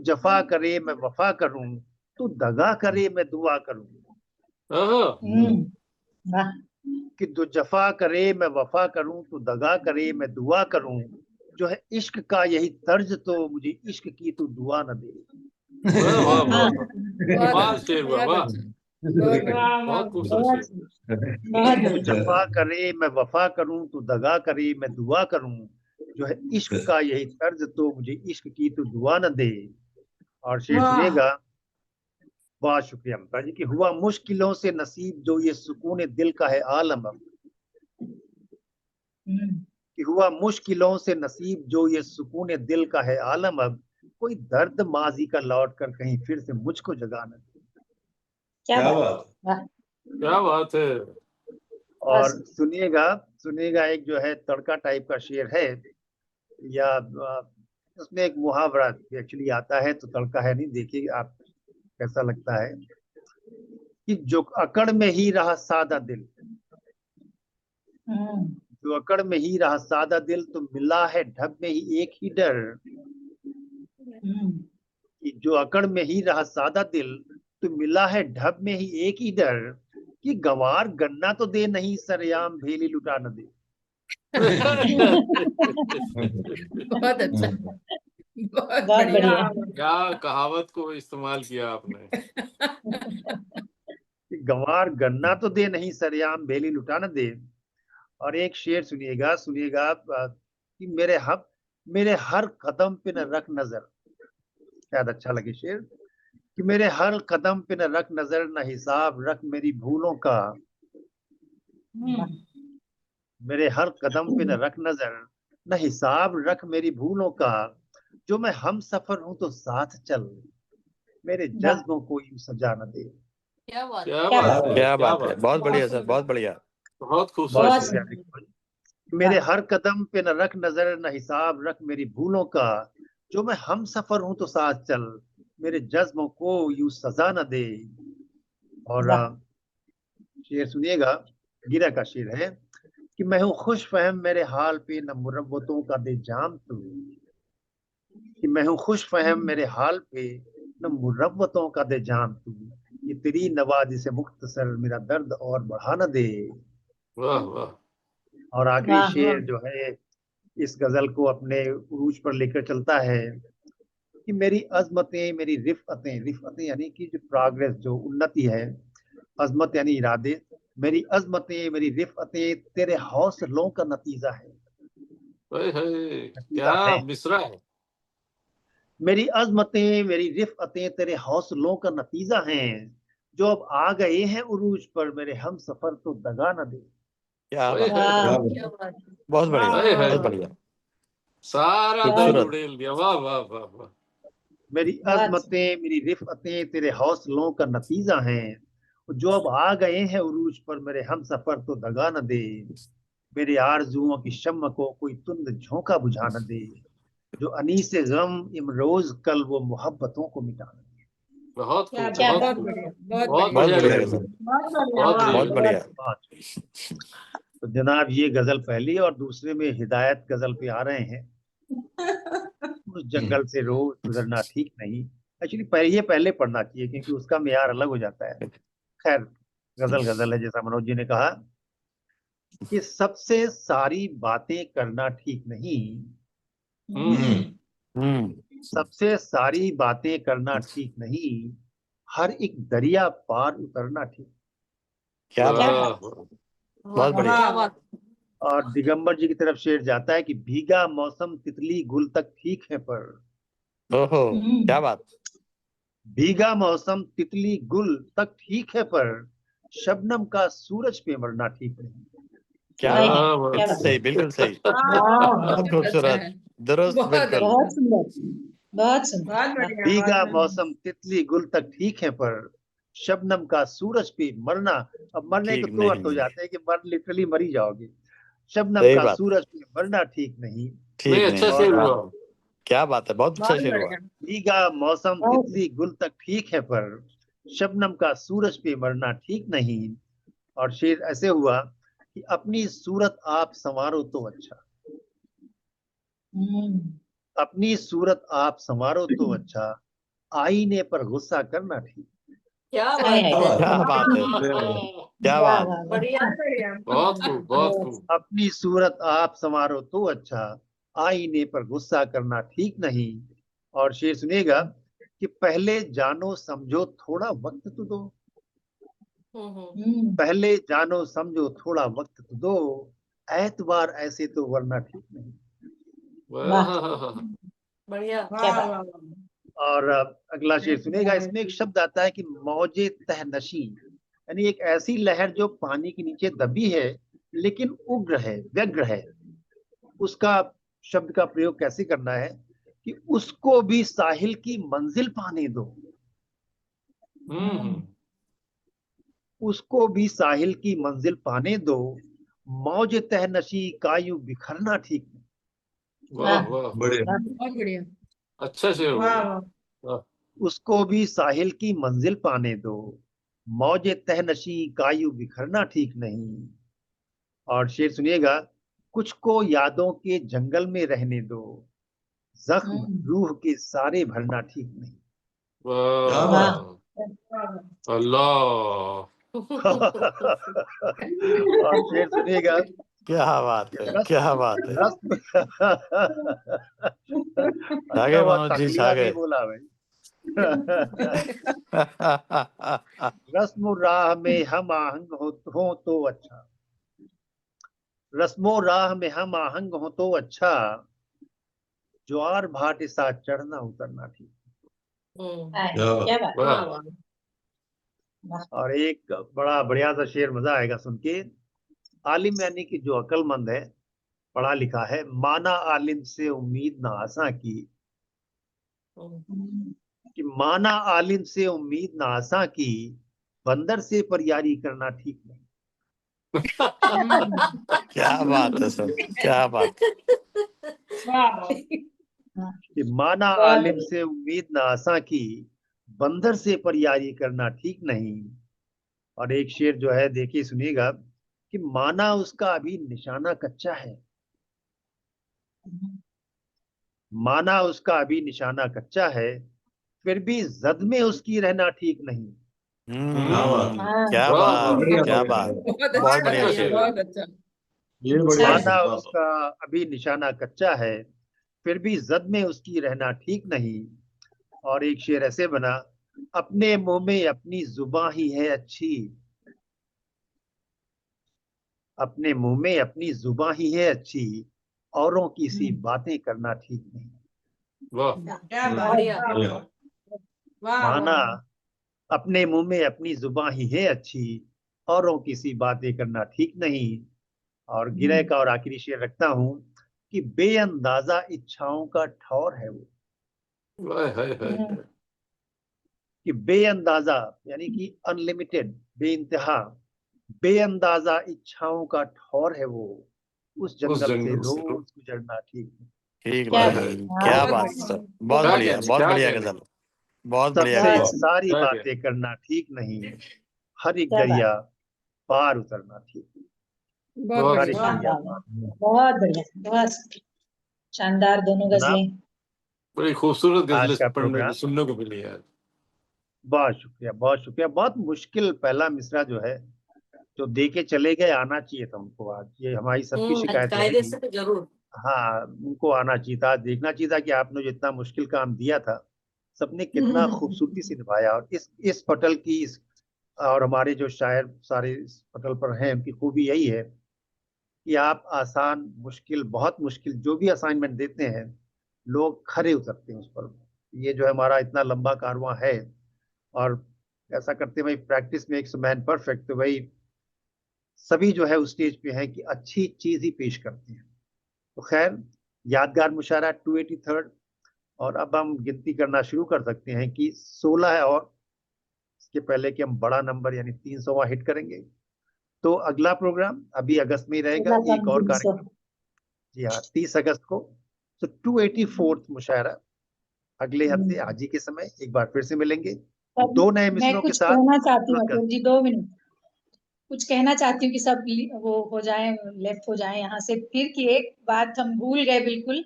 जफा करे मैं वफा करूं, तू दगा करे मैं दुआ करूं। कि तू जफा करे मैं वफा करूं, तू दगा करे मैं दुआ करूं, जो है इश्क का यही तर्ज तो मुझे इश्क की तू दुआ न दे। तू जफा करे मैं वफा करूं, तू दगा करे मैं दुआ करूं, जो है इश्क का यही तर्ज तो मुझे इश्क की तू दुआ न दे। और शेर सुनिएगा, बहुत शुक्रिया ममता जी, कि हुआ मुश्किलों से नसीब जो ये सुकून दिल का है आलम। कि हुआ मुश्किलों से नसीब जो ये सुकून दिल का है आलम, अब कोई दर्द माजी का लौट कर कहीं फिर से मुझको जगा न दे। क्या क्या बात, बात वाह, क्या बात है। और बस सुनिएगा सुनिएगा, एक जो है तड़का टाइप का शेर है, या उसमें एक मुहावरा एक्चुअली आता है, तो तड़का है नहीं, देखिए आप कैसा लगता है कि जो अकड़ में ही रहा सादा दिल, जो अकड़ में ही रहा सादा दिल, तो मिला है ढब में ही एक ही डर। कि जो अकड़ में ही रहा सादा दिल, तो मिला है ढब में ही एक ही डर, कि गंवार गन्ना तो दे नहीं सरेआम भेली लुटा न दे। बहुत अच्छा, बहुत बहुत बढ़िया। बढ़िया। क्या कहावत को इस्तेमाल किया आपने। कि गंवार गन्ना तो दे नहीं सरेआम भेली लुटा न दे। और एक शेर सुनिएगा सुनिएगा, कि मेरे हर कदम पे न रख नजर, शायद अच्छा लगे शेर, कि मेरे हर कदम पे न रख नजर, न हिसाब रख मेरी भूलों का। मेरे हर कदम पे न रख नजर, न हिसाब रख मेरी भूलों का, जो मैं हम सफर हूं तो साथ चल, मेरे वाह, जज्बों को यूं सजा न दे। क्या बात क्या क्या बात बात, है, क्या क्या बात है, बात, बहुत बढ़िया बहुत सर, सुंदर, बहुत बढ़िया। बहुत बहुत खूबसूरत बहुत शेर। शुक्रिया। सुंदर, मेरे वाह, हर कदम पे न रख नजर, न हिसाब रख मेरी भूलों का, जो मैं हम सफर हूं तो साथ चल, मेरे जज्बों को यूं सजा न दे। और वाह, शेर सुनिएगा, गिरा का शेर है कि मैं हूँ खुश फहम मेरे हाल पे, न मुरब्बतों का दे जाम तू। कि मैं हूँ खुश फहम मेरे हाल पे, न मुरब्बतों का दे जाम तू, ये तेरी नवाज़ी से मुख्तसर मेरा दर्द और बढ़ा न दे। वाह वाह। और आखिरी वाह, शेर जो है इस गजल को अपने उरूज पर लेकर चलता है कि मेरी अजमतें मेरी रिफअतें, रिफअतें यानी कि जो प्रोग्रेस, जो उन्नति है, अजमत यानी इरादे, मेरी अजमतें मेरी रिफअतें तेरे हौसलों का नतीजा है। हाय हाय, नतीजा क्या है। मिसरा है। मेरी अजमतें मेरी रिफअतें तेरे हौसलों का नतीजा हैं, जो अब आ गए हैं उरूज पर, मेरे हम सफर तो दगा न दे। क्या हाय बात है, हाय वाह, हाय, बहुत क्या बढ़िया, बात है। बहुत बढ़िया, हाय हाय, बहुत बढ़िया, सारा दिल बहुत खूबसूरत। उड़ेल दिया। वाह वाह वाह वाह। मेरी बहुत अजमतें मेरी रिफअतें तेरे हौसलों का नतीजा हैं, जो अब आ गए हैं उरूज पर, मेरे हम सफर तो दगा न दे। मेरे आरजुओं की शम्म को कोई तुंद झोंका बुझा न दे, जो अनीस गम इमरोज कल वो मोहब्बतों को मिटा न दे। बहुत क्या खूब, क्या बात, बहुत बहुत बात, खूब, बढ़िया, बहुत बहुत बढ़िया, बहुत बढ़िया बढ़िया गजल, गजल, बहुत बढ़िया, बहुत वाह। बढ़िया बहुत गजल। बढ़िया। हाँ, तो जनाब ये गजल पहली, और दूसरे में हिदायत गजल पे आ रहे हैं। उस जंगल से रोज गुजरना ठीक नहीं। एक्चुअली ये पहले पढ़ना चाहिए, क्योंकि उसका मेयार अलग हो जाता है। खैर, गजल गजल है, जैसा मनोज जी ने कहा कि सबसे सारी बातें करना ठीक नहीं, हम्म। हम्म, सबसे सारी बातें करना ठीक नहीं, हर एक दरिया पार उतरना ठीक। क्या क्या बात है, वाह बात, वाह। बहुत वाह, बढ़िया। क्या वाह, बात। और दिगंबर जी की तरफ शेर जाता है कि भीगा मौसम तितली गुल तक ठीक है पर, ओहो, क्या बात, भीगा मौसम तितली गुल तक ठीक है पर, शबनम का सूरज पे मरना ठीक नहीं। क्या हाय क्या हाय, बात, क्या बात बिल्कुल बात, सही, है। बिल्कुल सही, वाह, बहुत बहुत अच्छा खूबसूरत, है, दुरुस्त, बहुत बिल्कुल। अच्छा, बहुत सुंदर, बहुत सुंदर, बहुत वाह, बढ़िया, बहुत भीगा बढ़िया। मौसम तितली गुल तक ठीक है पर, शबनम का सूरज पे मरना। अब मरने के ठीक दो अर्थ हो नहीं, जाते हैं कि मर लिटरली मर ही जाओगे। शबनम सही का बात, सूरज पे मरना ठीक नहीं। नहीं, ठीक अच्छा नहीं, शेर और हुआ। क्या बात है, बहुत अच्छा बहुत शेर हुआ। बढ़िया। भीगा मौसम बहुत तितली गुल तक ठीक है पर, शबनम का सूरज पे मरना ठीक नहीं। और शेर ऐसे हुआ कि अपनी सूरत आप संवारो तो अच्छा, हम्म, अपनी सूरत आप संवारो तो अच्छा, आईने पर गुस्सा करना ठीक। क्या हाय बात हाय, है। क्या बात है, वाह, क्या वाह बात, वाह वाह, बढ़िया। बहुत बढ़िया, बहुत बहुत बढ़िया। खूब, बहुत बहुत खूब। अपनी सूरत आप संवारो तो अच्छा, आईने पर गुस्सा करना ठीक नहीं। और शेर सुनिएगा कि पहले जानो समझो थोड़ा वक्त तो दो, हम्म, पहले जानो समझो थोड़ा वक्त तो दो, एतबार ऐसे तो वरना ठीक नहीं। वाह, वाह, बढ़िया। क्या वाह, बात, वाह, वाह। और अगला शेर सुनिएगा, बहुत इसमें एक शब्द आता है कि मौजे तहनशी, यानी एक ऐसी लहर जो पानी के नीचे दबी है, लेकिन उग्र है, व्यग्र है। उसका शब्द का प्रयोग कैसे करना है कि उसको भी साहिल की मंजिल पाने दो, उसको भी साहिल की मंजिल पाने दो, मौज तहनशी का यूं बिखरना ठीक नहीं। वाह वाह बढ़िया। बहुत बढ़िया। अच्छा शेर हो वाह गया। वाह वाह। उसको भी साहिल की मंजिल पाने दो, मौज तहनशी का यूं बिखरना ठीक नहीं। और शेर सुनिएगा, कुछ को यादों के जंगल में रहने दो, जख्म रूह के सारे भरना ठीक नहीं। क्या वाह बात है। अल्लाह। और शेर सुनिएगा, क्या बात है, रस्म क्या बात है। रस्म छा अच्छा गए हुआ मनोज जी, छा तकलिया नहीं गए। बोला भाई। रस्म राह में हम आहंग हो तो अच्छा, रस्मो राह में हम आहंग हो तो अच्छा, ज्वार भाटे साथ चढ़ना उतरना ठीक। क्या बात। क्या बात। वाह वाह वाह। और एक बड़ा बढ़िया सा शेर, मजा आएगा सुन के। आलिम यानी कि जो अक्लमंद है, पढ़ा लिखा है, माना आलिम से उम्मीद ना आसा की, कि माना आलिम से उम्मीद ना आसा की, बंदर से पर यारी करना ठीक नहीं। क्या बात है सर, क्या बात। वाह कि माना आलिम से उम्मीद ना आसा की, बंदर से पर यारी करना ठीक नहीं। और एक शेर जो है देखिए सुनिएगा, कि माना उसका अभी निशाना कच्चा है, माना उसका अभी निशाना कच्चा है, फिर भी जद में उसकी रहना ठीक नहीं। क्या बात है। क्या वाह बात, वाह बढ़िया क्या बढ़िया बात। बढ़िया। बहुत बहुत अच्छा बढ़िया अच्छा भैया, शेर। शेर है। बहुत अच्छा। ये बढ़िया माना है। वाह उसका अभी निशाना कच्चा है, फिर भी जद में उसकी रहना ठीक नहीं। और एक शेर ऐसे बना, अपने मुंह में अपनी जुबां ही है अच्छी, अपने मुंह में अपनी जुबां ही है अच्छी, औरों की सी बातें करना ठीक नहीं। वाह क्या बात। बढ़िया। बढ़िया। वाह माना वाह अपने मुंह में अपनी जुबां ही है अच्छी, औरों की सी बातें करना ठीक नहीं। और गिरह का और आखिरी शेर रखता हूं, कि बेअंदाजा इच्छाओं का ठौर है वो, वाह हाय हाय हाय। कि बेअंदाजा यानी कि अनलिमिटेड, बेइंतहा, बेअंदाजा इच्छाओं का ठौर है वो, उस उस जंगल से जंगल से रोज गुजरना ठीक नहीं। ठीक क्या हाय बात। हाय। नहीं, हाँ, क्या बहुत बात बढ़िया। सर, बहुत क्या बढ़िया, कहने, बहुत क्या बढ़िया कहने। गजल, बहुत बढ़िया सबसे वाह गजल। सारी क्या कहने। बातें करना ठीक नहीं, हर एक क्या बात। दरिया पार उतरना ठीक नहीं। बहुत बहुत सारी बढ़िया। वाह शुक्रिया। वाह वाह, बहुत बढ़िया, बहुत शानदार दोनों जनाब, गजलें। बड़ी खूबसूरत आज का गजलें पढ़ने को प्रोग्राम, सुनने को मिली यार। बहुत शुक्रिया, बहुत शुक्रिया। बहुत मुश्किल पहला मिसरा जो है, जो दे के चले गए, आना चाहिए था उनको आज। ये हमारी सबकी शिकायत कायदे रहेगी। से तो जरूर। हाँ, उनको आना चाहिए था, देखना चाहिए था कि आपने जो इतना मुश्किल काम दिया था, सबने कितना खूबसूरती से निभाया। और इस पटल की और हमारे जो शायर सारे इस पटल पर हैं, उनकी खूबी यही है कि आप आसान, मुश्किल, बहुत मुश्किल जो भी असाइनमेंट देते हैं, लोग खरे उतरते हैं उस पर। ये जो है हमारा इतना लंबा कारवां है, और ऐसा करते हैं भाई, प्रैक्टिस मेक्स मैन परफेक्ट। तो भाई सभी जो है उस स्टेज पे हैं कि अच्छी चीज ही पेश करते हैं। तो खैर, यादगार मुशायरा 283। और अब हम गिनती करना शुरू कर सकते हैं कि 16 है, और इसके पहले कि हम बड़ा नंबर यानी 300वां हिट करेंगे। तो अगला प्रोग्राम अभी अगस्त में ही रहेगा, एक और 300। कार्यक्रम। जी हाँ, 30 अगस्त को। तो 284 मुशायरा अगले हफ्ते आज ही के समय एक बार फिर से मिलेंगे, तब दो नए मैं मिसरों के कुछ साथ। कहना चाहती हूँ तुरंत अतुल जी, 2 मिनट कुछ कहना चाहती हूँ कि सब वो हो जाए, लेफ्ट हो जाए यहाँ से फिर। कि एक बात हम भूल गए बिल्कुल,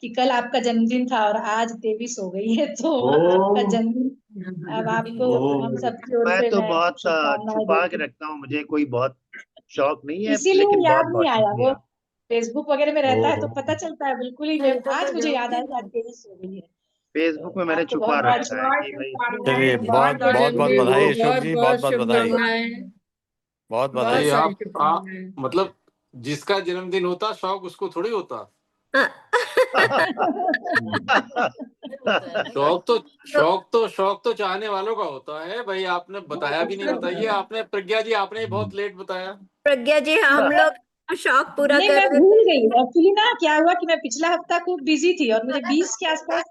कि कल आपका जन्मदिन था और आज 23 हो गई है, तो आपका ओ जन्मदिन अब आपको हम ओ सबकी ओर मैं से तो मैं बहुत शुभकामनाएं छुपा देती के हूँ। रखता हूँ, मुझे कोई बहुत शौक नहीं है, इसीलिए लेकिन बहुत याद नहीं बहुत आया, वो शुक्रिया। फेसबुक वगैरह में रहता है तो ओ पता चलता है बिल्कुल ही। नहीं तो आज मुझे याद आया कि आज जन्मदिन 23 हो गई है। फेसबुक में तो मैंने आपको छुपा बहुत बहुत रखा है बहुत कि भाई, चलिए, शुभकामनाएं, बहुत बहुत बहुत बहुत ये जन्मदिन बधाई की वो अशोक बहुत जी, बहुत बहुत बहुत बधाई, शुभकामनाएं, बहुत बहुत ये बधाई। सारी आप शुभकामनाएं। मतलब जिसका जन्मदिन होता शौक उसको थोड़ी होता। नहीं होता है ना। शौक तो चाहने वालों का होता है भाई। आपने बताया भी नहीं, बताइए आपने, प्रज्ञा जी आपने बहुत लेट बताया। प्रज्ञा जी, हम लोग शौक पूरा नहीं, कर मैं रहे भूल थे। गई एक्चुअली ना। क्या हुआ कि मैं पिछला हफ्ता खूब बिजी थी और मुझे 20 के आसपास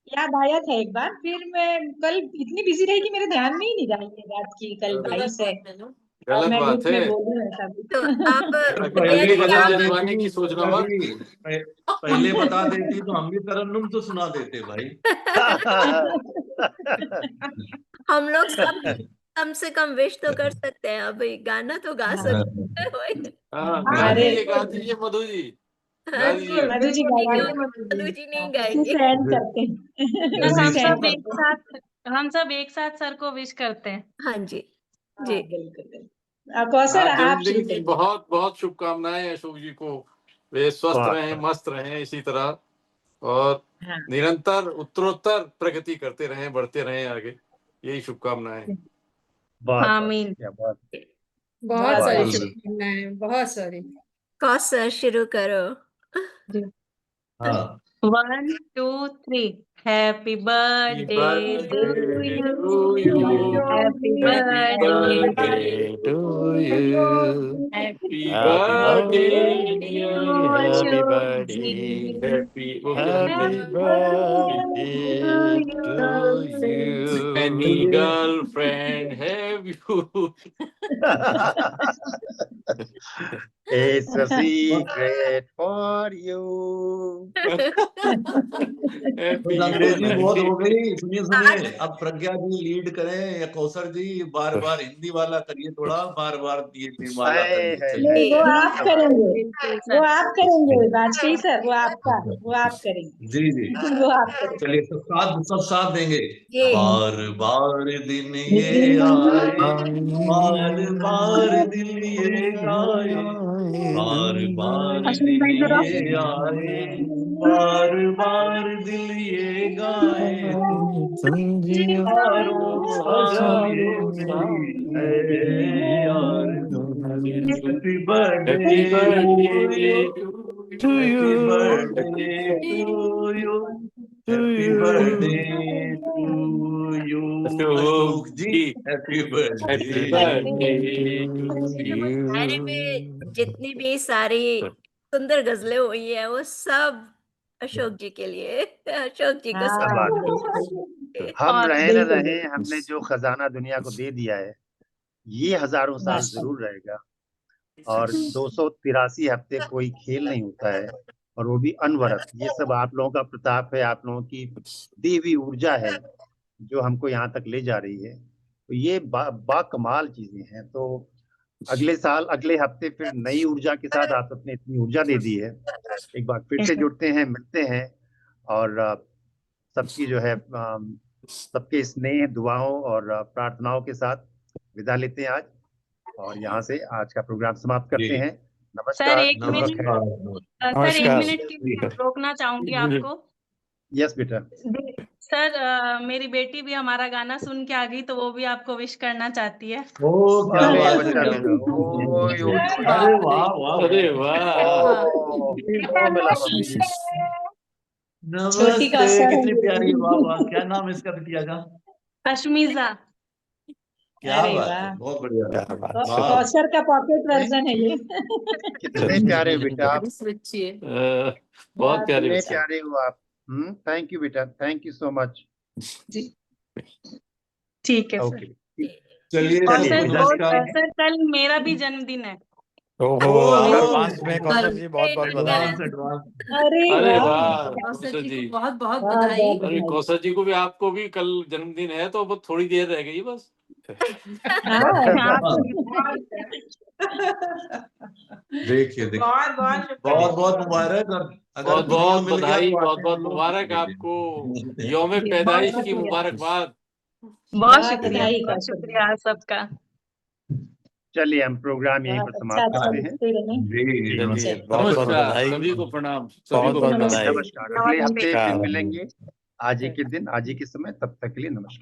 याद आया था एक बार। फिर मैं कल इतनी बिजी रही कि मेरे ध्यान में ही नहीं रही ये बात की कल अरे, 22 है और गलत मैं बात ग्रुप में है। बोलूं ऐसा भी। तो आप अरे प्रिया पहले जी बता आप जजमाने की देती सोचना दुर्गा मत। जी, पहले बता देती तो हम भी तरन्नुम तो सुना देते भाई। हम लोग सब कम से कम विश तो कर सकते हैं, अभी गाना तो गा हाँ सकते हैं वही। हाँ, हाँ गा अरे दीजिए गा बिल्कुल दीजिए मधु जी, गा हाँ, दीजिए। मधु जी बिल्कुल गावा बिल्कुल क्यों मधु जी। मधु जी नहीं इसी गाएंगे? से एंड करते हैं। सर इसी हम से सब एंड एक करते हैं। साथ हम सब एक साथ सर को विश करते हैं। हाँ जी हाँ जी। बिल्कुल बिल्कुल। कौशल आज आप शुरू जन्मदिन की करिए। बहुत बहुत शुभकामनाएं अशोक जी को। वे स्वस्थ बहुत रहें, मस्त रहें इसी तरह, और हाँ निरंतर उत्तरोत्तर प्रगति करते रहें, बढ़ते रहें आगे, यही शुभकामनाएं। बहुत आमीन। क्या बहुत बहुत बहुत सारी बहुत बिल्कुल शुभकामनाएं, बहुत सारी। कौशल शुरू करो। जी। हाँ 1 2 3 happy Happy birthday to birthday you, to you. Happy Happy birthday birthday to you. Happy Happy birthday, to dear birthday, happy Ashok Ashok. जी, birthday, Happy, okay, happy happy honey. Birthday birthday to to you. Many you. girlfriend have you. It's a secret for you. Happy बस अंग्रेजी बहुत हो birthday. गई। सुनिए आज सुनिए, अब प्रज्ञा जी लीड करें या कौसर जी, बार बार हिंदी वाला करिए, थोड़ा बार बार ये वाला करिए, है नहीं, चलिए। वो जी आप सब करेंगे। बिल्कुल वो सर। आप करेंगे वाजपेयी सर, वो आपका, वो आप करेंगे। जी जी वो आप करेंगे। चलिए, सब साथ देंगे। जी बार बार दिन ये आए, बार बार दिल ये गाए, बार बार अश्विन दिन भाई जरा ये आए, बार बार दिल ये गाए, हजारों साल ये मेरी है आरज़ू। Happy Happy birthday to you, birthday To happy you, birthday to you, to happy birthday you. To you. Ashok Ashok ji, ji. Happy Happy birthday. birthday to diary you. में जितनी भी सारी सुंदर गजलें हुई है वो सब अशोक जी के लिए, अशोक जी को क्या हाँ बात है। समर्पित। हम और रहे न बिल्कुल रहे, बिल्कुल। हमने जो खजाना दुनिया को दे दिया है, ये हजारों साल बस जरूर रहेगा। और 283 हफ्ते कोई खेल नहीं होता है, और वो भी अनवरत। ये सब आप लोगों का प्रताप है, आप लोगों की देवी ऊर्जा है जो हमको यहाँ तक ले जा रही है। तो ये बाकमाल चीजें हैं। तो अगले साल अगले हफ्ते फिर नई ऊर्जा के साथ आप अपने इतनी ऊर्जा दे दी है, एक बार फिर से जुड़ते हैं, मिलते हैं, और सबकी जो है सबके स्नेह, दुआओं और प्रार्थनाओं के साथ विदा लेते हैं आज, और यहाँ से आज का प्रोग्राम समाप्त जी करते हैं। सर नमस्कार, एक शुभ मिनट, खैर। सर एक नमस्कार। मिनट के लिए रोकना चाहूंगी आपको। यस बेटा। सर मेरी बेटी भी हमारा गाना सुन के आ गई, तो वो भी आपको विश करना चाहती है। ओ क्या अरे बात है, बच्चा क्या बेटा, बात ओ है। यो अरे वाह वाह अरे वाह। वाह। ओ मिला मम्मी। छोटी का नमस्ते, अवसर कितनी है प्यारी, वाह ये। वाह। क्या नाम है इसका बिटिया का? अश्मिजा। क्या अरे बात वाह, है, बहुत बढ़िया। क्या बात है। वाह, कौशल का पॉकेट वर्जन है ये। कितने प्यारे बेटा आप, बच्ची है। बहुत प्यारे कितने बच्चे। प्यारे हो आप। थैंक यू बेटा, थैंक यू सो मच। जी ठीक है सर। ओके, चलिए और चलिए सर सबको विदा लेते नमस्कार। हैं। सर कल मेरा भी जन्मदिन है। ओहो, ओहो, एडवांस में कौशल जी बहुत बहुत बधाई। Advance advance. अरे अरे वाह, वाह कौशल कौशल जी जी। को बहुत बहुत बहुत बधाई। बहुत अरे बधाई। कौशल जी को भी, आपको भी कल जन्मदिन है, तो अब थोड़ी देर रह गई बस। हाँ आप देखिए देखिए, बहुत बहुत बहुत शुक्रिया। बहुत मुबारक। और अगर बहुत वीडियो बहुत मिल गया बधाई, तो बहुत आते बहुत हैं लोग। मुबारक जी, आपको, जी। यौम जी बहुत पैदाइश की शुक्रिया, मुबारकबाद। बहुत बधाई बहुत कौशल जी। शुक्रिया सबका। चलिए हम प्रोग्राम यहीं बहुत पर अच्छा समाप्त अच्छा करते हैं। लिखते रहे। जी जी चलिए, चलिए बहुत बहुत नमस्कार, बधाई, सभी को प्रणाम, सभी बहुत को बहुत प्रणाम। बधाई। नमस्कार, अगले नमस्ते। हफ्ते फिर नमस्कार। मिलेंगे, आज ही के दिन, आज ही के समय। तब तक के लिए नमस्कार।